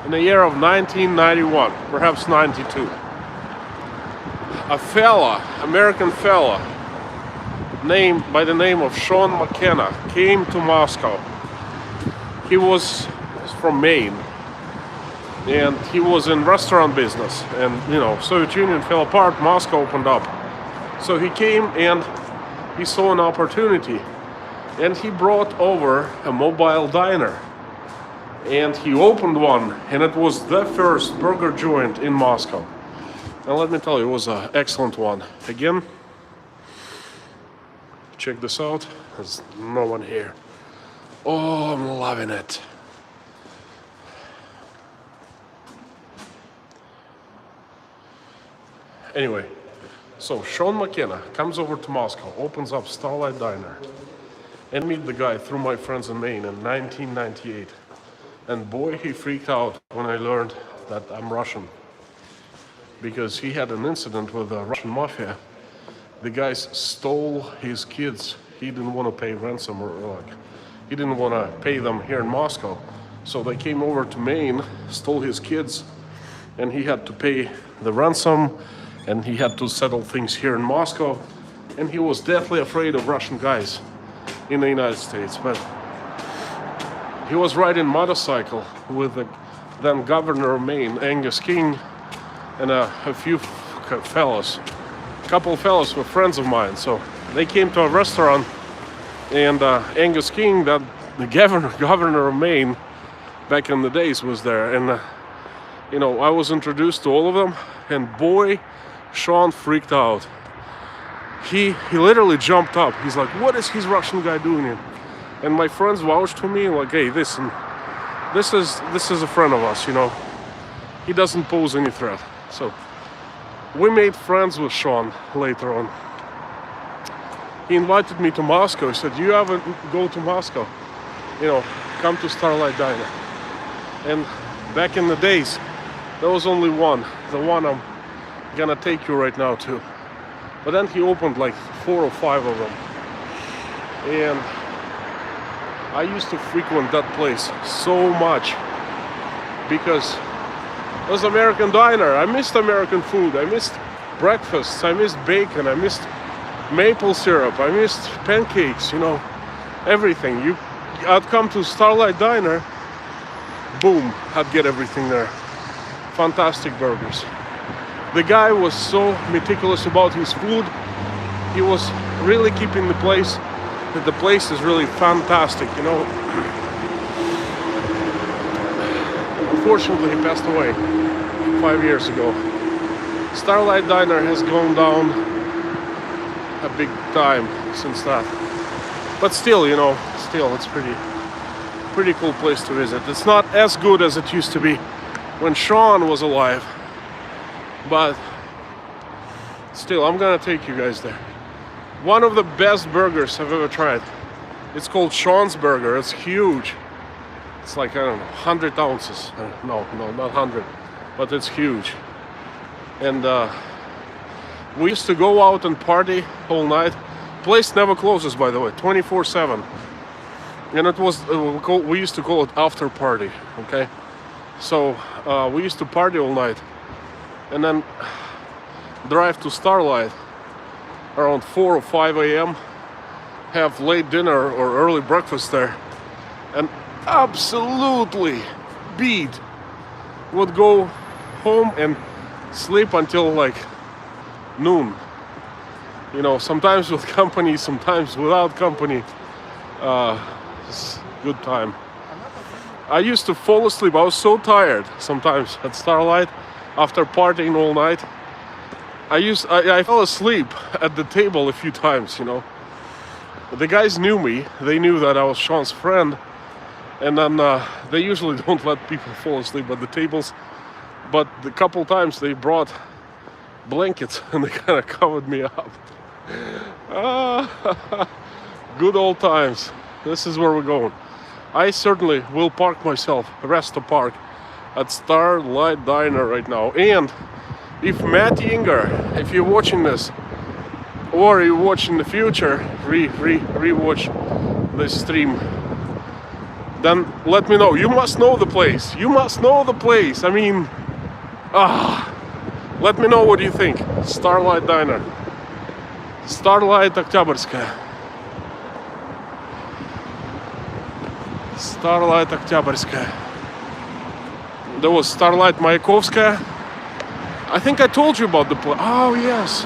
in the year of 1991, perhaps 92. A fella, American fella, named by the name of Sean McKenna, came to Moscow. He was from Maine, and he was in restaurant business. And you know, Soviet Union fell apart, Moscow opened up. So he came and he saw an opportunity, and he brought over a mobile diner. And he opened one, and it was the first burger joint in Moscow. And let me tell you, it was an excellent one. Again, check this out. There's no one here. Oh, I'm loving it. Anyway, so Sean McKenna comes over to Moscow, opens up Starlight Diner, and meet the guy through my friends in Maine in 1998. And boy, he freaked out when I learned that I'm Russian, because he had an incident with the Russian mafia. The guys stole his kids. He didn't want to pay ransom, or like, he didn't want to pay them here in Moscow. So they came over to Maine, stole his kids, and he had to pay the ransom, and he had to settle things here in Moscow. And he was deathly afraid of Russian guys in the United States. But he was riding motorcycle with the then governor of Maine, Angus King, and a few fellows. A couple of fellows were friends of mine. So they came to a restaurant, and Angus King, that the governor of Maine back in the days, was there. And you know, I was introduced to all of them, and boy, Sean freaked out. He literally jumped up. He's like, what is his Russian guy doing here? And my friends vouched to me, like, hey, this is a friend of us, you know. He doesn't pose any threat. So we made friends with Sean later on. He invited me to Moscow. He said, you ever go to Moscow? You know, come to Starlight Diner. And back in the days, there was only one. The one I'm gonna take you right now to. But then he opened like 4 or 5 of them. And I used to frequent that place so much because it was American diner. I missed American food. I missed breakfasts. I missed bacon. I missed maple syrup. I missed pancakes, you know, everything. I'd come to Starlight Diner, boom, I'd get everything there. Fantastic burgers. The guy was so meticulous about his food. He was really keeping the place. The place is really fantastic, you know. Unfortunately, he passed away 5 years ago. Starlight Diner has gone down a big time since that. But still, you know, it's pretty cool place to visit. It's not as good as it used to be when Sean was alive. But still, I'm gonna take you guys there. One of the best burgers I've ever tried. It's called Sean's Burger. It's huge. It's like, I don't know, 100 ounces. No, not 100, but it's huge. And we used to go out and party all night. Place never closes, by the way, 24/7. And it was, we used to call it after party, okay? So we used to party all night, and then drive to Starlight around 4 or 5 a.m., have late dinner or early breakfast there, and absolutely beat. Would go home and sleep until like noon. You know, sometimes with company, sometimes without company. It's good time. I used to fall asleep. I was so tired sometimes at Starlight after partying all night. I fell asleep at the table a few times, you know. The guys knew me. They knew that I was Sean's friend. And then they usually don't let people fall asleep at the tables. But the couple times they brought blankets and they kind of covered me up. Good old times. This is where we're going. I certainly will park myself, Resto Park, at Starlight Diner right now. And if Matt Yinger, if you're watching this, or you watch in the future, re-watch this stream, then let me know. You must know the place. You must know the place. I mean, let me know what you think. Starlight Diner. Starlight Октябрьская. Starlight Октябрьская. There was Starlight Mayakovskaya. I think I told you about the place. Oh, yes.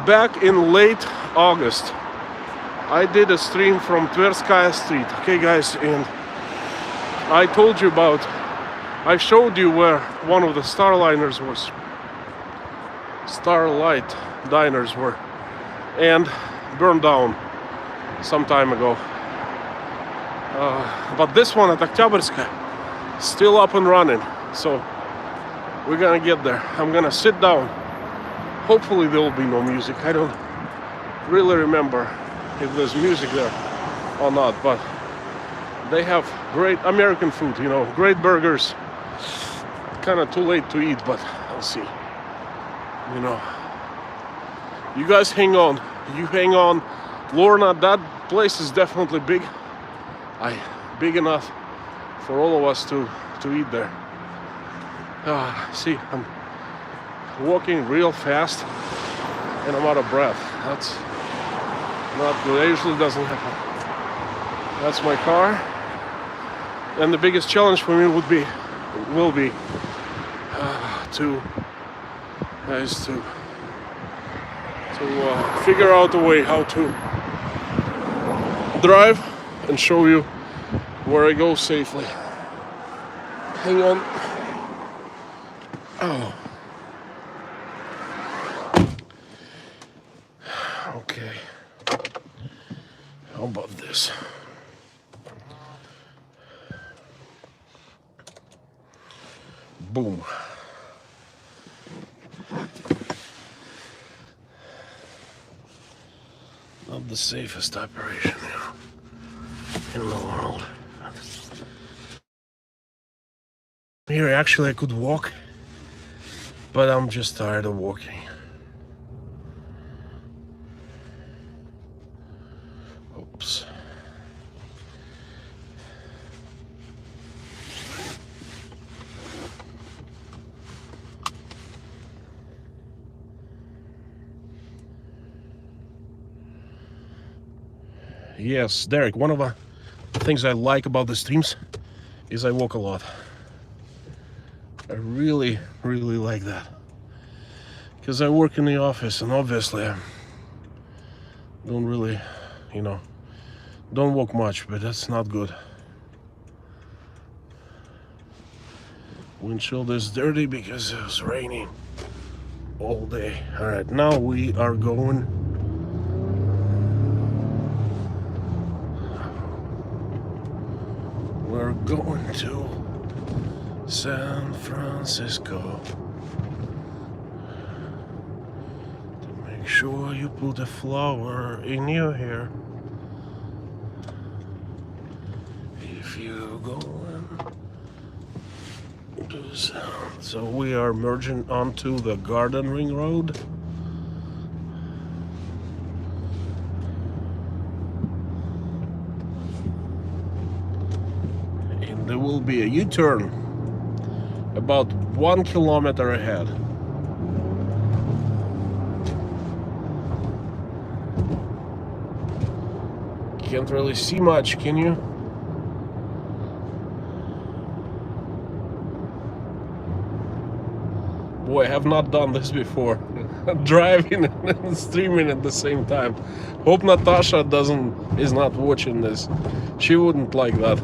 Back in late August, I did a stream from Tverskaya Street. Okay, guys, and I told you about, I showed you where one of the Starliners was. Starlight diners were. And burned down some time ago. But this one at Октябрьская still up and running. So we're gonna get there. I'm gonna sit down. Hopefully there will be no music. I don't really remember if there's music there or not, but they have great American food, you know, great burgers. Kind of too late to eat, but I'll see. You know, you guys hang on. You hang on. Lorna, that place is definitely big. Big enough for all of us to eat there. See, I'm walking real fast and I'm out of breath. That's not good. It usually doesn't happen. That's my car. And the biggest challenge for me will be to figure out a way how to drive and show you where I go safely. Hang on. Oh. Okay. How about this? Boom. Not the safest operation in the world. Here, actually, I could walk, but I'm just tired of walking. Oops. Yes, Derek, one of the things I like about the streams is I walk a lot. I really, really like that. Because I work in the office and obviously I don't really, you know, don't walk much, but that's not good. Windshield is dirty because it was raining all day. All right, now we are going. We're going to San Francisco. To make sure you put a flower in your hair. If you're going to San. So we are merging onto the Garden Ring Road. And there will be a U-turn about 1 kilometer ahead. Can't really see much, can you? Boy, I have not done this before. Driving and streaming at the same time. Hope Natasha is not watching this. She wouldn't like that.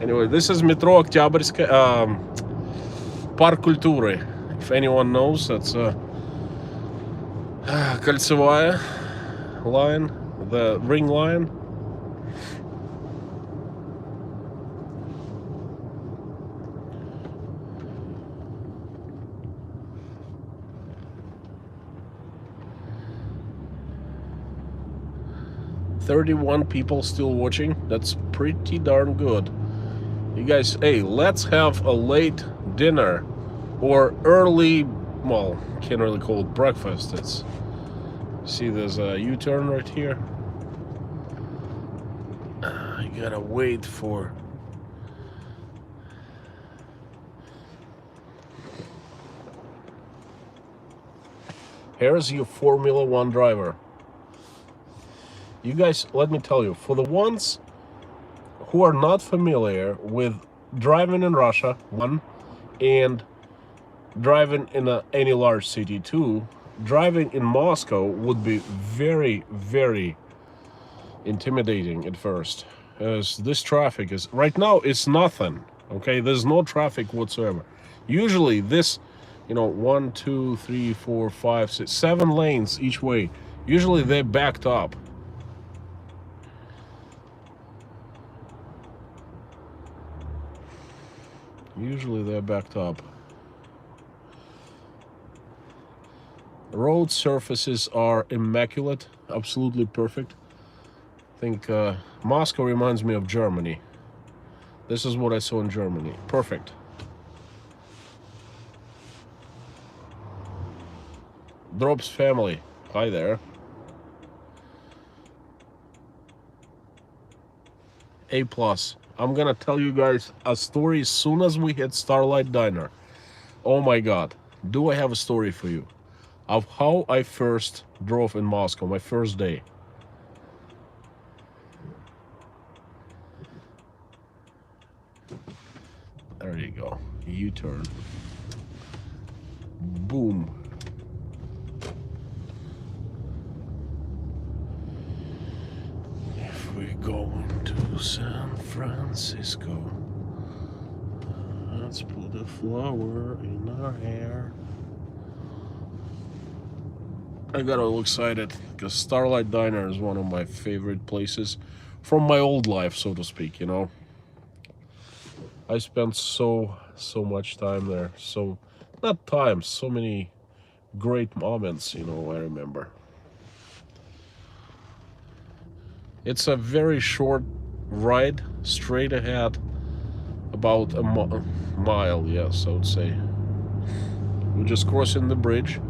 Anyway, this is Metro Октябрьская, Парк культуры. If anyone knows, that's Кольцевая line, the ring line. 31 people still watching. That's pretty darn good. You guys, hey, let's have a late dinner or early, well, can't really call it breakfast. It's, see, there's a U-turn right here. I gotta wait for... Here's your Formula One driver. You guys, let me tell you, for the ones who are not familiar with driving in Russia, one, and driving in any large city, two, driving in Moscow would be very, very intimidating at first, as this traffic is, right now, it's nothing, okay? There's no traffic whatsoever. Usually this, you know, 1, 2, 3, 4, 5, 6, 7 lanes each way. Usually they're backed up. Usually they're backed up. Road surfaces are immaculate, absolutely perfect. I think Moscow reminds me of Germany. This is what I saw in Germany. Perfect. Drops family. Hi there. A+. I'm gonna tell you guys a story as soon as we hit Starlight Diner. Oh my god. Do I have a story for you of how I first drove in Moscow, my first day. There you go. U-turn. Boom. If we go into San Francisco, let's put a flower in our hair. I got all excited because Starlight Diner is one of my favorite places from my old life, so to speak, you know. I spent so much time there. So, not time, so many great moments, you know, I remember. It's a very short ride, straight ahead, about a mile, yes, I would say. We're just crossing the bridge.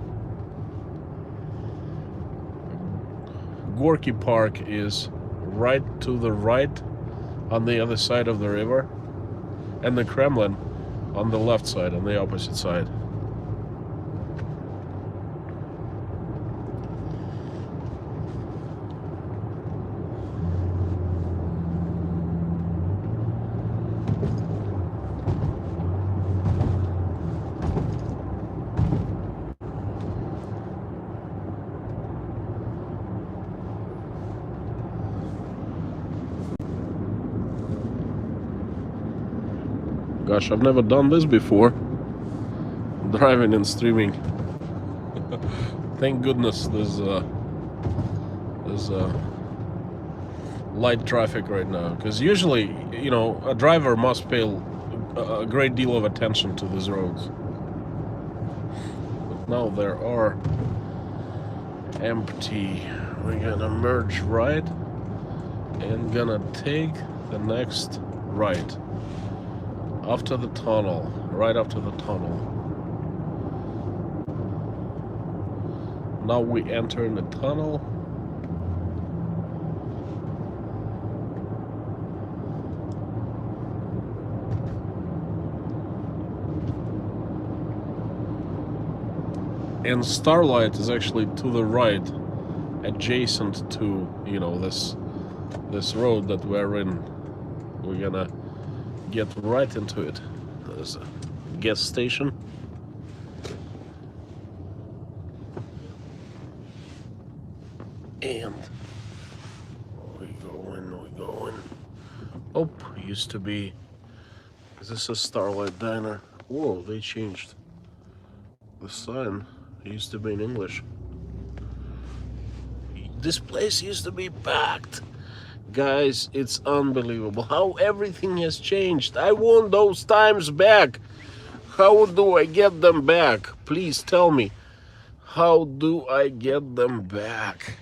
Gorky Park is right to the right on the other side of the river, and the Kremlin on the left side, on the opposite side. Gosh, I've never done this before. Driving and streaming. Thank goodness there's light traffic right now. Because usually, you know, a driver must pay a great deal of attention to these roads. But now there are empty. We're gonna merge right and gonna take the next right. After the tunnel, right after the tunnel. Now we enter in the tunnel. And Starlight is actually to the right, adjacent to, you know, this road that we're in. We're gonna get right into it. There's a gas station. And we go in. Oh, used to be, is this a Starlight Diner? Whoa, they changed the sign. It used to be in English. This place used to be packed. Guys, it's unbelievable how everything has changed. I want those times back. How do I get them back? Please tell me. How do I get them back?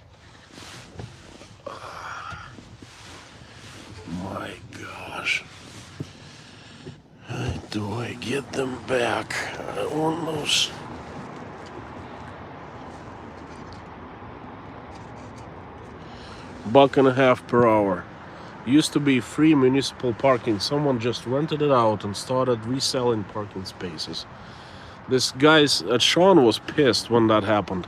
gosh. How do I get them back? I want those. $1.50 per hour. Used to be free municipal parking. Someone just rented it out and started reselling parking spaces. This guy's Sean was pissed when that happened.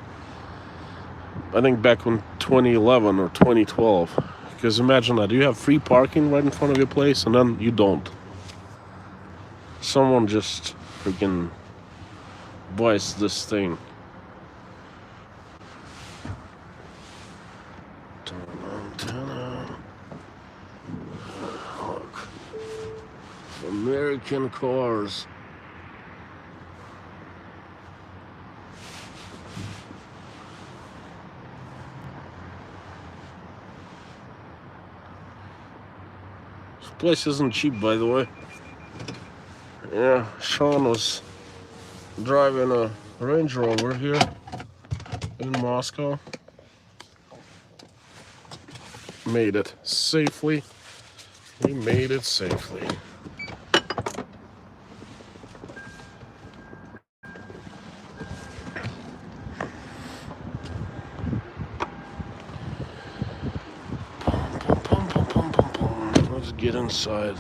I think back in 2011 or 2012. Because imagine that, you have free parking right in front of your place and then you don't. Someone just freaking buys this thing. Look. American cars. This place isn't cheap, by the way. Yeah, Sean was driving a Range Rover here in Moscow. Made it safely. We made it safely. Let's get inside.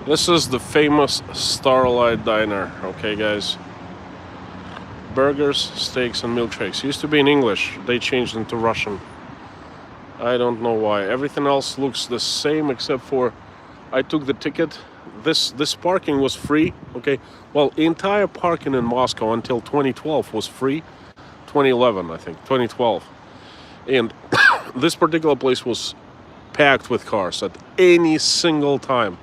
This is the famous Starlight Diner, okay guys? Burgers, steaks and milkshakes. Used to be in English, they changed into Russian. I don't know why. Everything else looks the same except for I took the ticket. This parking was free, okay? Well, entire parking in Moscow until 2012 was free. 2011, I think, 2012. And this particular place was packed with cars at any single time.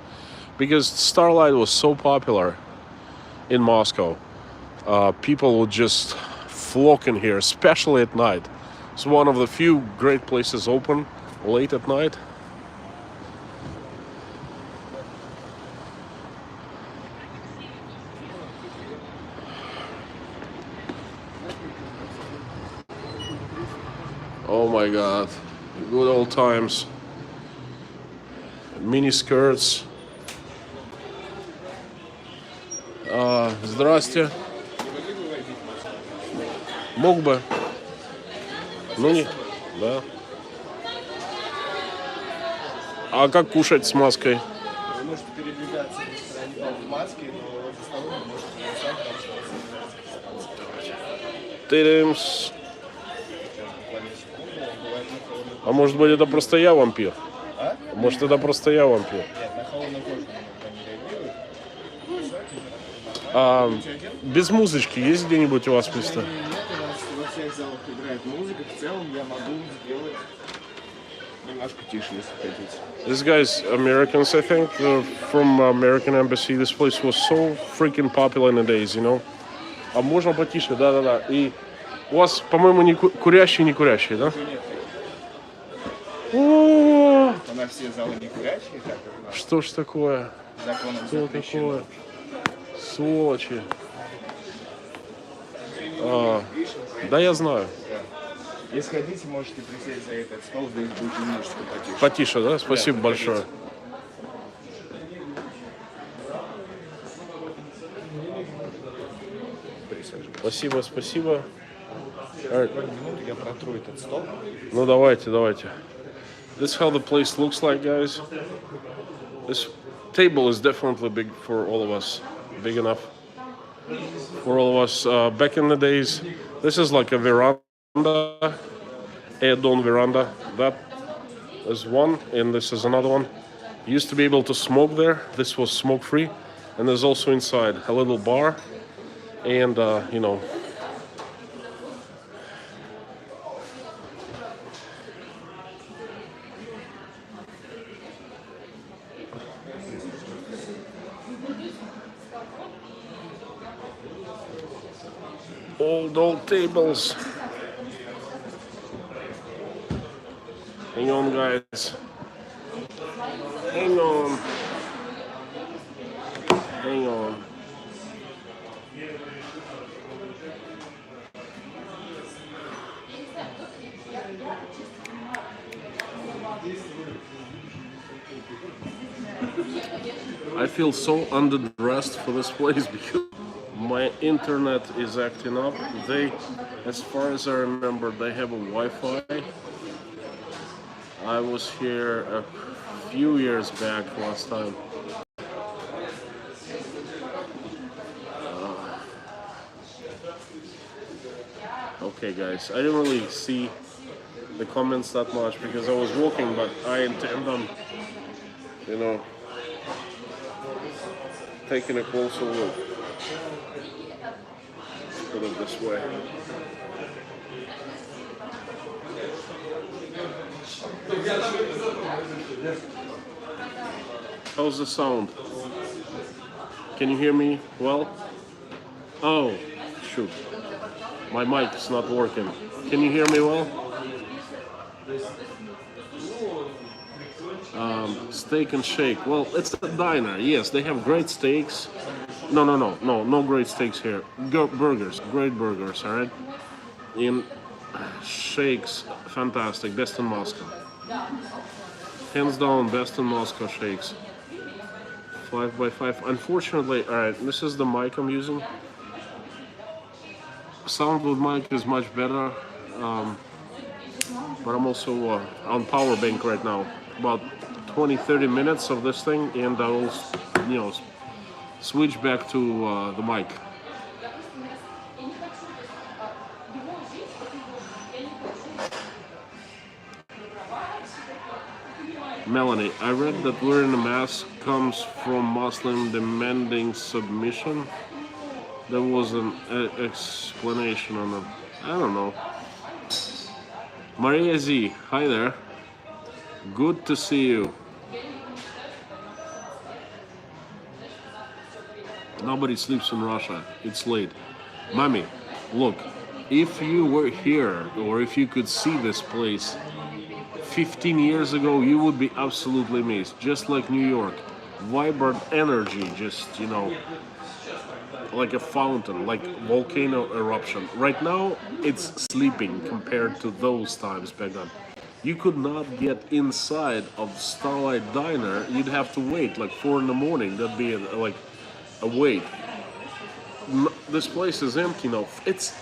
Because Starlight was so popular in Moscow, people would just flock in here, especially at night. It's one of the few great places open late at night. Oh my God, good old times. Mini skirts. Здрасте. Мог бы. Ну не. Да. А как кушать с маской? Вы можете передвигаться в маске, но за столом вы можете сам Тырымс. А может быть это просто я вампир? А? Может это просто я вампир? Нет, на холодную кожу никто не реагирует. А без музычки есть где-нибудь у вас места? Нет, у нас во всех залах играет музыка. В целом я могу сделать немножко тише, если хотите. This guy's Americans, I think, from American Embassy. This place was so freaking popular in the days, you know. А можно потише, да-да-да. И у вас, по-моему, не курящие, да? Нет, О, у нас все залы не курящие, так как у нас что ж такое? законом Что запрещено. такое? Сволочи. Да, я знаю. Если хотите, можете присесть за этот стол, здесь будет немножечко потише. Потише, да? Спасибо большое. Присаживайтесь. Спасибо, спасибо. Минуту я протру этот стол. Ну давайте. This is how the place looks like, guys. This table is definitely big for all of us. Big enough for all of us. Back in the days, this is like a veranda, add-on veranda. That is one, and this is another one. You used to be able to smoke there. This was smoke-free, and there's also inside a little bar, and you know. Old tables. Hang on, guys. Hang on. I feel so underdressed for this place because my internet is acting up. They, as far as I remember, they have a Wi-Fi. I was here a few years back last time. Okay, guys, I didn't really see the comments that much because I was walking, but I intend on, you know, taking a closer look. Let's put it this way. How's the sound? Can you hear me well? Oh, shoot. My mic is not working. Can you hear me well? Steak and shake. Well, it's a diner. Yes, they have great steaks. No great steaks here. Burgers, great burgers, all right? And shakes, fantastic. Best in Moscow. Hands down, best in Moscow shakes. 5x5. Unfortunately, all right, this is the mic I'm using. Sound with mic is much better, but I'm also on power bank right now. About 20-30 minutes of this thing, and I will, you know, switch back to the mic. Melanie, I read that wearing a mask comes from Muslim demanding submission. There was an explanation on it. I don't know. Maria Z, hi there. Good to see you. Nobody sleeps in Russia. It's late. Mommy, look, if you were here, or if you could see this place 15 years ago, you would be absolutely amazed. Just like New York. Vibrant energy, just, you know, like a fountain, like volcano eruption. Right now, it's sleeping compared to those times back then. You could not get inside of Starlight Diner. You'd have to wait like 4 in the morning. That'd be like a wait. This place is empty now. It's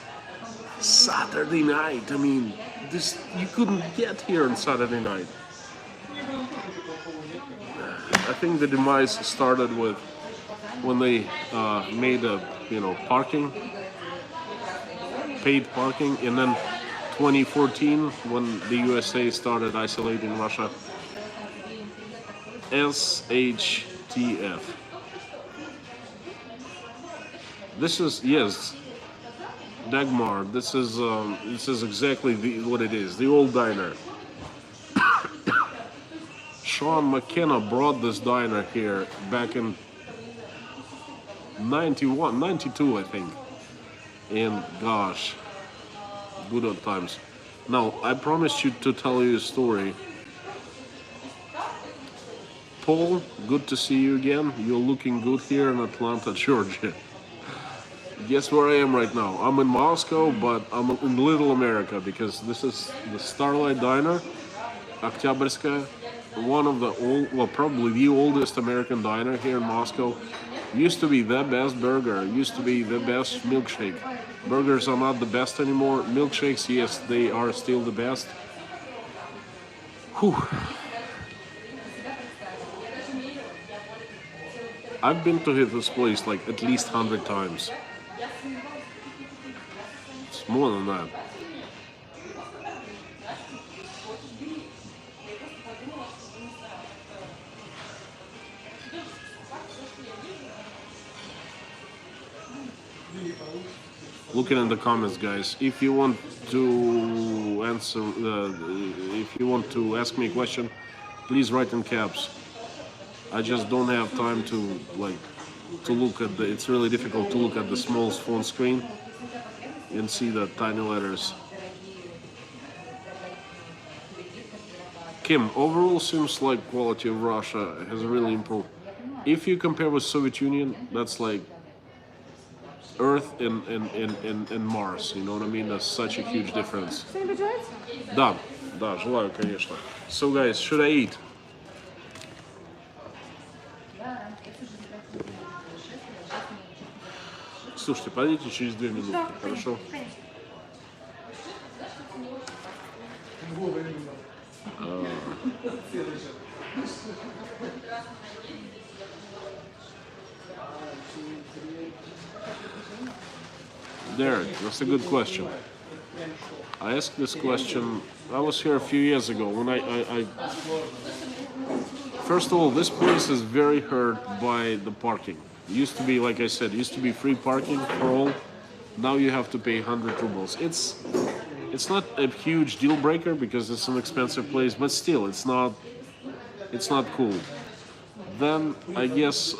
Saturday night. I mean, this you couldn't get here on Saturday night. I think the demise started with when they made a, you know, paid parking, and then 2014 when the USA started isolating Russia. SHTF. This is, yes, Dagmar. This is exactly what it is. The old diner. Sean McKenna brought this diner here back in 91, 92, I think. And gosh, good old times. Now, I promised you to tell you a story. Paul, good to see you again. You're looking good here in Atlanta, Georgia. Guess where I am right now? I'm in Moscow, but I'm in Little America because this is the Starlight Diner, Oktyabrskaya. One of the old, well, probably the oldest American diner here in Moscow. Used to be the best burger, used to be the best milkshake. Burgers are not the best anymore. Milkshakes, yes, they are still the best. Whew. I've been to this place like at least 100 times. It's more than that. Looking in the comments, guys. If you want to answer, if you want to ask me a question, please write in caps. I just don't have time to look at the. It's really difficult to look at the small phone screen and see the tiny letters. Kim, overall seems like quality of Russia has really improved. If you compare with Soviet Union, that's like Earth and Mars, you know what I mean? That's such a huge difference. Да, Да, желаю, конечно. So guys, should I eat? Слушайте, подойдите через 2 минуты, Да, хорошо? конечно. Derek, that's a good question. I asked this question, I was here a few years ago when I first of all, this place is very hurt by the parking. It used to be, like I said, used to be free parking for all. Now you have to pay 100 rubles. It's not a huge deal breaker because it's an expensive place, but still, it's not cool. Then I guess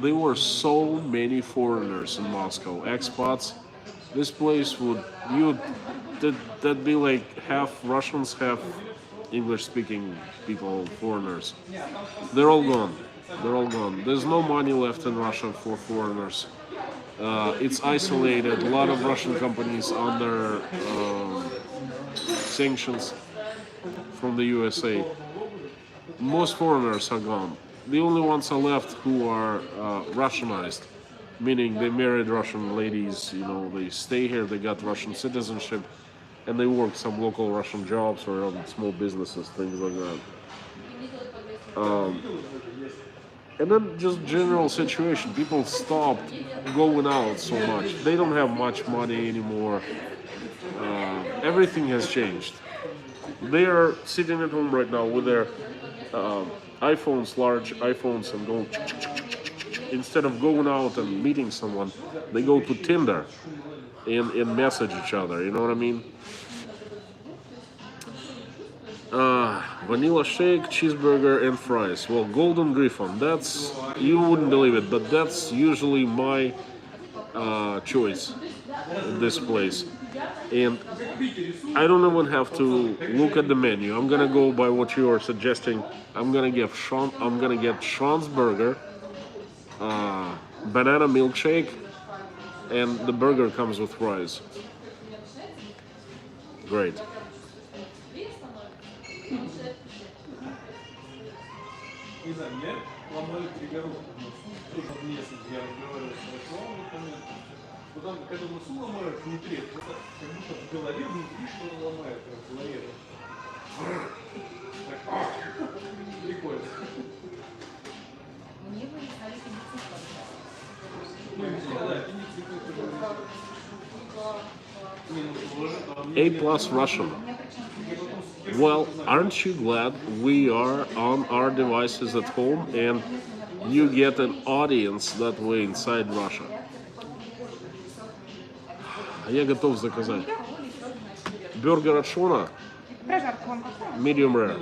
there were so many foreigners in Moscow, expats. This place that'd be like half Russians, half English-speaking people, foreigners. They're all gone. They're all gone. There's no money left in Russia for foreigners. It's isolated. A lot of Russian companies under sanctions from the USA. Most foreigners are gone. The only ones are left who are Russianized, meaning they married Russian ladies. You know, they stay here, they got Russian citizenship, and they work some local Russian jobs or on small businesses, things like that. And then just general situation. People stopped going out so much. They don't have much money anymore. Everything has changed. They are sitting at home right now with their iPhones, large iPhones, and going instead of going out and meeting someone, they go to Tinder and message each other. You know what I mean? Vanilla shake, cheeseburger, and fries. Well, Golden Griffon. That's, you wouldn't believe it, but that's usually my choice in this place. And I don't even have to look at the menu. I'm gonna go by what you are suggesting. I'm gonna get Sean's burger, banana milkshake, and the burger comes with fries. Great. Там, когда носу ломают внутри, как будто в голове внутри что-то ломает, как в голове. Прикольно. Мне бы не знали A plus Russian. Well, aren't you glad we are on our devices at home and you get an audience that way inside Russia? Я готов заказать. Бургер от Шона. Прожарку вам какую? Medium rare.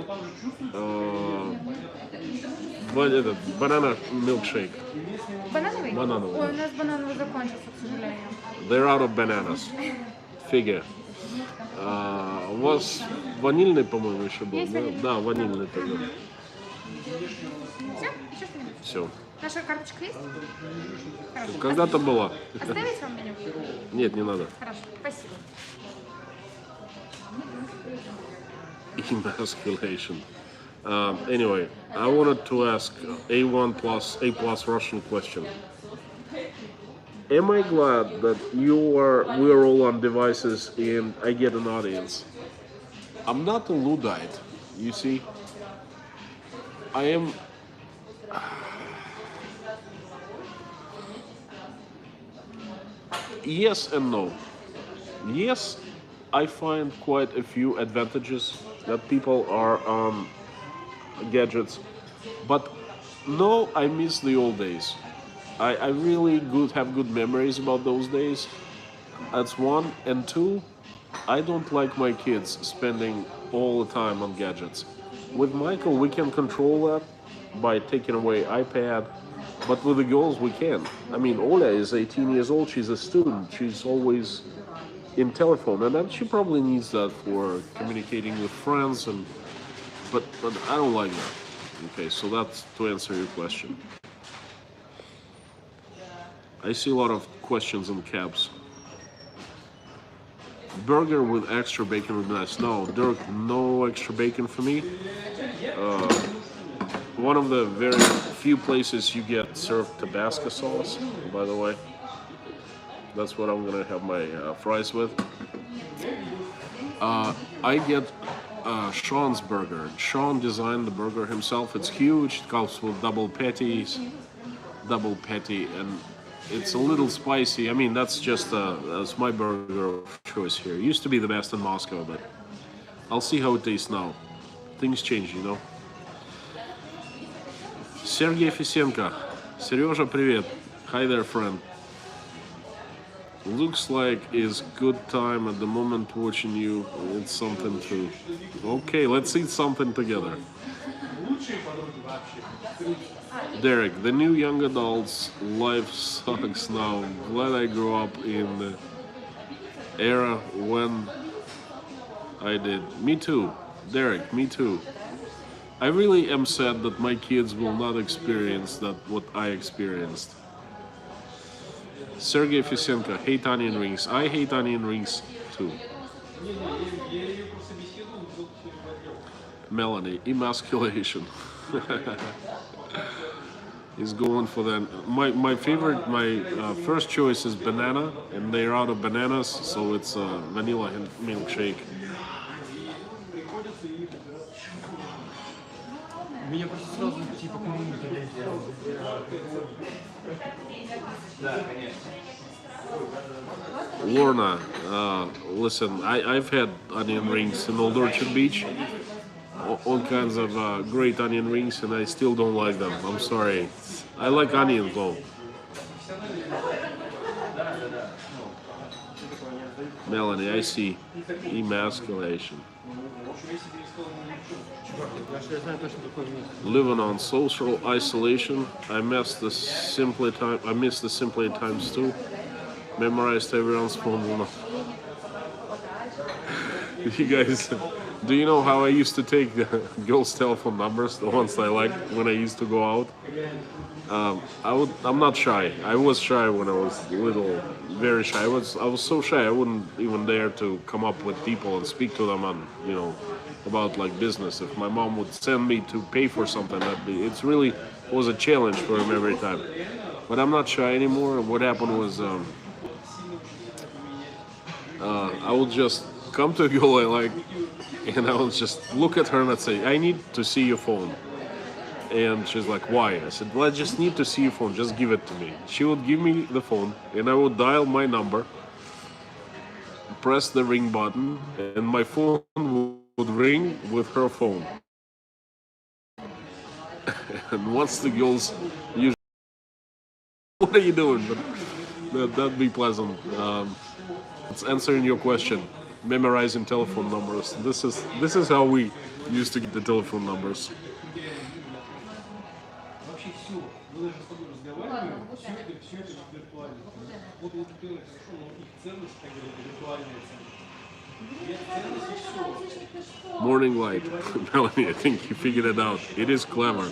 Banana milkshake. Банановый? Банановый. Ой, у нас банановый закончился, к сожалению. They're out of bananas. Фига. У вас ванильный, по-моему, еще был? Есть ванильный. Да, ванильный тогда. Все? Еще что-нибудь? Все. Наша карточка есть? Хорошо. Когда-то была. Оставить вам меню? Нет, не надо. Хорошо, спасибо. Emasculation. Anyway, I wanted to ask A plus Russian question. Am I glad that we're all on devices and I get an audience? I'm not a Luddite, you see. I am. Yes and no. Yes, I find quite a few advantages that people are on gadgets, but no, I miss the old days. I really have good memories about those days. That's one. And two, I don't like my kids spending all the time on gadgets. With Michael, we can control that by taking away iPad, but with the girls, we can. I mean, Ola is 18 years old. She's a student. She's always in telephone, and then she probably needs that for communicating with friends. But I don't like that. Okay, so that's to answer your question. I see a lot of questions in caps. Burger with extra bacon would be nice. No, Dirk, no extra bacon for me. One of the very few places you get served Tabasco sauce, by the way. That's what I'm gonna have my fries with. I get Sean's burger. Sean designed the burger himself. It's huge. It comes with double patty, and it's a little spicy. I mean, that's my burger of choice here. It used to be the best in Moscow, but I'll see how it tastes now. Things change, you know. Sergey Fisenko. Serежа, привет. Hi there, friend. Looks like it's good time at the moment watching you. It's something to... Okay, let's eat something together. Derek, the new young adults' life sucks now. Glad I grew up in the era when I did. Me too. Derek, me too. I really am sad that my kids will not experience that what I experienced. Sergey Fisenko, hate onion rings. I hate onion rings too. Melanie, emasculation. He's going for that. My favorite, my first choice is banana, and they're out of bananas, so it's a vanilla milkshake. Меня просто сразу типа коммуники сделал. Да, конечно. Lorna, listen, I've had onion rings in Old Orchard Beach. All kinds of great onion rings, and I still don't like them. I'm sorry. I like onions though. Melanie, I see emasculation. Living on social isolation. I miss the simply times too. Memorized everyone's phone number. You guys, do you know how I used to take the girls' telephone numbers, the ones I liked when I used to go out? I'm not shy. I was shy when I was little, very shy. I was so shy I wouldn't even dare to come up with people and speak to them on, about like business. If my mom would send me to pay for something, it really was a challenge for him every time. But I'm not shy anymore. What happened was I would just come to a girl I like, and I would just look at her and I'd say, I need to see your phone. And she's like, why? I said, well, I just need to see your phone. Just give it to me. She would give me the phone, and I would dial my number, press the ring button, and my phone would ring with her phone. And once the girls usually, what are you doing? But that'd be pleasant. It's answering your question. Memorizing telephone numbers. This is how we used to get the telephone numbers. Вообще все. Мы даже с тобой разговариваем, все это виртуально. Вот ты хорошо, но их ценность, как говорят, виртуальная ценность. Morning light. Melanie, I think you figured it out. It is clever.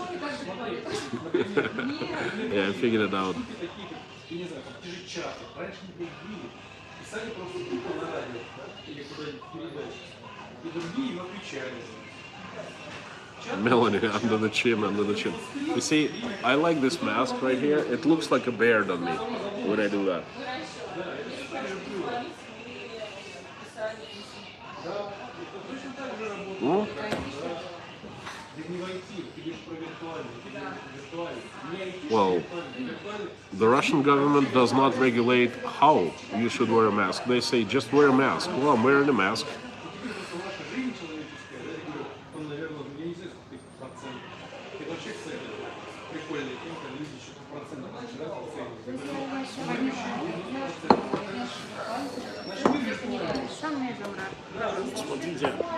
Yeah, I figured it out. Я не знаю, ты же чаты, раньше не приходили, писали просто тупо на радио, или куда-нибудь передачи. И другие им отвечали. Melanie, under the chin. You see, I like this mask right here. It looks like a beard on me when I do that. Hmm? Well, the Russian government does not regulate how you should wear a mask. They say just wear a mask. Well, I'm wearing a mask.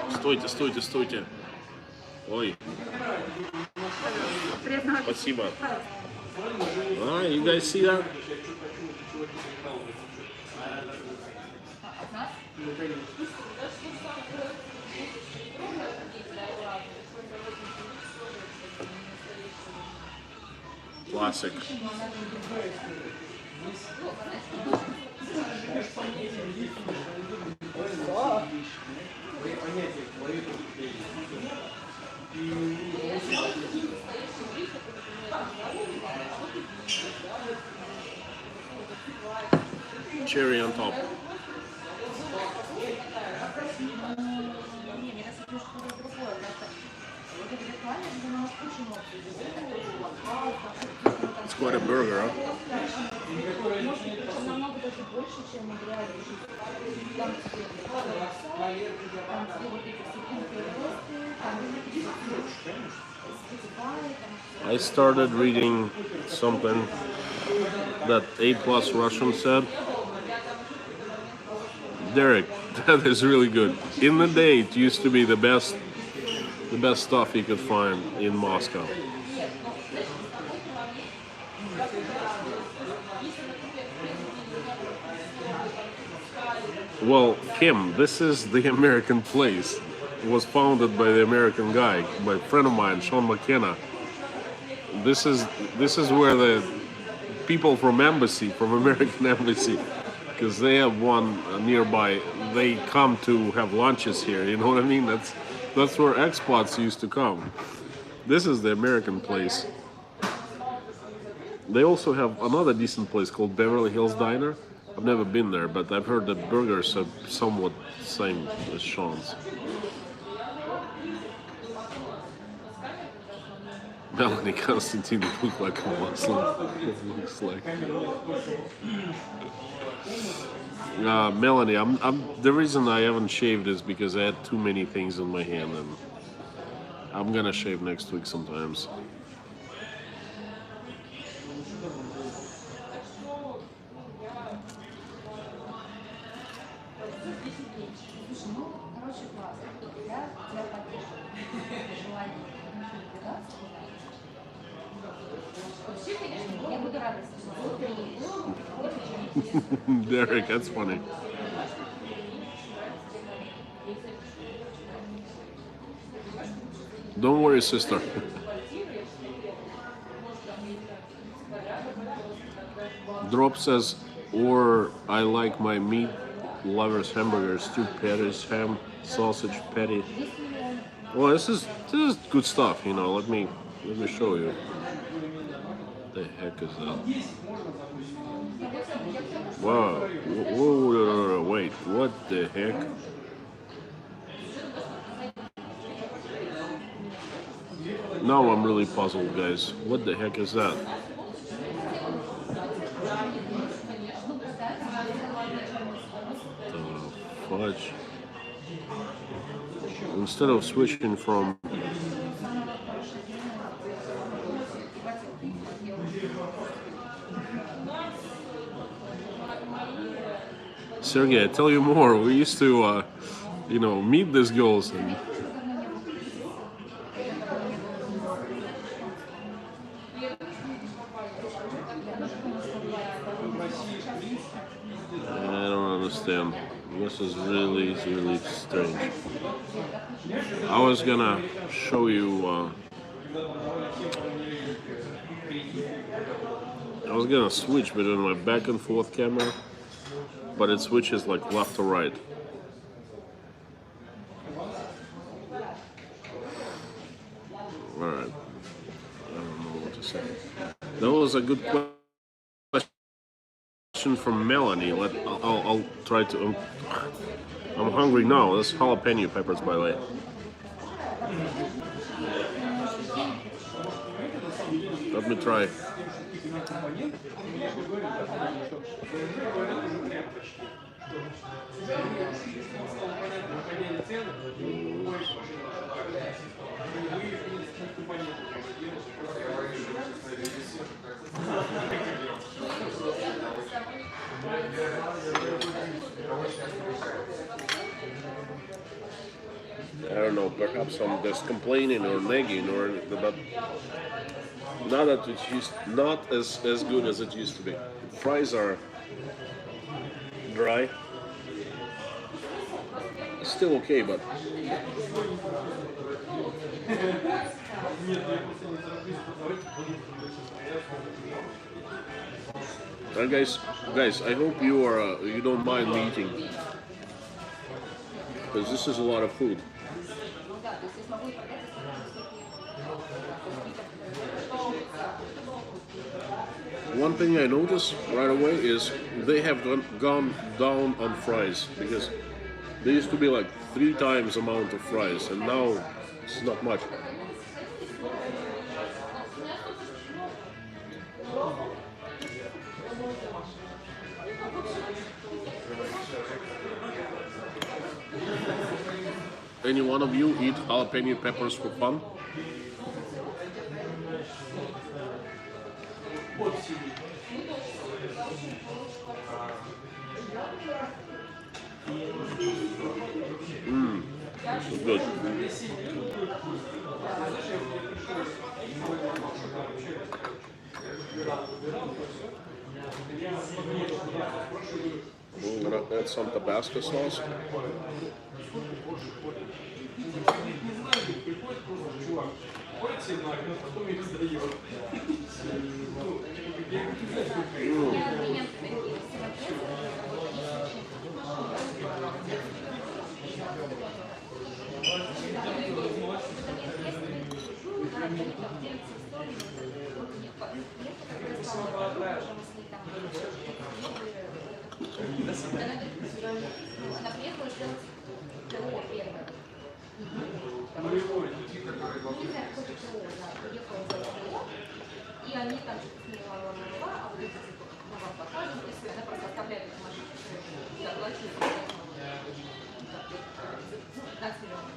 Смотрите, стойте. Ой. Спасибо. You guys see that? Classic. Твои понятия в голове тоже появились. Cherry on top. It's quite a burger, huh? Намного даже больше, чем в реальной жизни. Там тебе там тебе вот эти все пункты росты, там I started reading something that A+ Russian said. Derek, that is really good. In the day, it used to be the best stuff you could find in Moscow. Well, Kim, this is the American place. It was founded by the American guy, by a friend of mine, Sean McKenna. This is where the people from American Embassy, because they have one nearby, they come to have lunches here. You know what I mean? That's where expats used to come. This is the American place. They also have another decent place called Beverly Hills Diner. I've never been there, but I've heard the burgers are somewhat same as Sean's. Melanie Constantine look like a Muslim. Looks like. Melanie, I'm the reason I haven't shaved is because I had too many things in my hand, and I'm gonna shave next week sometimes. Derek, that's funny. Don't worry, sister. Drop says, or I like my meat lovers hamburgers, 2 patties, ham, sausage, patty. Well, this is good stuff, you know. Let me show you. The heck is that? Wow. Whoa, wait, what the heck? Now I'm really puzzled, guys. What the heck is that? Fudge. Instead of switching from Sergey, I tell you more. We used to, meet these girls and I don't understand. This is really strange. I was gonna show you. I was gonna switch between my back and forth camera, but it switches like left to right. All right. I don't know what to say. That was a good question from Melanie. I'll try to. I'm hungry now. That's jalapeno peppers, by the way. Let me try. I don't know, perhaps I'm just complaining or nagging, but not as good as it used to be. Fries are dry. Still okay, but guys, I hope you don't mind me eating. because this is a lot of food. Да, то есть я смогу и продать, если One thing I notice right away is they have gone down on fries because there used to be like 3 times amount of fries and now it's not much. Any one of you eat jalapeno peppers for fun? It's good. I'm gonna add some Tabasco sauce. она приехала сделать ТО первое. И они там что-то с ней а вот эти на вам покажут, если она просто оставляет эту машину, я плачу 15 миллионов.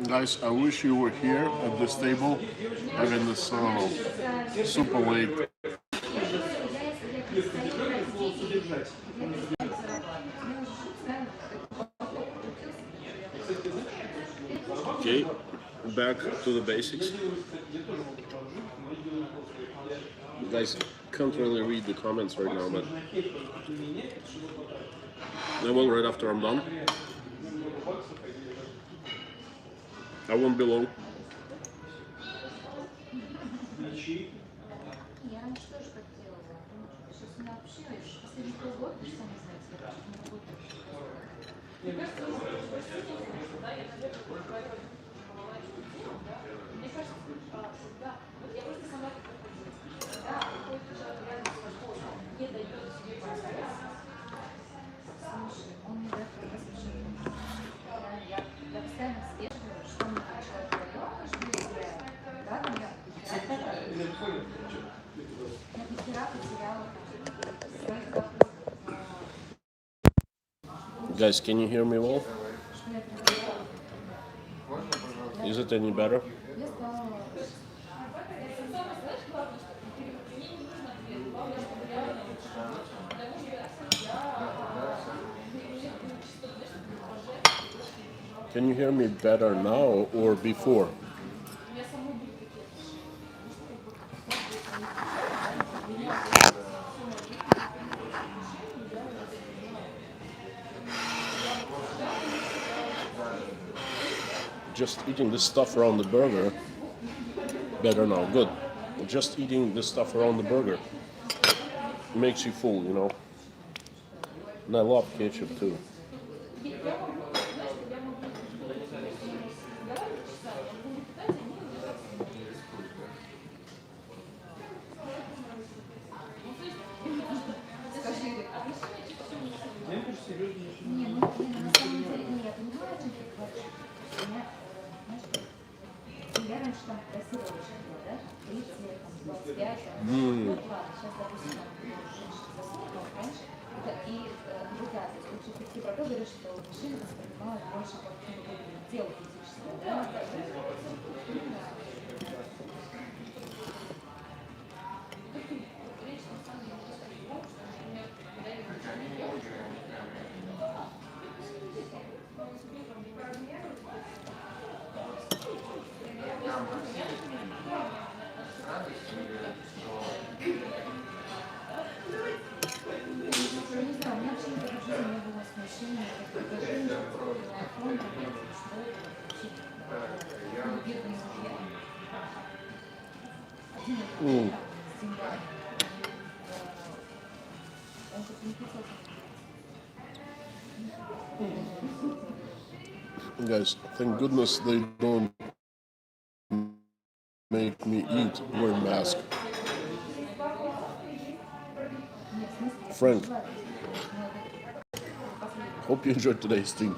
Guys, I wish you were here at this table having this super late. Okay, back to the basics. You guys can't really read the comments right now, but I will right after I'm done. I won't be long. Я раньше тоже так делала. Сейчас у меня вообще последний полгода, вы же сами знаете, я не могу. Мне кажется, да. Вот я просто сама да, какой-то реально не дает себе процесс. Слушай, он не дает процесс. Я постоянно свежую, что мне человек дает, что я теряю. Да, там я Guys, can you hear me well? Is it any better? Can you hear me better now or before? Just eating this stuff around the burger. Better now, good. Just eating this stuff around the burger makes you full, you know. And I love ketchup too. Я раньше там просила очень было, да? 30, там, 25, вот ладно, сейчас, допустим, за 40, раньше, и друзья, то есть лучше прийти про то, говорят, что мужчины воспринимают больше как тело физическое, да? Guys, thank goodness they don't make me eat wearing mask. Frank, hope you enjoyed today's stream.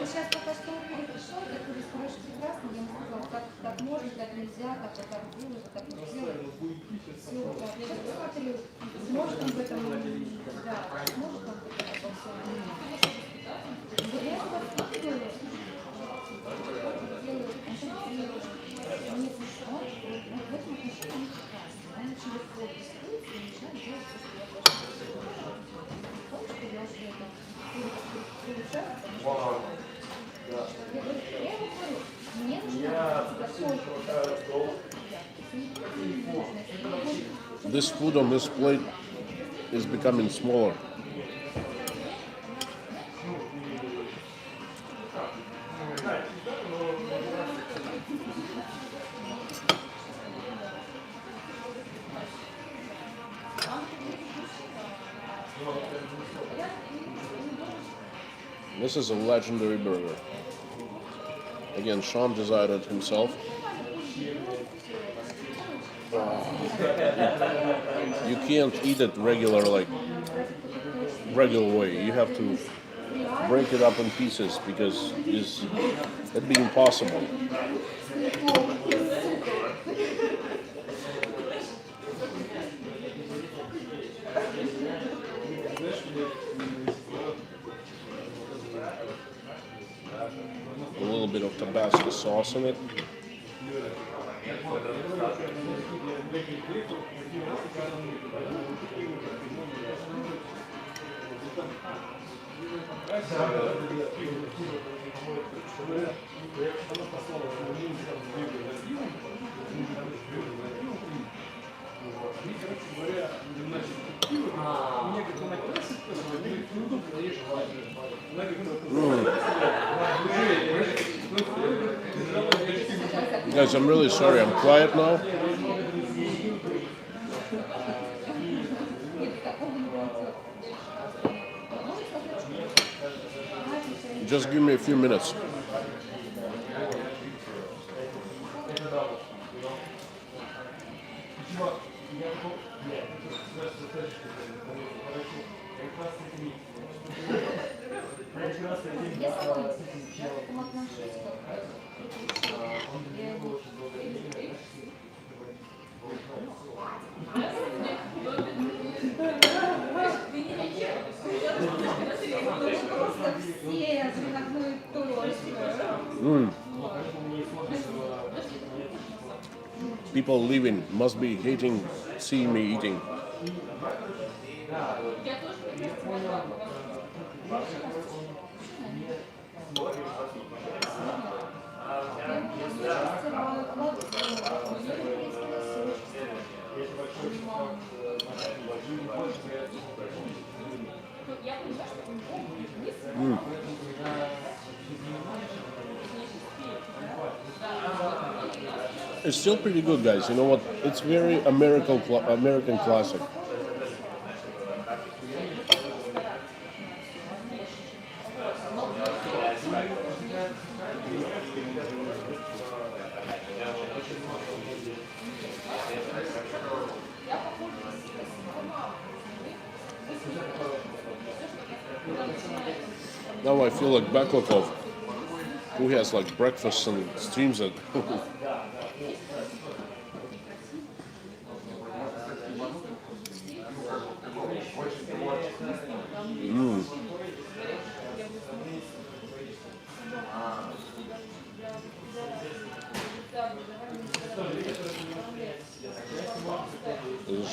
Сейчас пока что он пришел, я говорю, скажешь прекрасно, я ему сказала, так можно, так нельзя, так вот так делают, так не делают. Все, да. Сейчас посмотрю, сможет он в этом, да, сможет он в этом обо всем. Вот я его воспитываю, делаю, мне смешно, в этом отношении не прекрасно. Он через год беспокоится и начинает делать все, что я хочу. Помнишь, что я уже это улучшаю, потому что я ему говорю, мне нужно This food on this plate is becoming smaller. This is a legendary burger. Again, Sean designed it himself. You can't eat it regular way. You have to break it up in pieces because it'd be impossible. A little bit of Tabasco sauce in it. Guys, I'm really sorry. I'm quiet now. Just give me a few minutes. People leaving must be hating seeing me eating. It's still pretty good, guys. You know what? It's very American classic. Now I feel like Baklakov, who has like breakfast and streams it.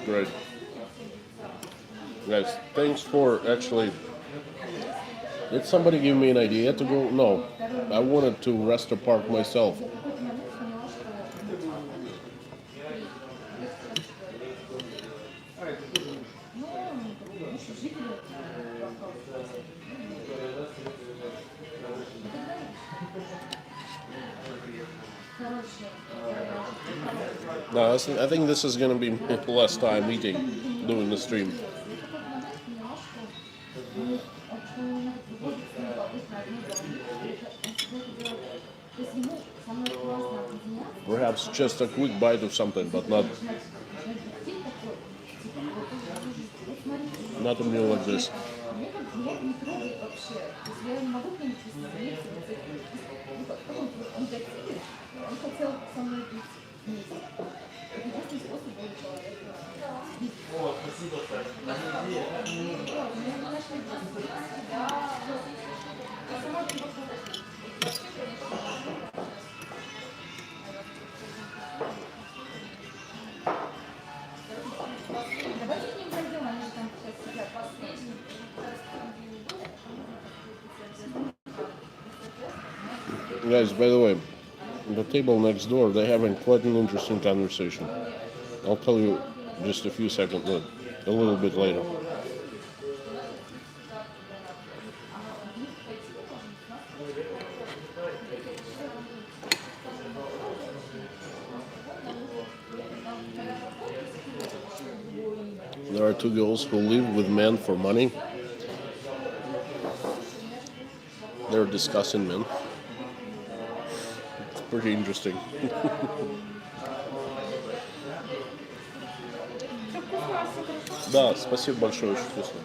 great. Guys, thanks for actually. Did somebody give me an idea to go? No, I wanted to Resto Park myself. No, I think this is gonna be less time eating, doing the stream. Perhaps just a quick bite of something, but not a meal like this. Guys, by the way, the table next door, they're having quite an interesting conversation. I'll tell you just a few seconds, a little bit later. There are two girls who live with men for money. They're discussing men. It's pretty interesting. Да, спасибо большое, очень вкусно.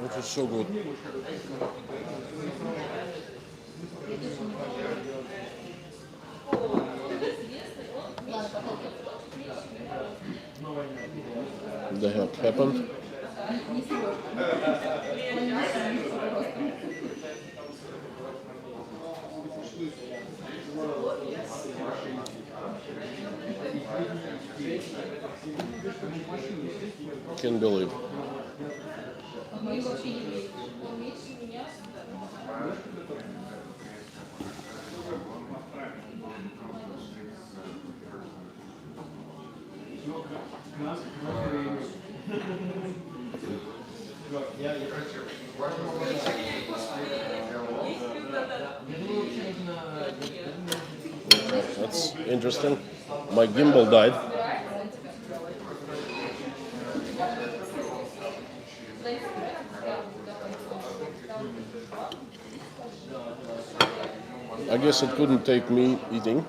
Which is so good. They have happened. Can't believe. That's interesting. My gimbal died. I guess it couldn't take me eating.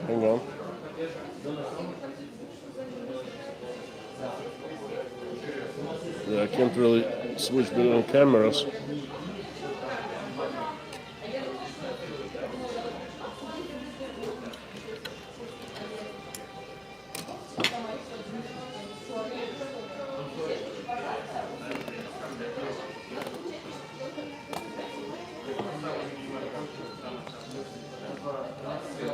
Hang on. Yeah, I can't really switch between cameras.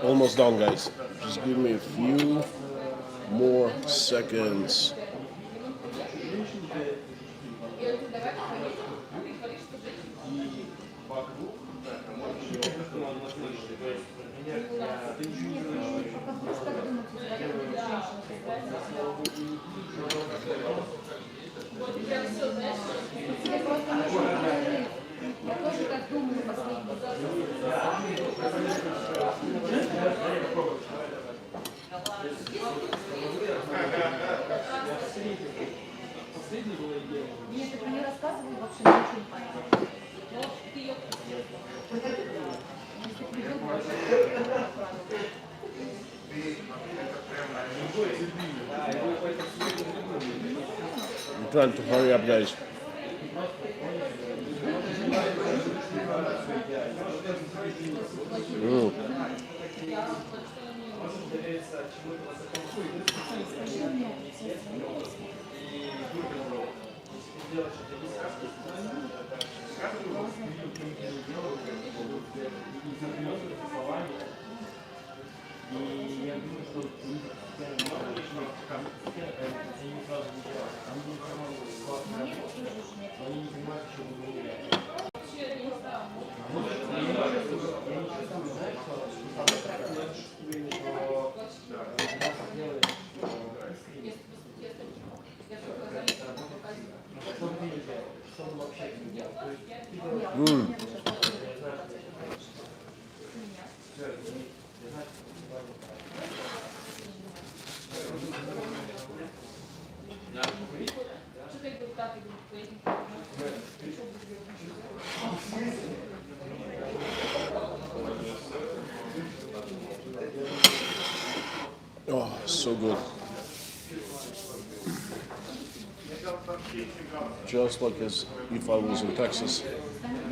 Almost done, guys. Just give me a few more seconds. Мне ты про нее рассказывал, вообще ничего не понятно. Но ты ее если бы любил, I'm trying to hurry up, guys. Oh, so good. Just like as if I was in Texas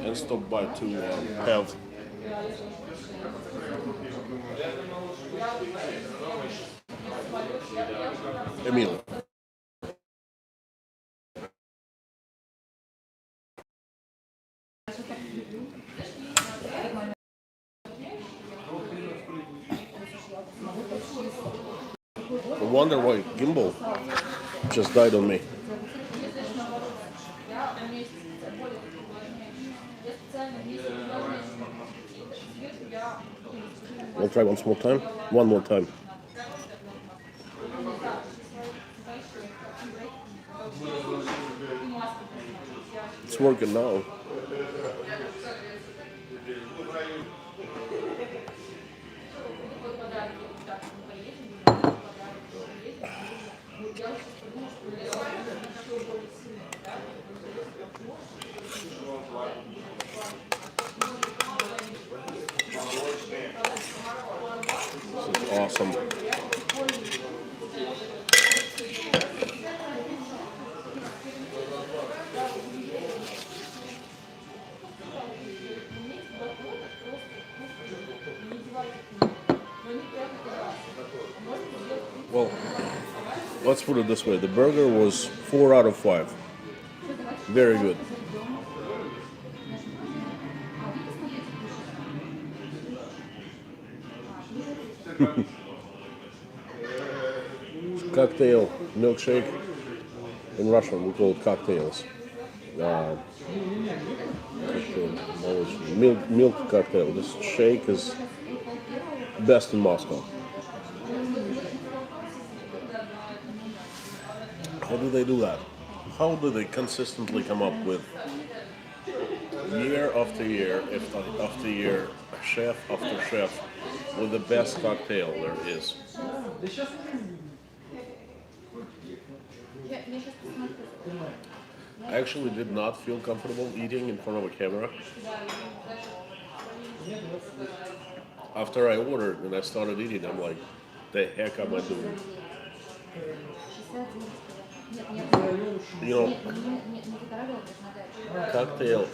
and stopped by to have a meal. I wonder why gimbal just died on me. I'll try once more time. One more time. It's working now. This is awesome. Well, let's put it this way. The burger was 4 out of 5. Very good. Cocktail, milkshake. In Russian, we call it cocktails. Milk cocktail. This shake is best in Moscow. How do they do that? How do they consistently come up with year after year after year, chef after chef, with the best cocktail there is? I actually did not feel comfortable eating in front of a camera. After I ordered and I started eating, I'm like, the heck am I doing? You know, cocktail,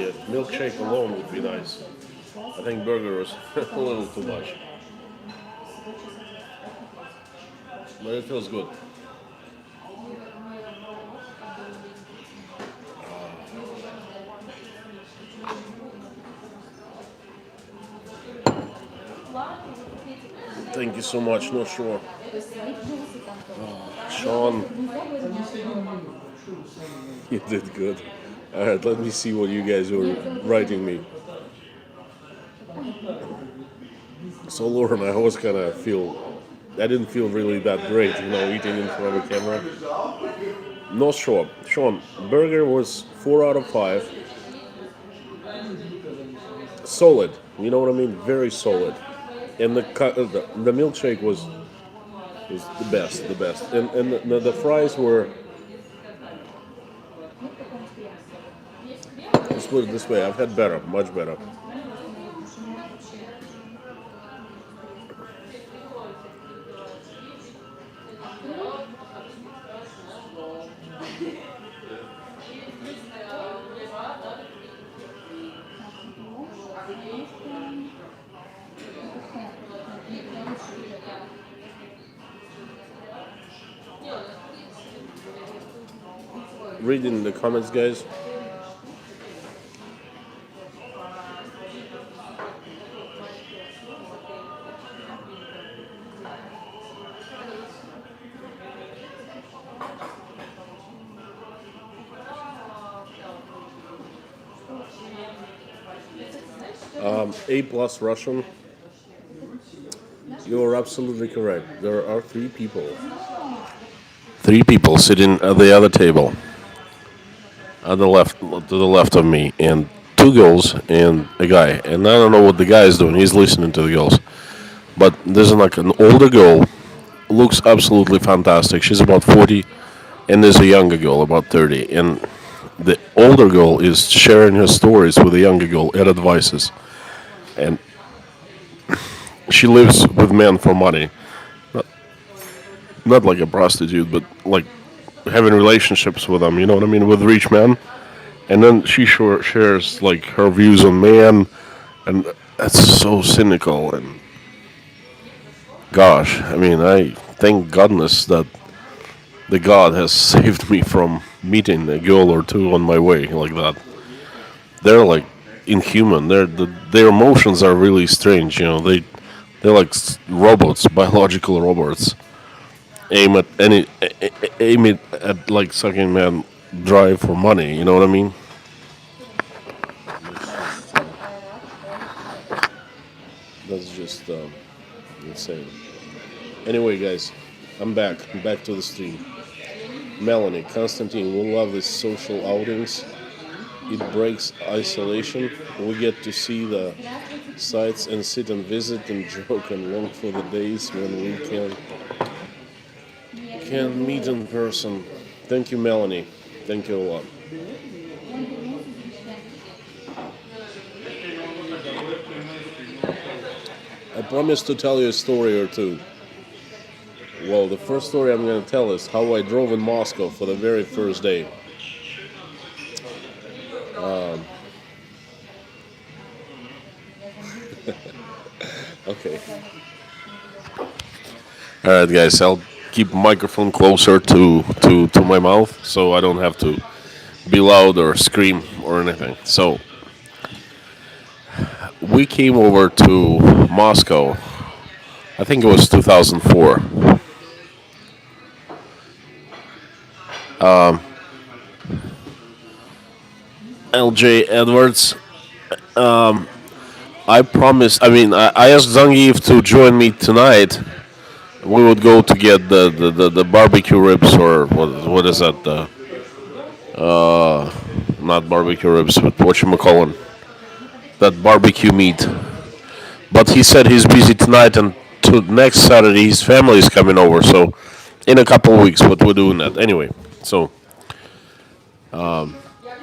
yeah, milkshake alone would be nice. I think burger is a little too much. But it feels good. Thank you so much, not sure. Sean, you did good. Alright, let me see what you guys were writing me. So Lauren, I always kind of I didn't feel really that great, eating in front of a camera. Not sure. Sean, burger was 4 out of 5. Solid, you know what I mean? Very solid. And the milkshake was the best. And the fries were put it this way: I've had better, much better. Reading the comments, guys. A plus Russian. You are absolutely correct. There are three people. Three people sitting at the other table, at the left, to the left of me, and two girls and a guy. And I don't know what the guy is doing. He's listening to the girls. But there's like an older girl, looks absolutely fantastic. She's about 40, and there's a younger girl about 30. And the older girl is sharing her stories with the younger girl and advices. And she lives with men for money. Not like a prostitute, but like having relationships with them, you know what I mean, with rich men. And then she shares like her views on man, and that's so cynical. And gosh, I mean, I thank goodness that the God has saved me from meeting a girl or two on my way like that. They're like inhuman. Their emotions are really strange. You know, they're like robots, biological robots. Aim it at like sucking man drive for money. You know what I mean? That's just insane. Anyway, guys, I'm back. I'm back to the stream. Melanie, Constantine, we love these social outings. It breaks isolation. We get to see the sights and sit and visit and joke and long for the days when we can meet in person. Thank you, Melanie. Thank you a lot. I promised to tell you a story or two. Well, the first story I'm going to tell is how I drove in Moscow for the very first day. Okay. All right, guys. I'll keep microphone closer to my mouth so I don't have to be loud or scream or anything. So we came over to Moscow. I think it was 2004. LJ Edwards. I promised. I mean, I asked Zangief to join me tonight. We would go to get the barbecue ribs, or what is that? Not barbecue ribs, but whatchamacallin', that barbecue meat. But he said he's busy tonight, and to next Saturday his family is coming over. So in a couple of weeks, but we're doing that anyway. So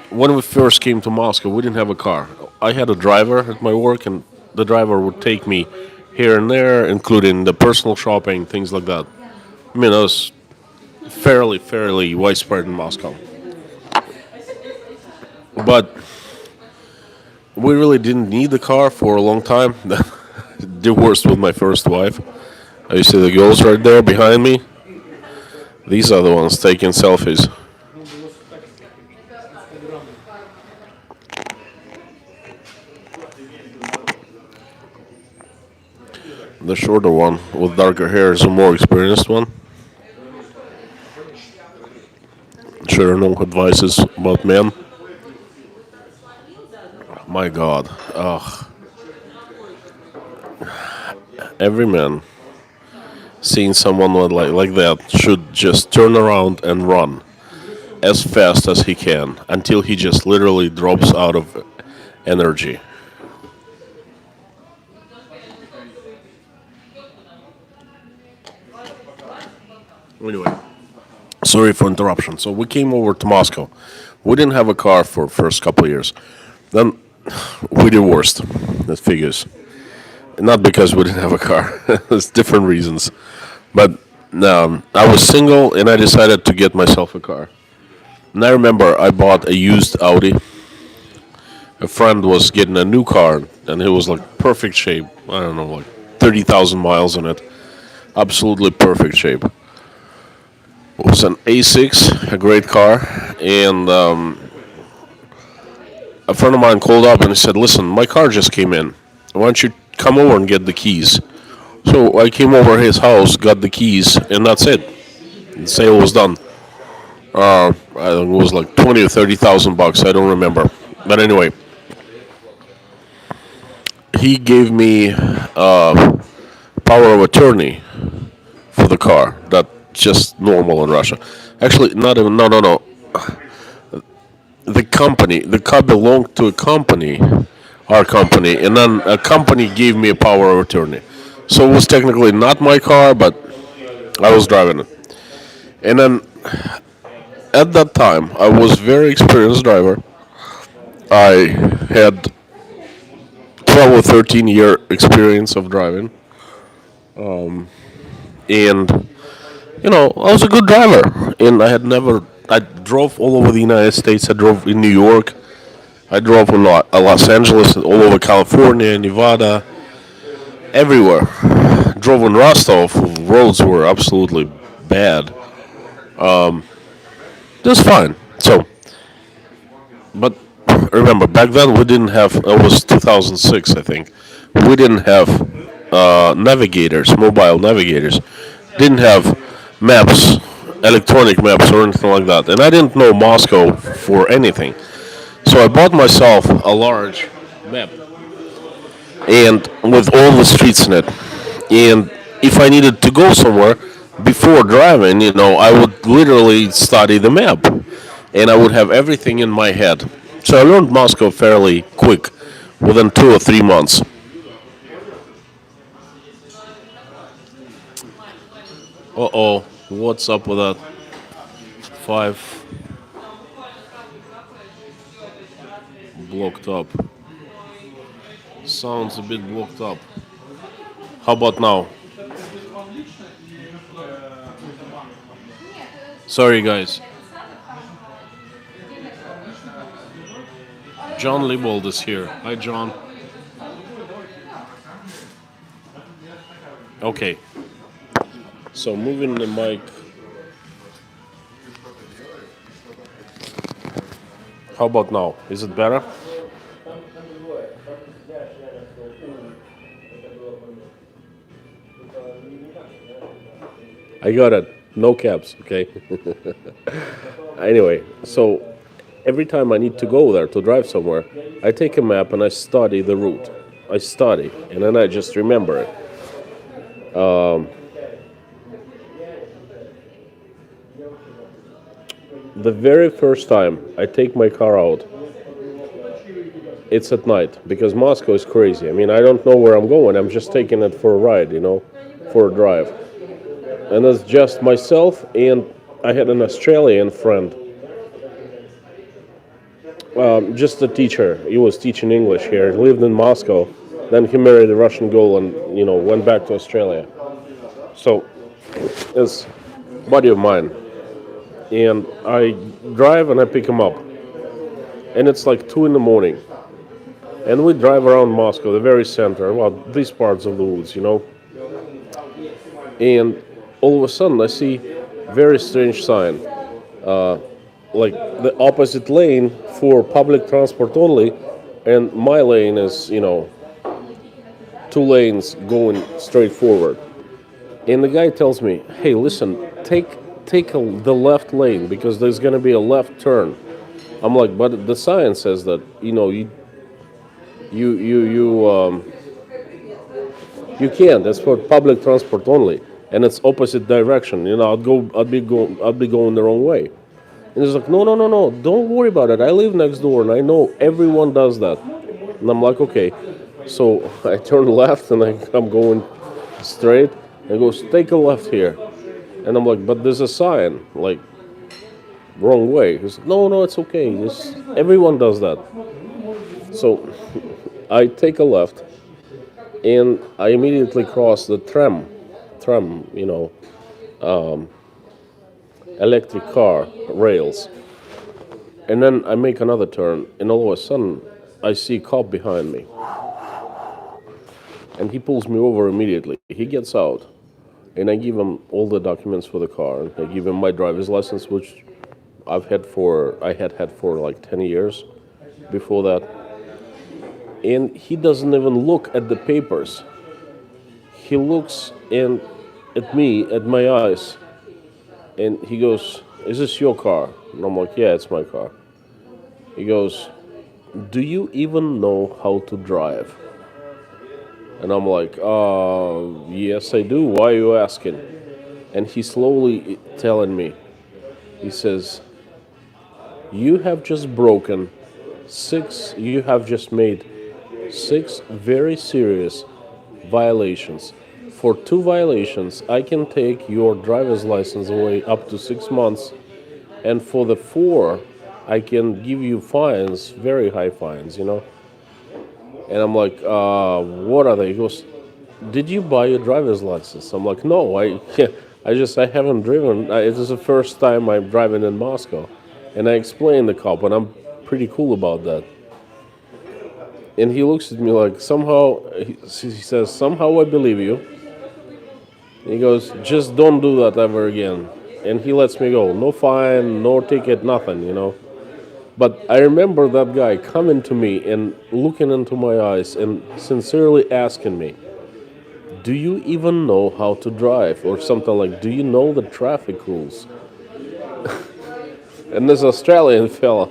when we first came to Moscow, we didn't have a car. I had a driver at my work, and the driver would take me here and there, including the personal shopping, things like that. I mean, it was fairly widespread in Moscow. But we really didn't need the car for a long time. Divorced with my first wife. You see the girls right there behind me? These are the ones taking selfies. The shorter one with darker hair is a more experienced one. Sure, no advices about men. My God. Ugh. Every man seeing someone like that should just turn around and run as fast as he can until he just literally drops out of energy. Anyway, sorry for interruption. So we came over to Moscow. We didn't have a car for first couple of years. Then we divorced. That figures. Not because we didn't have a car. There's different reasons. But I was single and I decided to get myself a car. And I remember I bought a used Audi. A friend was getting a new car and it was like perfect shape. I don't know, like 30,000 miles on it. Absolutely perfect shape. It was an A6, a great car. And a friend of mine called up and he said, "Listen, my car just came in. Why don't you come over and get the keys?" So I came over his house, got the keys, and that's it. The sale was done. I think it was like 20 or 30,000 bucks. I don't remember. But anyway, he gave me power of attorney for the car. That's just normal in Russia. Actually, not even. No, no, no. The car belonged to a company, our company, and then a company gave me a power of attorney. So it was technically not my car, but I was driving it. And then at that time, I was very experienced driver. I had 12 or 13-year experience of driving, and I was a good driver. And I drove all over the United States. I drove in New York. I drove in Los Angeles, all over California, Nevada, everywhere. Drove in Rostov. Roads were absolutely bad. It was fine. So, but remember, back then we didn't have. It was 2006, I think. We didn't have navigators, mobile navigators. Didn't have maps, electronic maps, or anything like that. And I didn't know Moscow for anything. So I bought myself a large map and with all the streets in it. And if I needed to go somewhere before driving, I would literally study the map and I would have everything in my head. So I learned Moscow fairly quick, within 2 or 3 months. Uh-oh, what's up with that? 5 blocked up. Sounds a bit blocked up. How about now? Sorry, guys. John Liebold is here. Hi, John. Okay. So moving the mic. How about now? Is it better? I got it. No caps, okay? Anyway, so every time I need to go there to drive somewhere, I take a map and I study the route. I study, and then I just remember it. The very first time I take my car out, it's at night, because Moscow is crazy. I mean, I don't know where I'm going. I'm just taking it for a ride, for a drive. And it's just myself, and I had an Australian friend, just a teacher. He was teaching English here. He lived in Moscow. Then he married a Russian girl and, went back to Australia. So it's a buddy of mine. And I drive and I pick him up. And it's like 2 in the morning. And we drive around Moscow, the very center, these parts of the woods, And all of a sudden I see very strange sign. Like the opposite lane for public transport only, and my lane is, 2 lanes going straight forward. And the guy tells me, "Hey, listen, take the left lane because there's going to be a left turn." I'm like, "But the sign says that, you can't. That's for public transport only, and it's opposite direction. I'd be going the wrong way." And he's like, no, don't worry about it. I live next door, and I know everyone does that. And I'm like, okay. So I turn left, and I'm going straight, and he goes, "Take a left here." And I'm like, "But there's a sign, like, wrong way." He's like, no, it's okay. Everyone does that. So I take a left, and I immediately cross the tram, electric car rails. And then I make another turn, and all of a sudden, I see a cop behind me, and he pulls me over immediately. He gets out, and I give him all the documents for the car. I give him my driver's license, which I had had for like 10 years before that. And he doesn't even look at the papers. He looks at me, at my eyes, and he goes, "Is this your car?" And I'm like, "Yeah, it's my car." He goes, "Do you even know how to drive?" And I'm like, yes, I do. Why are you asking?" And he's slowly telling me, he says, you have just made 6 very serious violations. For 2 violations, I can take your driver's license away up to 6 months. And for the 4, I can give you fines, very high fines. And I'm like, what are they? He goes, "Did you buy your driver's license?" I'm like, "No, I haven't driven. It is the first time I'm driving in Moscow." And I explained the cop, and I'm pretty cool about that. And he looks at me like, he says, "Somehow I believe you." And he goes, "Just don't do that ever again." And he lets me go. No fine, no ticket, nothing. But I remember that guy coming to me and looking into my eyes and sincerely asking me, "Do you even know how to drive?" Or something like, "Do you know the traffic rules?" And this Australian fella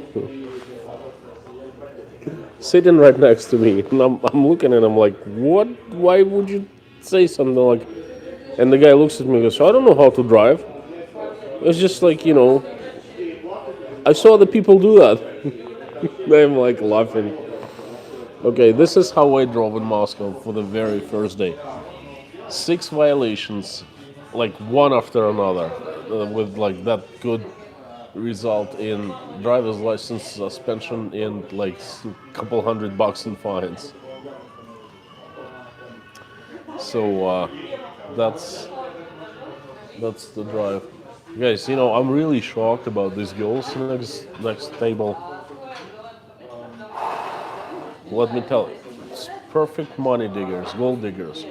sitting right next to me, and I'm looking at him like, "What? Why would you say something like?" And the guy looks at me and goes, "I don't know how to drive. It's just like, I saw the people do that." I'm like laughing. Okay, this is how I drove in Moscow for the very first day. 6 violations, like one after another, with like that good result in driver's license suspension and like a couple $100 in fines. So that's the drive, guys. I'm really shocked about these girls next table. Let me tell you, it's perfect money diggers, gold diggers.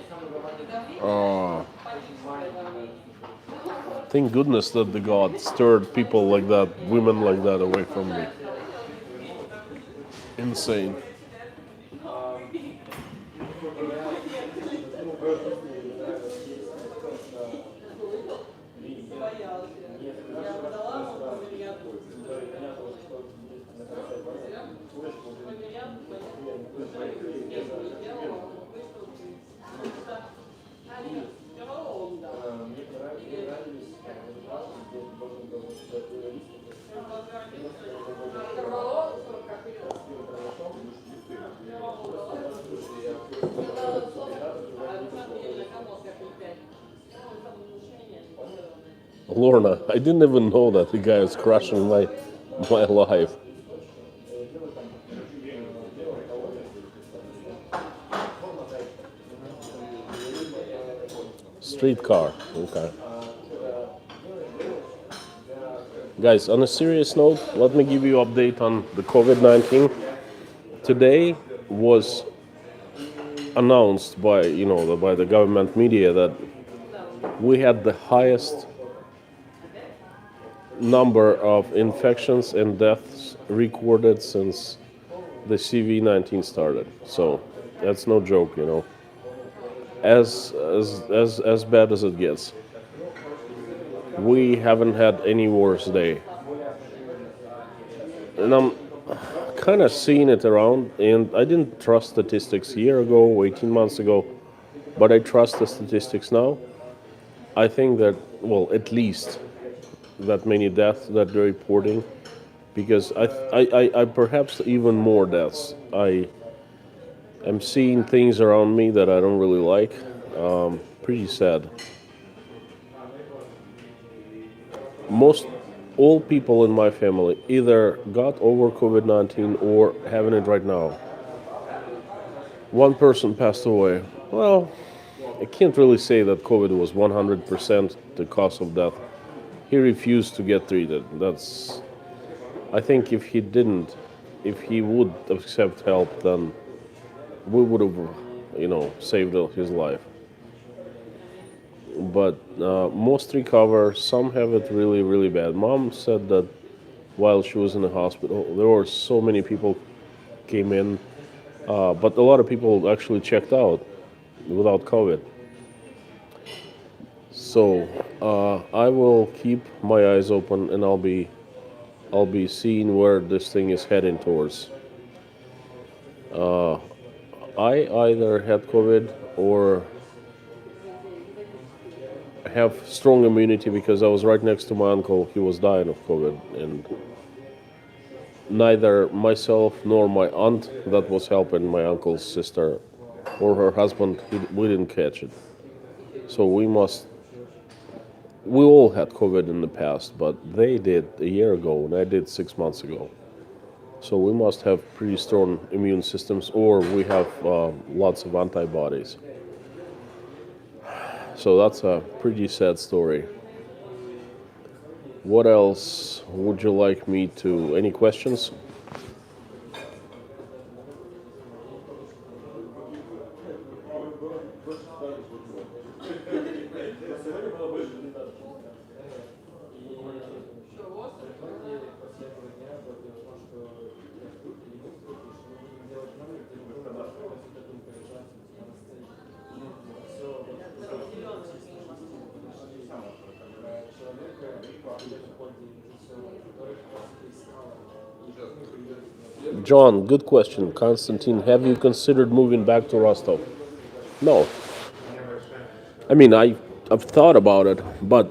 Thank goodness that the God stirred people like that, women like that away from me. Insane. Lorna, I didn't even know that the guy was crushing my life. Streetcar, okay. Guys, on a serious note, let me give you an update on the COVID-19. Today was announced by the government media that we had the highest number of infections and deaths recorded since the CV-19 started. So that's no joke. As bad as it gets. We haven't had any worse day. And I'm kind of seeing it around, and I didn't trust statistics a year ago, 18 months ago, but I trust the statistics now. I think that, well, at least that many deaths that they're reporting, because I perhaps even more deaths. I am seeing things around me that I don't really like. Pretty sad. All people in my family either got over COVID-19 or having it right now. One person passed away. Well, I can't really say that COVID was 100% the cause of death. He refused to get treated. That's. I think if he would accept help, then we would have, saved his life. But most recover. Some have it really, really bad. Mom said that while she was in the hospital, there were so many people came in, but a lot of people actually checked out without COVID. So I will keep my eyes open, and I'll be seeing where this thing is heading towards. I either had COVID or have strong immunity because I was right next to my uncle. He was dying of COVID, and neither myself nor my aunt that was helping my uncle's sister or her husband, we didn't catch it. So we all had COVID in the past, but they did a year ago and I did 6 months ago. So we must have pretty strong immune systems, or we have lots of antibodies. So that's a pretty sad story. What else would you like me to? Any questions? John, good question. Konstantin, have you considered moving back to Rostov? No. I mean, I've thought about it, but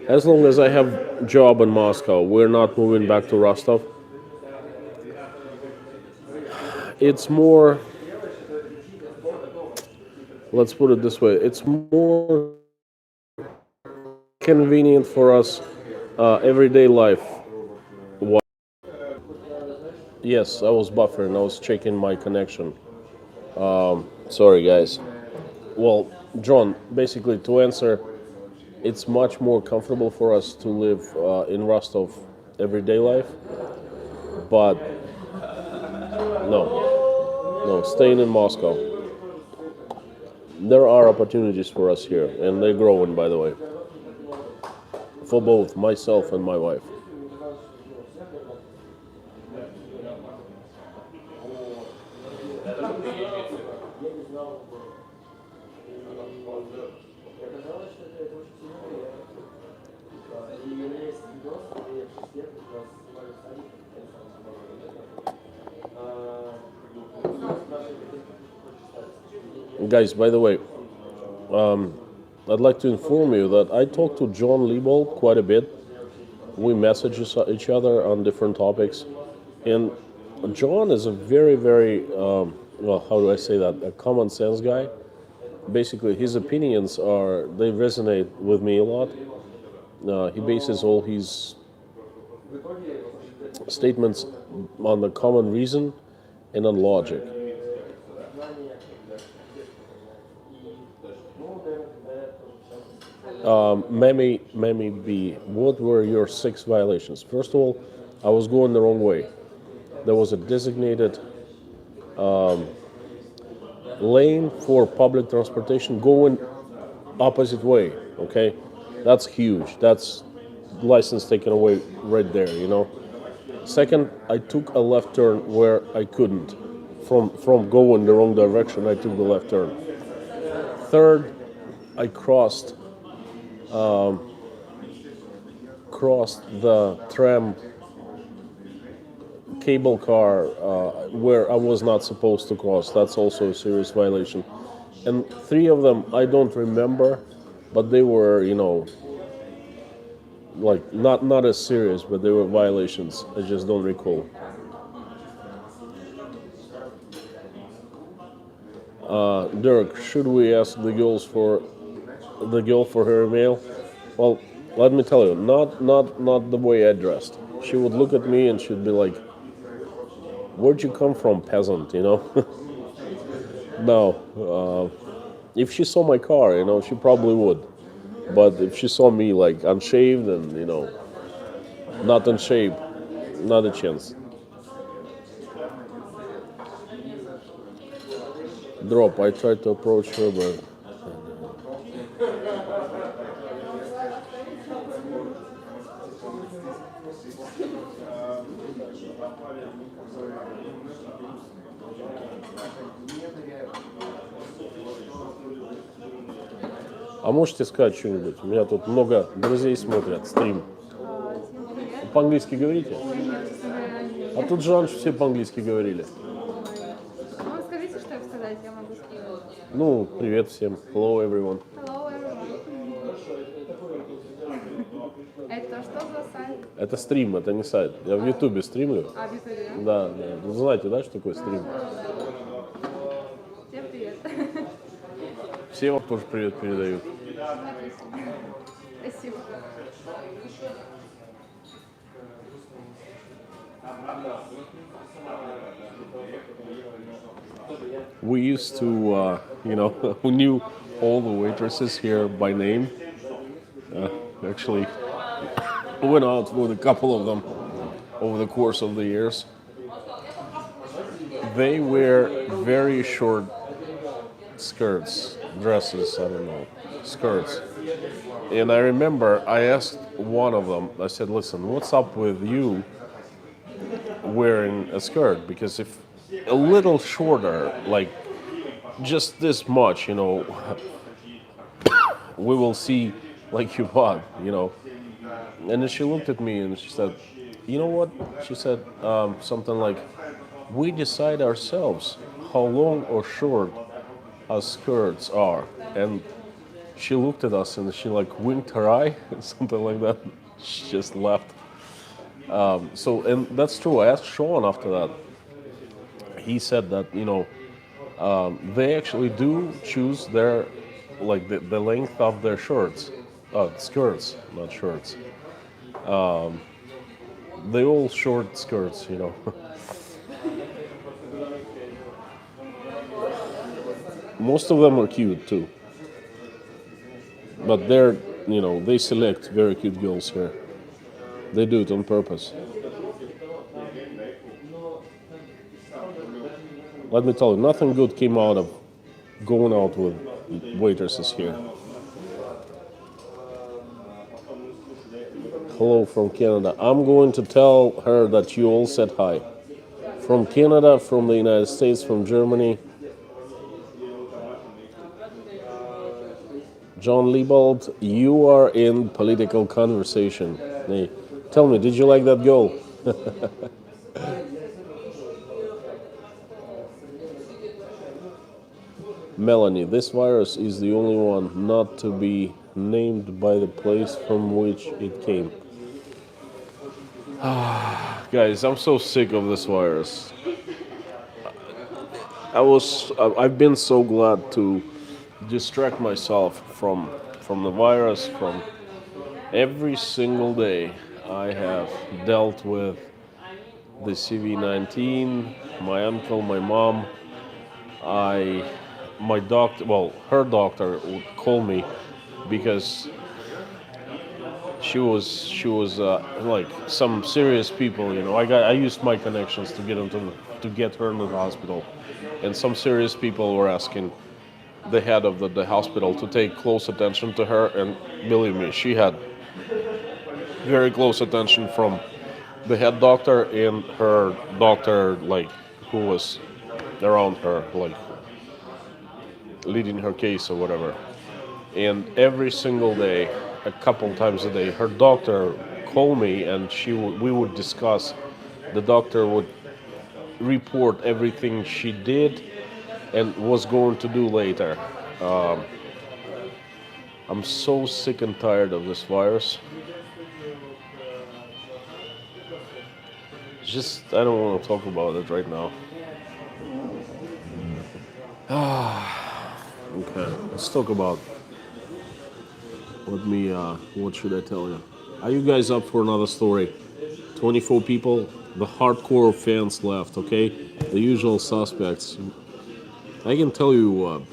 as long as I have a job in Moscow, we're not moving back to Rostov. It's more, let's put it this way, it's more convenient for us everyday life. Yes, I was buffering. I was checking my connection. Sorry, guys. Well, John, basically to answer, it's much more comfortable for us to live in Rostov everyday life. But no, staying in Moscow. There are opportunities for us here, and they're growing, by the way, for both myself and my wife. Guys, by the way, I'd like to inform you that I talked to John Liebold quite a bit. We message each other on different topics. And John is a very, very, well, how do I say that? A common sense guy. Basically, his opinions they resonate with me a lot. He bases all his statements on the common reason and on logic. Mammy B, what were your 6 violations? First of all, I was going the wrong way. There was a designated lane for public transportation going opposite way, okay? That's huge. That's license taken away right there, Second, I took a left turn where I couldn't. From going the wrong direction, I took the left turn. Third, I crossed the tram cable car where I was not supposed to cross. That's also a serious violation. And 3 of them I don't remember, but they were, like not as serious, but they were violations. I just don't recall. Dirk, should we ask the girl for her email? Well, let me tell you, not the way I dressed. She would look at me and she'd be like, where'd you come from, peasant, you know? No, if she saw my car, you know, she probably would. But if she saw me like unshaved and, you know, not in shape, not a chance. Drop, I tried to approach her, but а можете сказать что-нибудь? У меня тут много друзей смотрят стрим. Всем привет. По-английски говорите? Нет, честно говоря, нет. А тут же раньше все по-английски говорили. Ну, скажите, что сказать, я могу скинуть. Ну, привет всем. Hello, everyone. Hello, everyone. Это что за сайт? Это стрим, это не сайт. Я в Ютубе стримлю. А, в Ютубе, да? Да, да. Вы знаете, да, что такое стрим? Всем привет. Все вам тоже привет передают. Спасибо. We used to, you know, who knew all the waitresses here by name. Actually, went out with a couple of them over the course of the years. They wear very short skirts, dresses, I don't know, skirts. And I remember I asked one of them, I said, listen, what's up with you wearing a skirt? Because if a little shorter, like just this much, you know, we will see like your butt, you know. And then she looked at me and she said, you know what? She said something like, we decide ourselves how long or short our skirts are. And she looked at us and she like winked her eye, something like that. She just laughed. So, and that's true. I asked Sean after that. He said that, you know, they actually do choose their, like the length of their shirts, skirts, not shirts. They all short skirts, you know. Most of them are cute too. But they're, you know, they select very cute girls here. They do it on purpose. Let me tell you, nothing good came out of going out with waitresses here. Hello from Canada. I'm going to tell her that you all said hi. From Canada, from the United States, from Germany. John Liebold, you are in political conversation. Hey, tell me, did you like that goal? Melanie, this virus is the only one not to be named by the place from which it came. Guys, I'm so sick of this virus. I've been so glad to distract myself from the virus. From every single day I have dealt with the CV-19, my uncle, my mom. My doctor, well, her doctor would call me because she was like some serious people, you know. I used my connections to get her into the hospital, and some serious people were asking the head of the hospital to take close attention to her, and believe me, she had very close attention from the head doctor and her doctor, like, who was around her, like leading her case or whatever. And every single day, a couple times a day, her doctor called me and we would discuss. The doctor would report everything she did and was going to do later. I'm so sick and tired of this virus. Just, I don't want to talk about it right now. Okay, let's talk about, what should I tell you? Are you guys up for another story? 24 people, the hardcore fans left, okay? The usual suspects. I can tell you,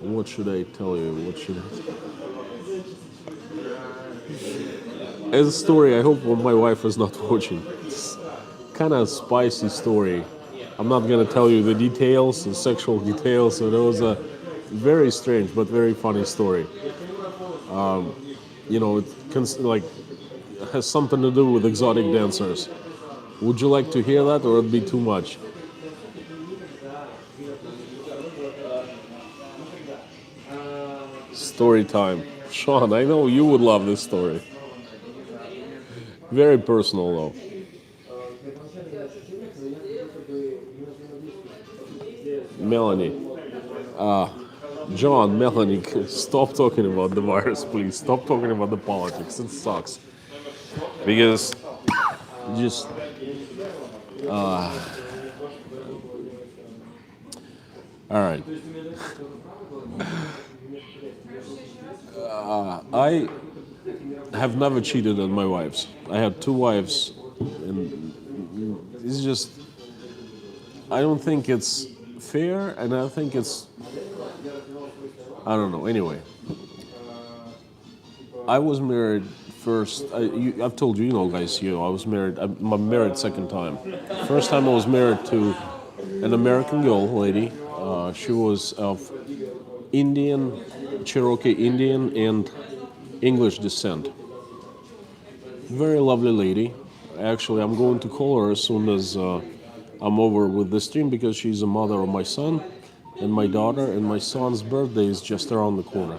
what should I tell you? As a story, I hope my wife is not watching. It's kind of a spicy story. I'm not going to tell you the details, the sexual details. So it was a very strange but very funny story. It has something to do with exotic dancers. Would you like to hear that, or it'd be too much? Story time. Sean, I know you would love this story. Very personal, though. Melanie. John, Melanie, stop talking about the virus, please. Stop talking about the politics. It sucks. Because just... all right. I have never cheated on my wives. I had 2 wives, and it's just... I don't think it's fair, and I think it's... I don't know. Anyway, I was married first. I've told you, guys. I was married. I'm married second time. First time I was married to an American girl, lady. She was of Indian, Cherokee Indian, and English descent. Very lovely lady. Actually, I'm going to call her as soon as I'm over with the stream, because she's a mother of my son and my daughter, and my son's birthday is just around the corner.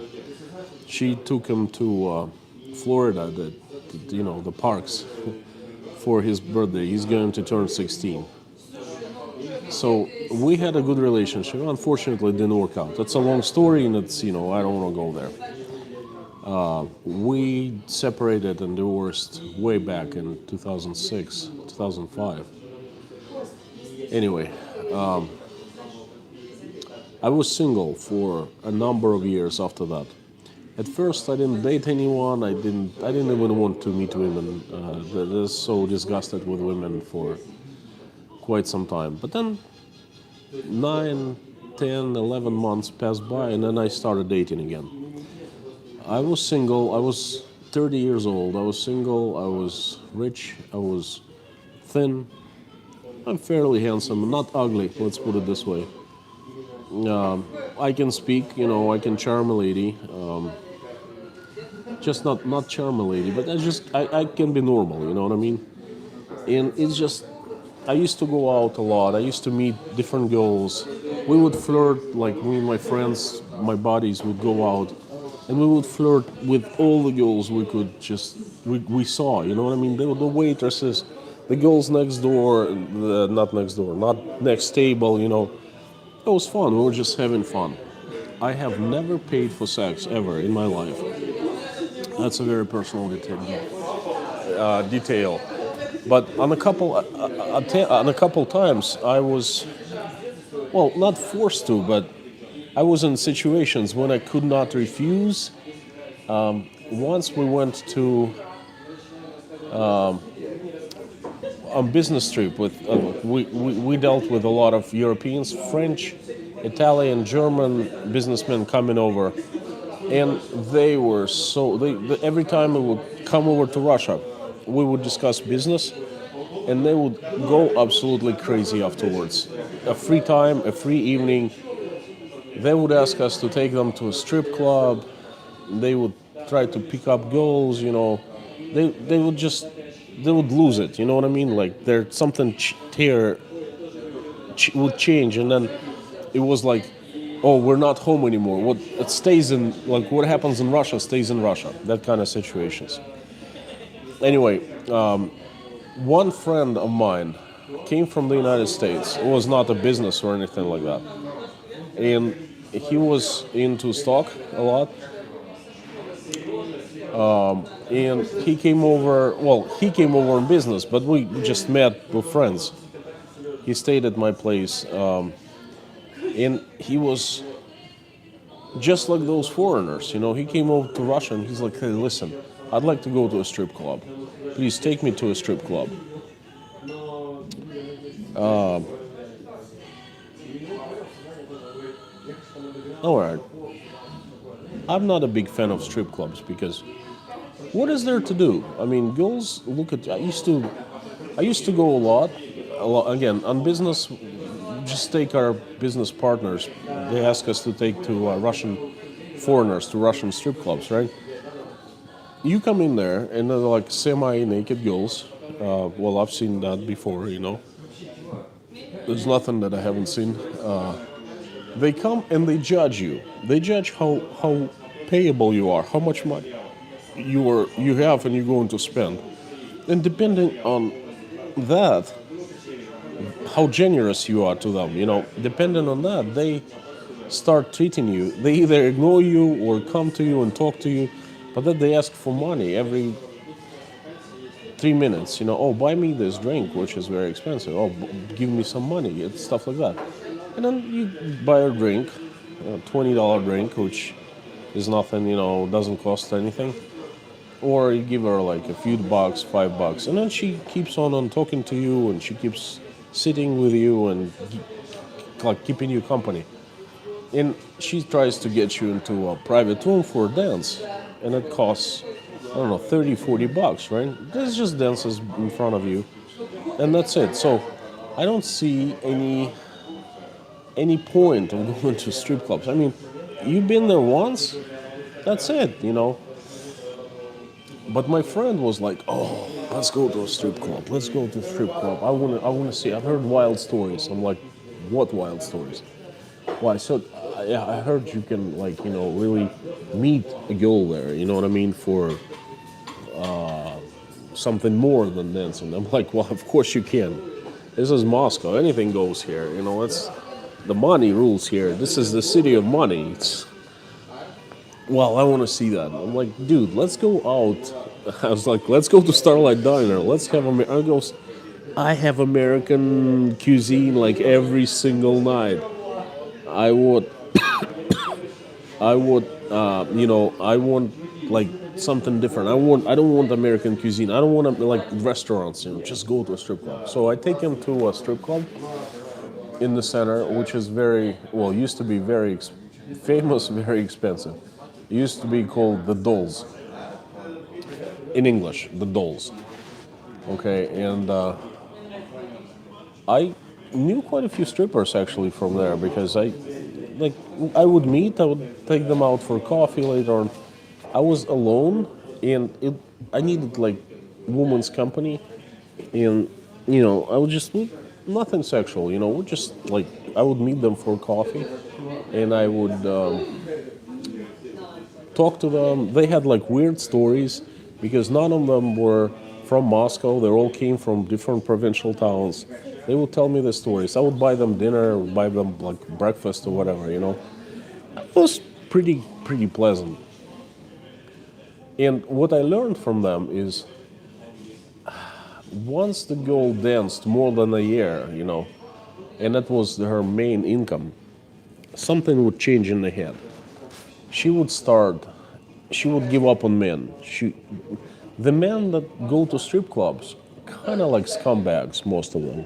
She took him to Florida, the parks, for his birthday. He's going to turn 16. So we had a good relationship. Unfortunately, it didn't work out. It's a long story, and it's, I don't want to go there. We separated and divorced way back in 2006, 2005. Anyway, I was single for a number of years after that. At first, I didn't date anyone. I didn't even want to meet women. I was so disgusted with women for quite some time. But then 9, 10, 11 months passed by, and then I started dating again. I was single. I was 30 years old. I was single. I was rich. I was thin. I'm fairly handsome, not ugly, let's put it this way. I can speak, I can charm a lady. Just not charm a lady, but I can be normal, you know what I mean? And it's just, I used to go out a lot. I used to meet different girls. We would flirt, like me and my friends, my buddies would go out, and we would flirt with all the girls we saw, you know what I mean? The waitresses, the girls next door, not next table, It was fun. We were just having fun. I have never paid for sex ever in my life. That's a very personal detail. But on a couple times, I was, not forced to, but I was in situations when I could not refuse. Once we went to on business trip with we dealt with a lot of Europeans, French, Italian, German businessmen coming over, and they were every time we would come over to Russia, we would discuss business, and they would go absolutely crazy afterwards. A free time, a free evening. They would ask us to take them to a strip club. They would try to pick up girls, They would lose it, you know what I mean? Like something would change, and then it was like, oh, we're not home anymore. What happens in Russia stays in Russia. That kind of situations. Anyway, one friend of mine came from the United States. It was not a business or anything like that, and he was into stock a lot. And he came over in business, but we just met with friends. He stayed at my place, and he was just like those foreigners, He came over to Russia, and he's like, hey, listen, I'd like to go to a strip club. Please take me to a strip club. All right. I'm not a big fan of strip clubs because what is there to do? I mean, girls look at. I used to go a lot. Again, on business, just take our business partners. They ask us to take to Russian foreigners to Russian strip clubs, right? You come in there and they're like semi-naked girls. Well, I've seen that before, you know. There's nothing that I haven't seen. They come and they judge you. They judge how payable you are, how much money you have and you're going to spend. And depending on that, how generous you are to them, you know, depending on that, they start treating you. They either ignore you or come to you and talk to you, but then they ask for money every 3 minutes, you know, oh, buy me this drink, which is very expensive. Oh, give me some money, it's stuff like that. And then you buy a drink, a $20 drink, which is nothing, you know, doesn't cost anything. Or you give her like a few bucks, $5, and then she keeps on talking to you, and she keeps sitting with you and like keeping you company. And she tries to get you into a private room for a dance, and it costs, I don't know, $30-40, right? There's just dances in front of you, and that's it. So I don't see any point of going to strip clubs. I mean, you've been there once, that's it, you know. But my friend was like, "Oh, let's go to a strip club. Let's go to a strip club. I wanna see. I've heard wild stories." I'm like, "What wild stories?" Why? So I heard you can like, you know, really meet a girl there. You know what I mean? For something more than dancing. I'm like, "Well, of course you can. This is Moscow. Anything goes here. You know, it's the money rules here. This is the city of money." Well, I want to see that. I'm like, dude, let's go out. I was like, let's go to Starlight Diner. Let's have I have American cuisine like every single night. I would, you know, I want like something different. I don't want American cuisine. I don't want like restaurants. You know, just go to a strip club. So I take him to a strip club in the center, which is used to be very famous, very expensive. It used to be called the Dolls. In English, the Dolls. Okay, and I knew quite a few strippers actually from there because I would take them out for coffee later on. I was alone and I needed like woman's company, and you know, I would just nothing sexual, you know, just like I would meet them for coffee, and I would talk to them. They had like weird stories because none of them were from Moscow. They all came from different provincial towns. They would tell me the stories. I would buy them dinner, buy them like breakfast or whatever, you know. It was pretty pleasant. And what I learned from them is once the girl danced more than a year, you know, and that was her main income, something would change in the head. She would give up on men. The men that go to strip clubs, kind of like scumbags, most of them.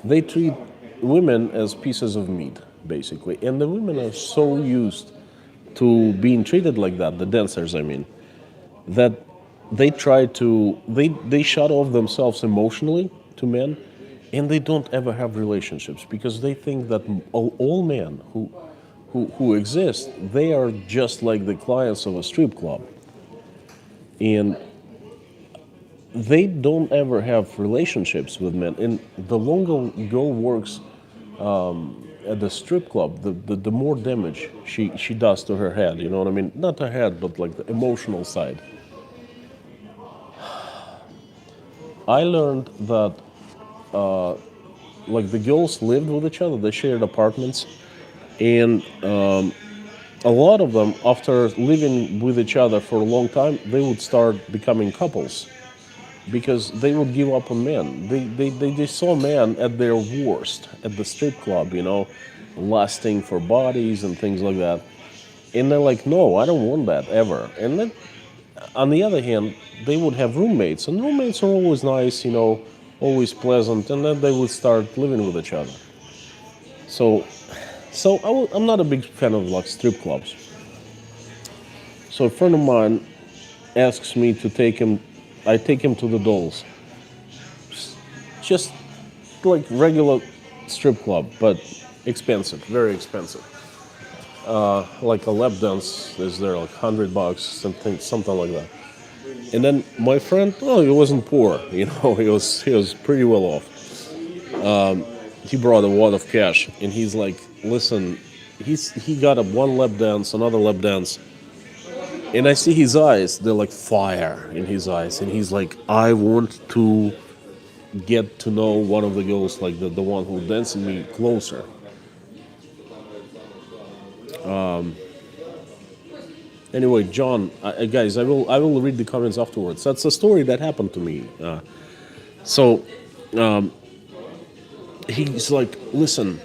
They treat women as pieces of meat, basically. And the women are so used to being treated like that, the dancers, I mean, that they they shut off themselves emotionally to men, and they don't ever have relationships because they think that all men who exist, they are just like the clients of a strip club. And they don't ever have relationships with men. And the longer a girl works at the strip club, the more damage she does to her head, you know what I mean? Not her head, but like the emotional side. I learned that like the girls lived with each other, they shared apartments, and a lot of them, after living with each other for a long time, they would start becoming couples because they would give up on men. They saw men at their worst at the strip club, you know, lusting for bodies and things like that. And they're like, no, I don't want that ever. And then on the other hand, they would have roommates, and roommates are always nice, always pleasant, and then they would start living with each other. So, I'm not a big fan of like strip clubs. So a friend of mine asks me to take him. I take him to the Dolls, just like regular strip club, but expensive, very expensive. Like a lap dance is there like $100, something like that. And then my friend, oh, he wasn't poor, he was pretty well off. He brought a wad of cash, and he's like, listen, he got a one lap dance, another lap dance, and I see his eyes, they're like fire in his eyes, and he's like, I want to get to know one of the girls, like the one who dancing me closer. Anyway, John, guys, I will read the comments afterwards. That's a story that happened to me. So he's like, listen,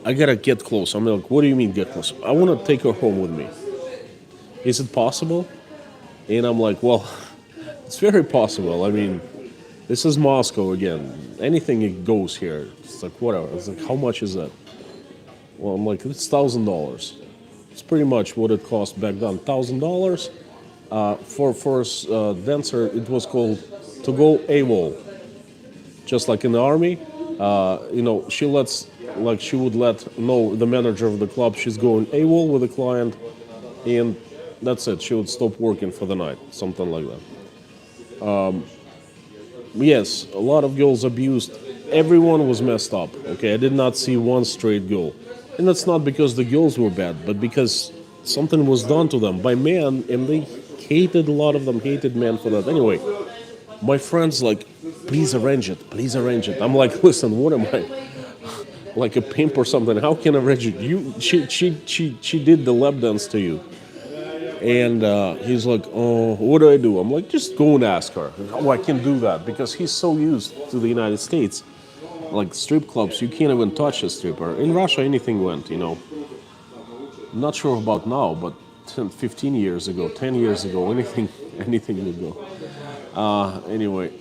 I gotta get close. I'm like, what do you mean get close? I want to take her home with me. Is it possible? And I'm like, well, it's very possible. I mean, this is Moscow again. Anything it goes here. It's like, whatever. It's like, how much is that? Well, I'm like, it's $1,000. It's pretty much what it cost back then. $1,000 for a dancer. It was called to go AWOL. Just like in the army, she would let know the manager of the club she's going AWOL with the client, and that's it. She would stop working for the night, something like that. Yes, a lot of girls abused. Everyone was messed up. Okay, I did not see one straight girl, and that's not because the girls were bad, but because something was done to them by men, and they hated. A lot of them hated men for that. Anyway, my friends like, please arrange it. Please arrange it. I'm like, listen, what am I? Like a pimp or something? How can I arrange it? She did the lap dance to you. And he's like, oh, what do I do? I'm like, just go and ask her. Oh, I can do that, because he's so used to the United States. Like strip clubs, you can't even touch a stripper. In Russia, anything went, I'm not sure about now, but 10, 15 years ago, 10 years ago, anything would go. Anyway,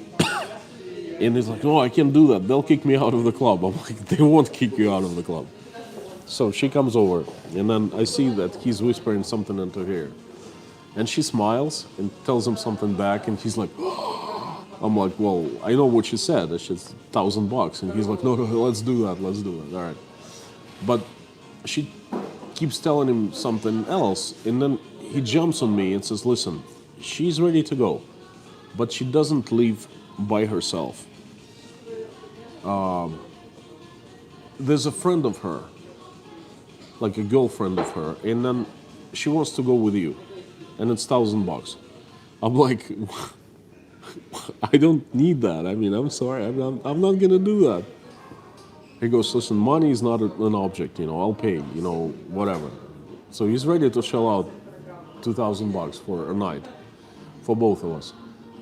and he's like, oh, I can't do that. They'll kick me out of the club. I'm like, they won't kick you out of the club. So she comes over, and then I see that he's whispering something into her ear. And she smiles and tells him something back, and he's like, I'm like, well, I know what she said. It's just $1,000. And he's like, no, let's do that. All right. But she keeps telling him something else, and then he jumps on me and says, listen, she's ready to go, but she doesn't leave by herself. There's a friend of her, like a girlfriend of her, and then she wants to go with you, and it's $1,000. I'm like, I don't need that. I mean, I'm sorry, I'm not gonna do that. He goes, listen, money is not an object, I'll pay, whatever. So he's ready to shell out $2,000 for a night, for both of us.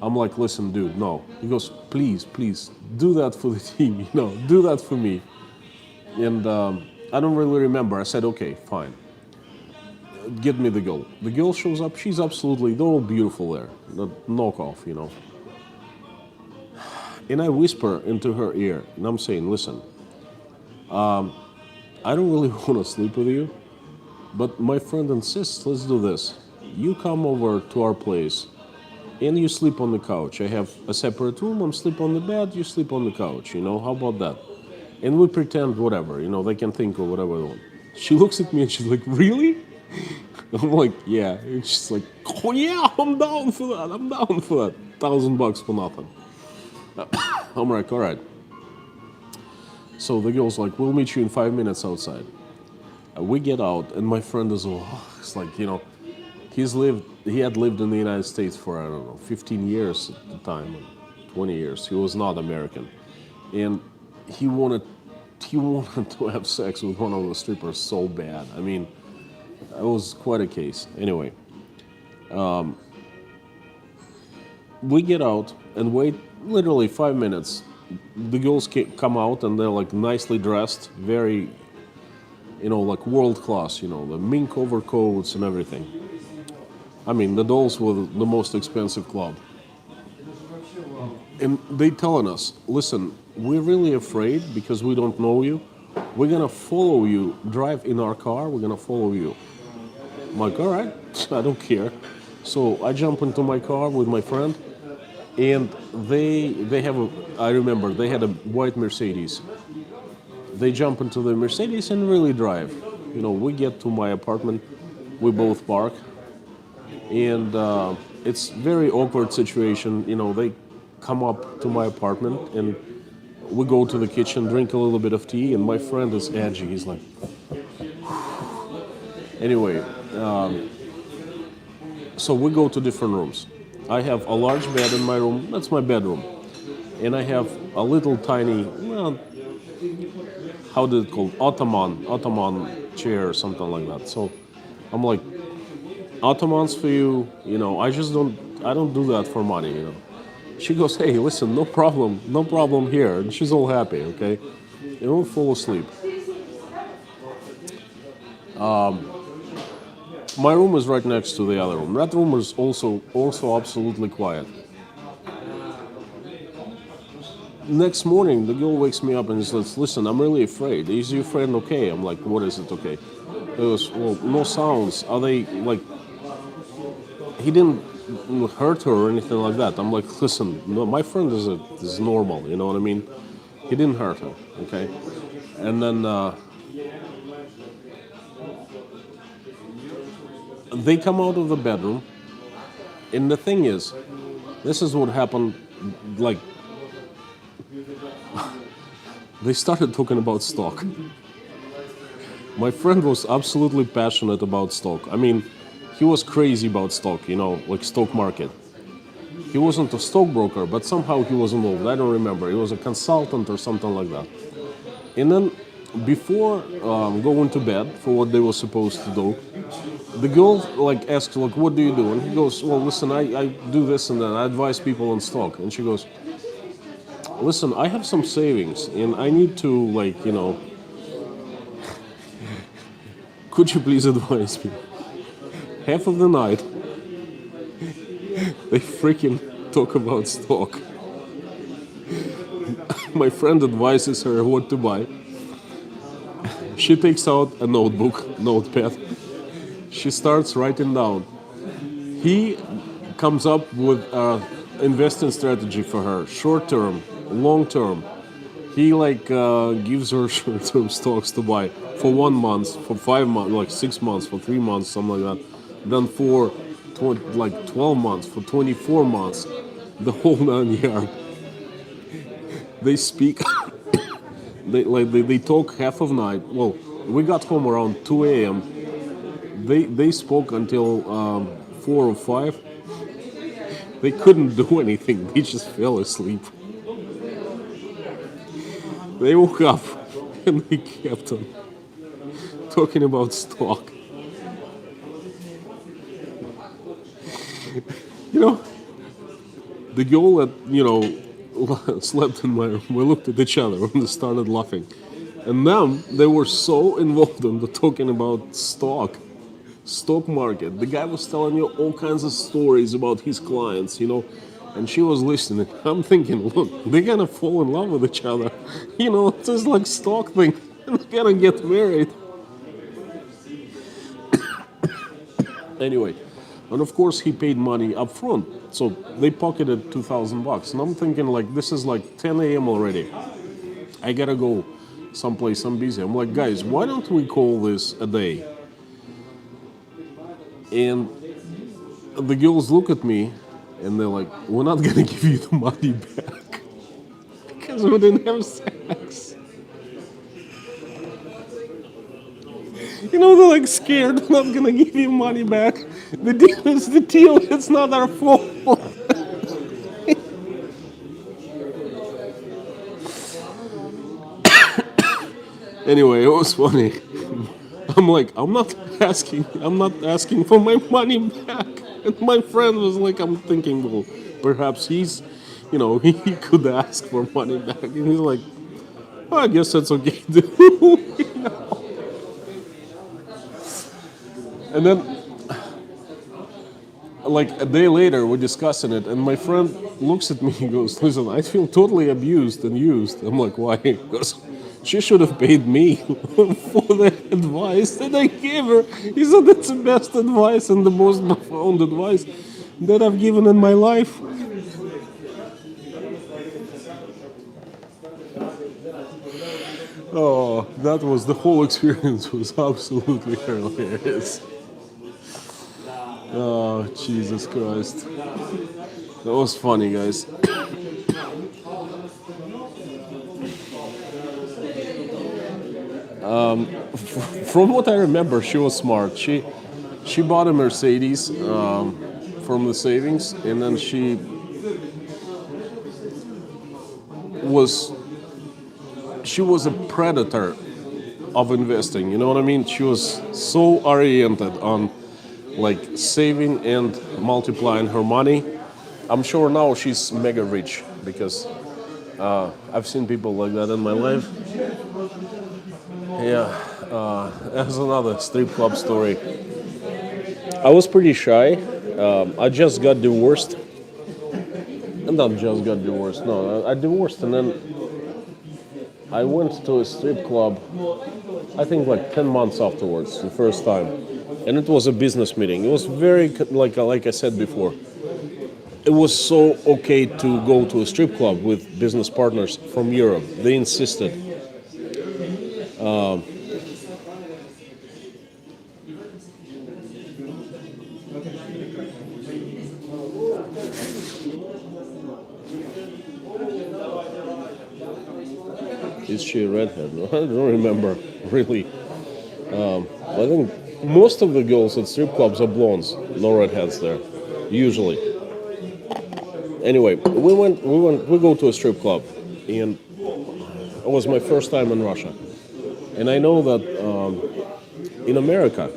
I'm like, listen, dude, no. He goes, please, do that for the team, do that for me. And I don't really remember. I said, okay, fine. Get me the girl. The girl shows up. She's they're all beautiful there. The knockoff, And I whisper into her ear, and I'm saying, listen, I don't really want to sleep with you, but my friend insists, let's do this. You come over to our place, and you sleep on the couch. I have a separate room. I'm sleep on the bed. You sleep on the couch. How about that? And we pretend whatever. they can think of whatever they want. She looks at me and she's like, really? I'm like, yeah. And she's like, oh yeah, I'm down for that. $1,000 for nothing. I'm like, all right. So the girl's like, we'll meet you in 5 minutes outside. We get out, and my friend is all, it's like, he had lived in the United States for, I don't know, 15 years at the time, 20 years. He was not American. And he wanted to have sex with one of the strippers so bad. I mean, it was quite a case. Anyway, we get out and wait literally 5 minutes. The girls come out, and they're like nicely dressed, very, like world class, the mink overcoats and everything. I mean, the Dolls were the most expensive club. And they telling us, listen, we're really afraid because we don't know you. We're gonna follow you, drive in our car, we're gonna follow you. I'm like, all right, I don't care. So I jump into my car with my friend, and they have a, I remember, they had a white Mercedes. They jump into the Mercedes and really drive. You know, we get to my apartment, we both park, and it's very awkward situation. You know, they come up to my apartment and we go to the kitchen, drink a little bit of tea, and my friend is edgy. He's like, anyway, so we go to different rooms. I have a large bed in my room. That's my bedroom, and I have a little tiny, well, how did it called, ottoman chair or something like that. So I'm like, ottomans for you, you know, I don't do that for money, you know. She goes, hey, listen, no problem here. And she's all happy, okay? And we'll fall asleep. My room is right next to the other room. That room is also absolutely quiet. Next morning, the girl wakes me up and says, listen, I'm really afraid. Is your friend okay? I'm like, what is it okay? It goes, well, no sounds. Are they, like, he didn't hurt her or anything like that. I'm like, listen, no, my friend is normal, you know what I mean? He didn't hurt her, okay? And then they come out of the bedroom, and the thing is, this is what happened, like, they started talking about stock. My friend was absolutely passionate about stock. I mean, he was crazy about stock, you know, like stock market. He wasn't a stockbroker, but somehow he was involved. I don't remember. He was a consultant or something like that. And then before going to bed for what they were supposed to do, the girl like asks, like, what do you do? And he goes, well, listen, I do this and that. I advise people on stock. And she goes, listen, I have some savings and I need to, like, you know, could you please advise me? Half of the night, they freaking talk about stock. My friend advises her what to buy. She takes out a notepad. She starts writing down. He comes up with an investing strategy for her, short term, long term. He like gives her short term stocks to buy for 1 month, for 5 months, like 6 months, for 3 months, something like that. Then for like 12 months, for 24 months, the whole 9 yards. They speak, they talk half of night. Well, we got home around 2 a.m. They spoke until 4 or 5. They couldn't do anything. They just fell asleep. They woke up and they kept on talking about stock. You know, the girl that, you know, slept in my room, we looked at each other and started laughing. And then they were so involved in the talking about stock market. The guy was telling you all kinds of stories about his clients, you know, and she was listening. I'm thinking, look, they're gonna fall in love with each other. You know, it's just like stock thing. They're gonna get married. Anyway. And of course, he paid money up front. So they pocketed $2,000. And I'm thinking, like, this is like 10 a.m. already. I gotta go someplace, I'm busy. I'm like, guys, why don't we call this a day? And the girls look at me and they're like, we're not gonna give you the money back because we didn't have sex. You know, they're like scared, they're not gonna give you money back. The deal is the deal, it's not our fault. Anyway, it was funny. I'm like, I'm not asking for my money back. And my friend was like, I'm thinking, well, perhaps he's, you know, he could ask for money back. And he's like, oh, I guess that's okay too. You know? And then like a day later, we're discussing it, and my friend looks at me and goes, "Listen, I feel totally abused and used." I'm like, "Why?" He goes, "She should have paid me for the advice that I gave her." He said, "That's the best advice and the most profound advice that I've given in my life." Oh, that was the whole experience was absolutely hilarious. Oh, Jesus Christ. That was funny, guys. From what I remember, she was smart. She bought a Mercedes from the savings, and then was she was a predator of investing. You know what I mean? She was so oriented on like saving and multiplying her money. I'm sure now she's mega rich because I've seen people like that in my life. Yeah, that's another strip club story. I was pretty shy. I just got divorced. And not just got divorced. No, I divorced and then I went to a strip club. I think like 10 months afterwards, the first time, and it was a business meeting. It was very like I said before. It was so okay to go to a strip club with business partners from Europe. They insisted. Is she a redhead? No, I don't remember really. I think most of the girls at strip clubs are blondes, no redheads there, usually. Anyway, we go to a strip club, and it was my first time in Russia, and I know that in America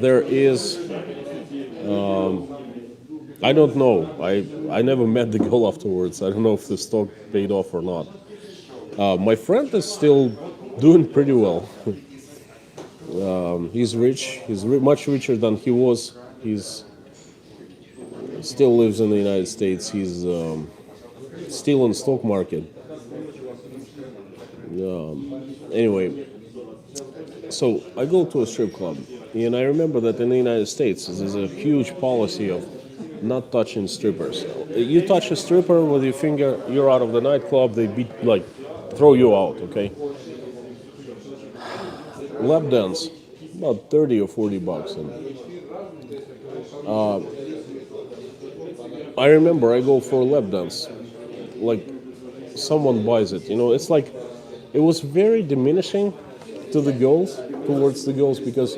there is. I don't know. I never met the girl afterwards. I don't know if the stock paid off or not. My friend is still doing pretty well. He's rich. He's much richer than he was. He's still lives in the United States. He's still in the stock market. Anyway, so I go to a strip club, and I remember that in the United States there's a huge policy of not touching strippers. You touch a stripper with your finger, you're out of the nightclub. They throw you out. Okay. Lap dance, about 30 or 40 bucks. And I remember I go for a lap dance, like someone buys it. You know, it's like it was very diminishing to the girls, towards the girls, because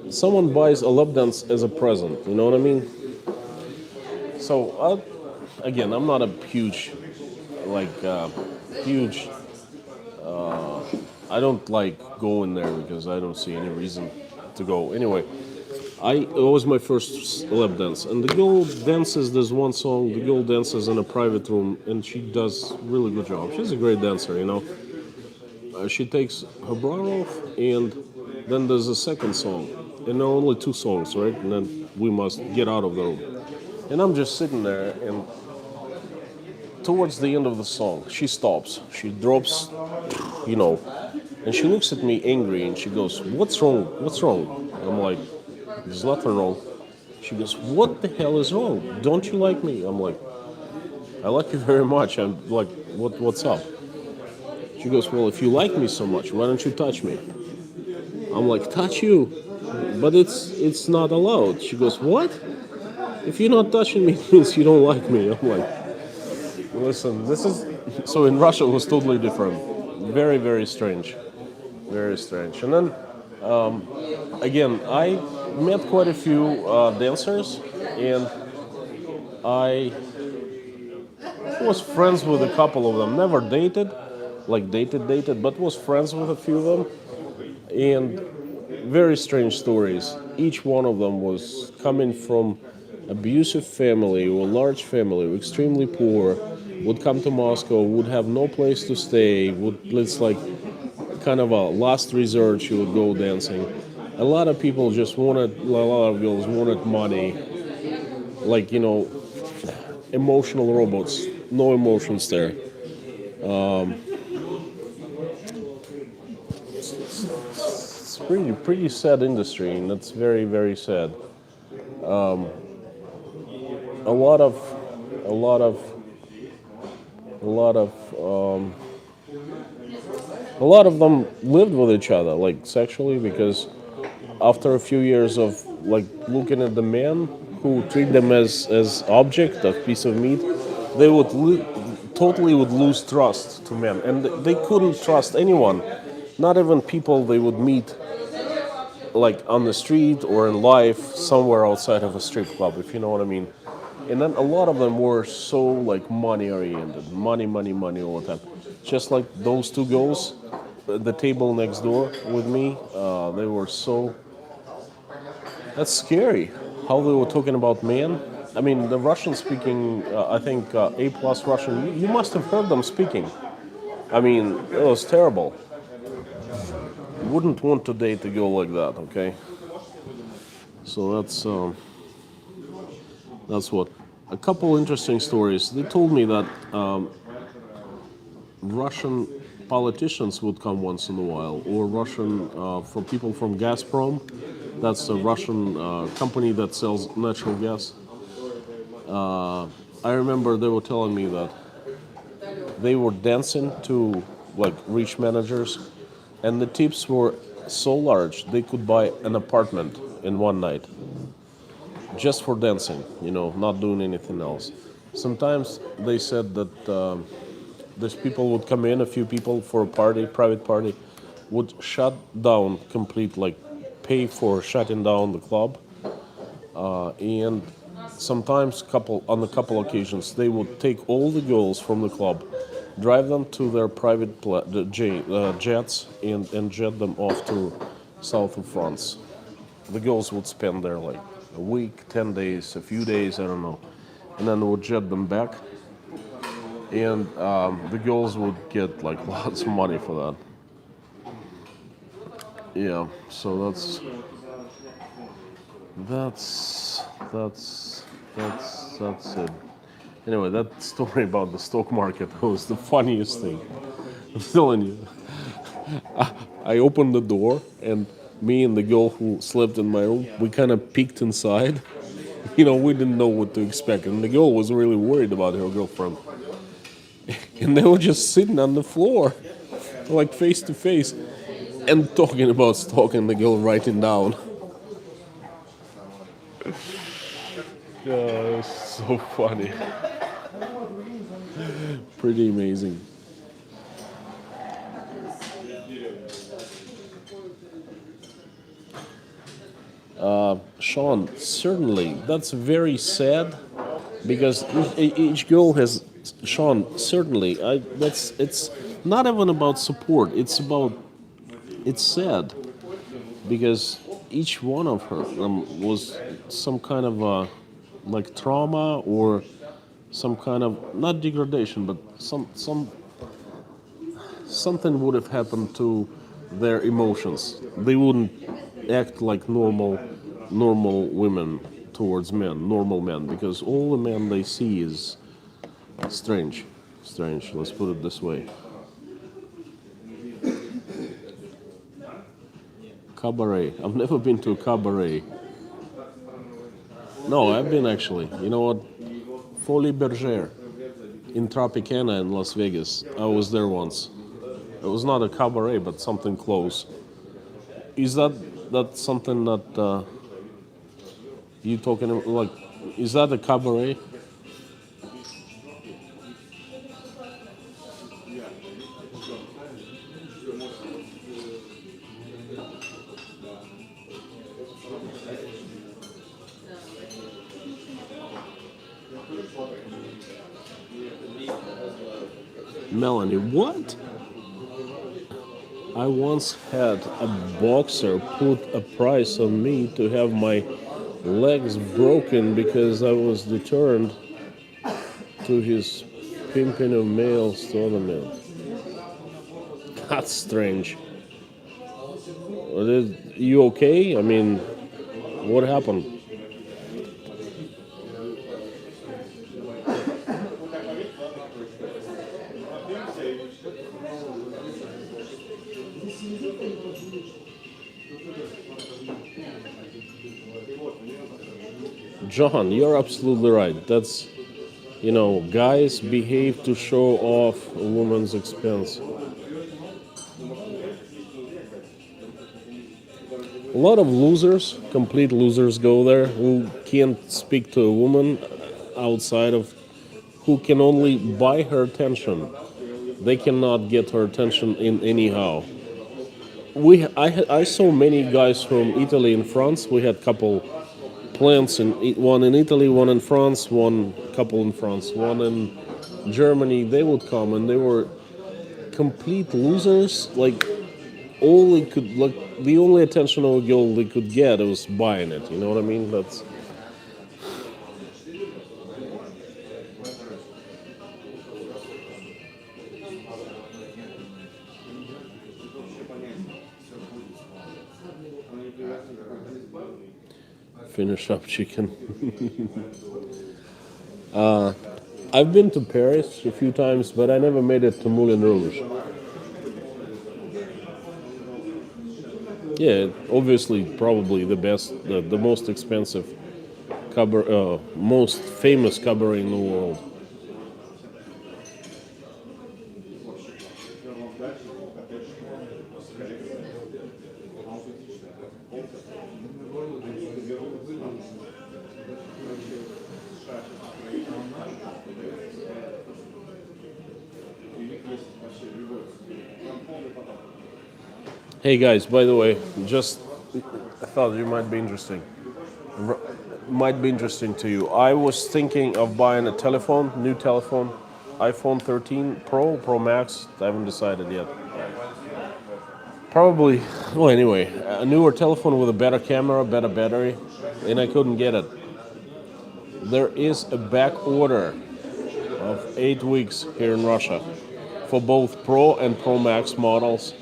someone buys a lap dance as a present. You know what I mean? So again, I'm not a huge, huge. I don't like going there because I don't see any reason to go. Anyway, it was my first lap dance, and the girl dances. There's one song. The girl dances in a private room, and she does really good job. She's a great dancer, you know. She takes her bra off, and then there's a second song, and there are only two songs, right? And then we must get out of the room. And I'm just sitting there, and towards the end of the song, she stops. She drops, you know, and she looks at me angry, and she goes, "What's wrong? What's wrong?" I'm like, "There's nothing wrong." She goes, "What the hell is wrong? Don't you like me?" I'm like, "I like you very much." I'm like, "What's up?" She goes, "Well, if you like me so much, why don't you touch me?" I'm like, "Touch you? But it's not allowed." She goes, "What? If you're not touching me, it means you don't like me." I'm like, "Listen, this is..." So in Russia, it was totally different. Very, very strange. Very strange. And then, again, I met quite a few dancers, and I was friends with a couple of them. Never dated, but was friends with a few of them. And very strange stories. Each one of them was coming from abusive family or large family, extremely poor, would come to Moscow, would have no place to stay, it's like kind of a last resort. She would go dancing. A lot of people a lot of girls wanted money, like emotional robots, no emotions there. It's pretty sad industry, and it's very very sad. A lot of a lot of a lot of a lot of them lived with each other like sexually because after a few years of like looking at the men who treat them as object, a piece of meat, they would totally would lose trust to men, and they couldn't trust anyone, not even people they would meet like on the street or in life somewhere outside of a strip club, if you know what I mean. And then a lot of them were so like money oriented, money, money, money all the time. Just like those two girls at the table next door with me, they were so. That's scary. How they were talking about men. I mean, the Russian speaking, I think A plus Russian. You must have heard them speaking. I mean, it was terrible. Wouldn't want to date a girl like that. Okay. So that's what. A couple interesting stories. They told me that Russian politicians would come once in a while, or Russian for people from Gazprom. That's a Russian company that sells natural gas. I remember they were telling me that they were dancing to like rich managers, and the tips were so large they could buy an apartment in one night just for dancing, not doing anything else. Sometimes they said that these people would come in, a few people for a party, private party, would shut down complete, like pay for shutting down the club, and sometimes on a couple occasions they would take all the girls from the club, drive them to their private jets, and jet them off to south of France. The girls would spend there like a week, 10 days, a few days, I don't know, and then would jet them back, and the girls would get like lots of money for that. Yeah, so that's it. Anyway, that story about the stock market was the funniest thing. I'm telling you. I opened the door, and me and the girl who slept in my room, we kind of peeked inside. We didn't know what to expect, and the girl was really worried about her girlfriend. And they were just sitting on the floor, like face to face, and talking about stock, and the girl writing down. Yeah, it was so funny. Pretty amazing. Sean, certainly, that's very sad because each girl has. Sean, certainly, it's not even about support. It's sad because each one of her was some kind of like trauma or some kind of not degradation, but something would have happened to their emotions. They wouldn't act like normal women towards men, normal men, because all the men they see is strange. Let's put it this way. Cabaret. I've never been to a cabaret. No, I've been actually. You know what? Folie Bergère in Tropicana in Las Vegas. I was there once. It was not a cabaret, but something close. Is that something that you talking about? Like, is that a cabaret? Melanie, what? I once had a boxer put a price on me to have my legs broken because I was deterred to his pimping of males to other men. That's strange. You okay? I mean, what happened? John, you're absolutely right. That's, guys behave to show off a woman's expense. A lot of losers, complete losers, go there who can't speak to a woman outside of, who can only buy her attention. They cannot get her attention in anyhow. I saw many guys from Italy and France. We had couple plants one in Italy, one in France, one couple in France, one in Germany. They would come and they were complete losers. Like all they could, like the only attention of a girl they could get was buying it. You know what I mean? That's finish up chicken. I've been to Paris a few times, but I never made it to Moulin Rouge. Yeah, obviously, probably the best, the most expensive cabaret, most famous cabaret in the world. Hey guys, by the way, just I thought you might be interesting. Might be interesting to you. I was thinking of buying a telephone, new telephone, iPhone 13 Pro, Pro Max. I haven't decided yet. Probably, well, anyway, a newer telephone with a better camera, better battery, and I couldn't get it. There is a back order of 8 weeks here in Russia for both Pro and Pro Max models.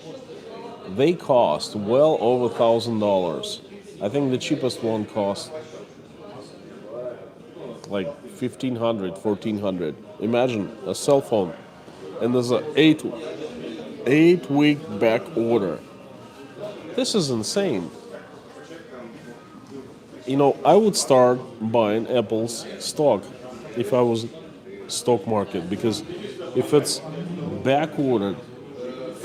They cost well over $1,000. I think the cheapest one cost like 1,500, 1,400. Imagine a cell phone, and there's a 8 week back order. This is insane. I would start buying Apple's stock if I was stock market, because if it's back ordered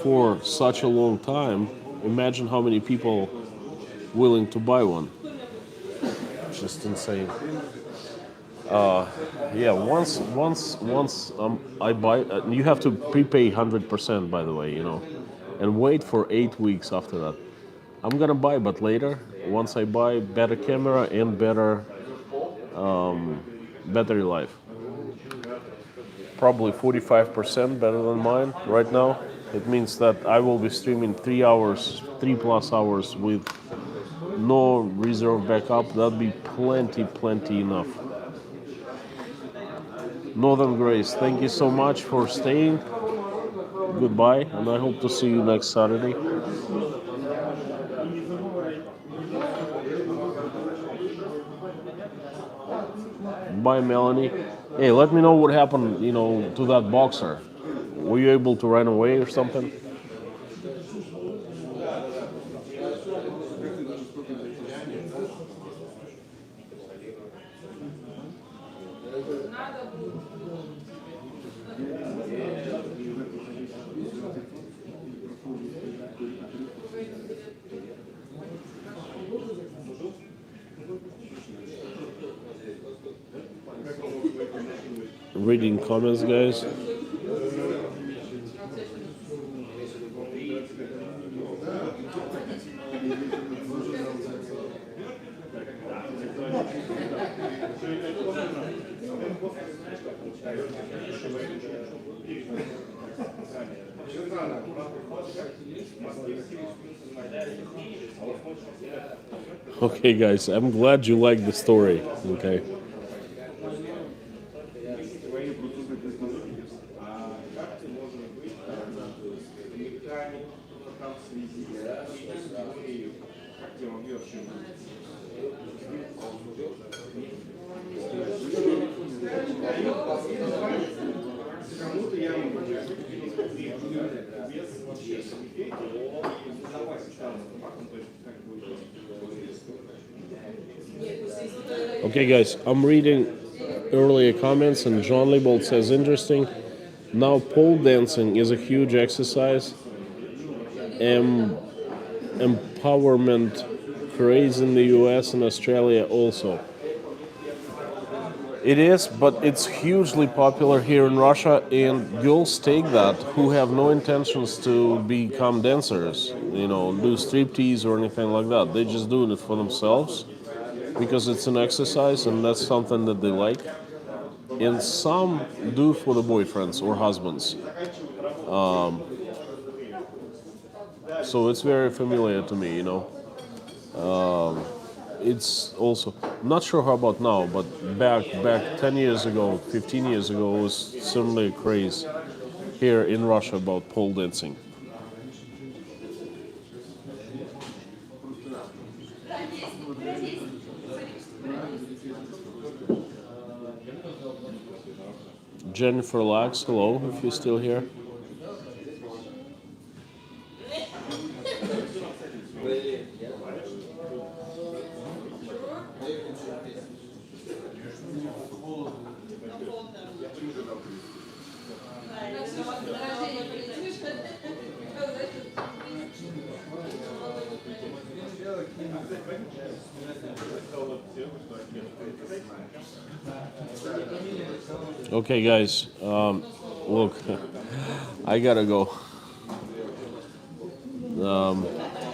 for such a long time, imagine how many people willing to buy one. Just insane. Yeah, once I buy, you have to prepay 100%, by the way, and wait for 8 weeks after that. I'm gonna buy, but later, once I buy better camera and better battery life. Probably 45% better than mine right now. It means that I will be streaming 3+ hours with no reserve backup. That'd be plenty enough. Northern Grace, thank you so much for staying. Goodbye, and I hope to see you next Saturday. Bye, Melanie. Hey, let me know what happened, to that boxer. Were you able to run away or something? Reading comments, guys. Okay, guys, I'm glad you like the story. Okay. Okay, guys, I'm reading earlier comments, and John Liebold says interesting. Now pole dancing is a huge exercise. Empowerment craze in the US and Australia also. It is, but it's hugely popular here in Russia, and girls take that who have no intentions to become dancers, do striptease or anything like that. They're just doing it for themselves because it's an exercise and that's something that they like. And some do for the boyfriends or husbands. So it's very familiar to me, It's also not sure how about now, but back 10 years ago, 15 years ago, it was certainly a craze here in Russia about pole dancing. Jennifer Lax, hello, if you're still here. Okay, guys, look, I gotta go.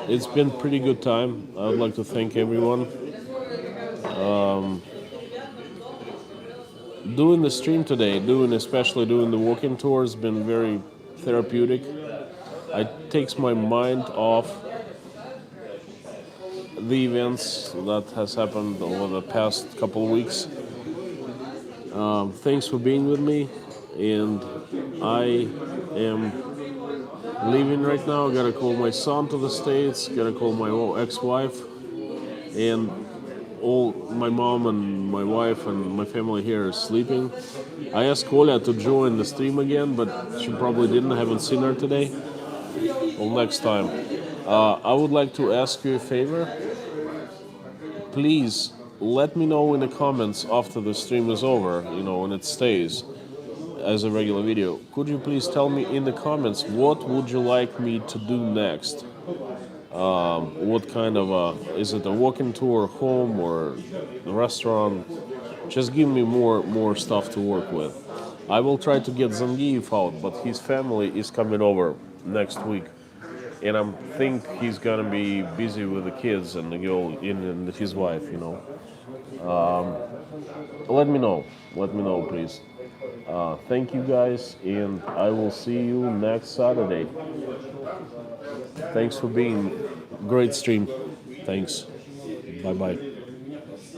It's been pretty good time. I would like to thank everyone. Doing the stream today, especially doing the walking tour has been very therapeutic. It takes my mind off the events that has happened over the past couple of weeks. Thanks for being with me, and I am leaving right now. I gotta call my son to the States, gotta call my ex-wife, and all my mom and my wife and my family here is sleeping. I asked Kolya to join the stream again, but she probably didn't. I haven't seen her today. Well, next time. I would like to ask you a favor. Please let me know in the comments after the stream is over, when it stays as a regular video. Could you please tell me in the comments what would you like me to do next? What kind of is it a walking tour, home, or a restaurant? Just give me more stuff to work with. I will try to get Zangief out, but his family is coming over next week, and I think he's gonna be busy with the kids and the girl and his wife. Let me know, please. Thank you guys, and I will see you next Saturday. Thanks for being great stream. Thanks. Bye bye.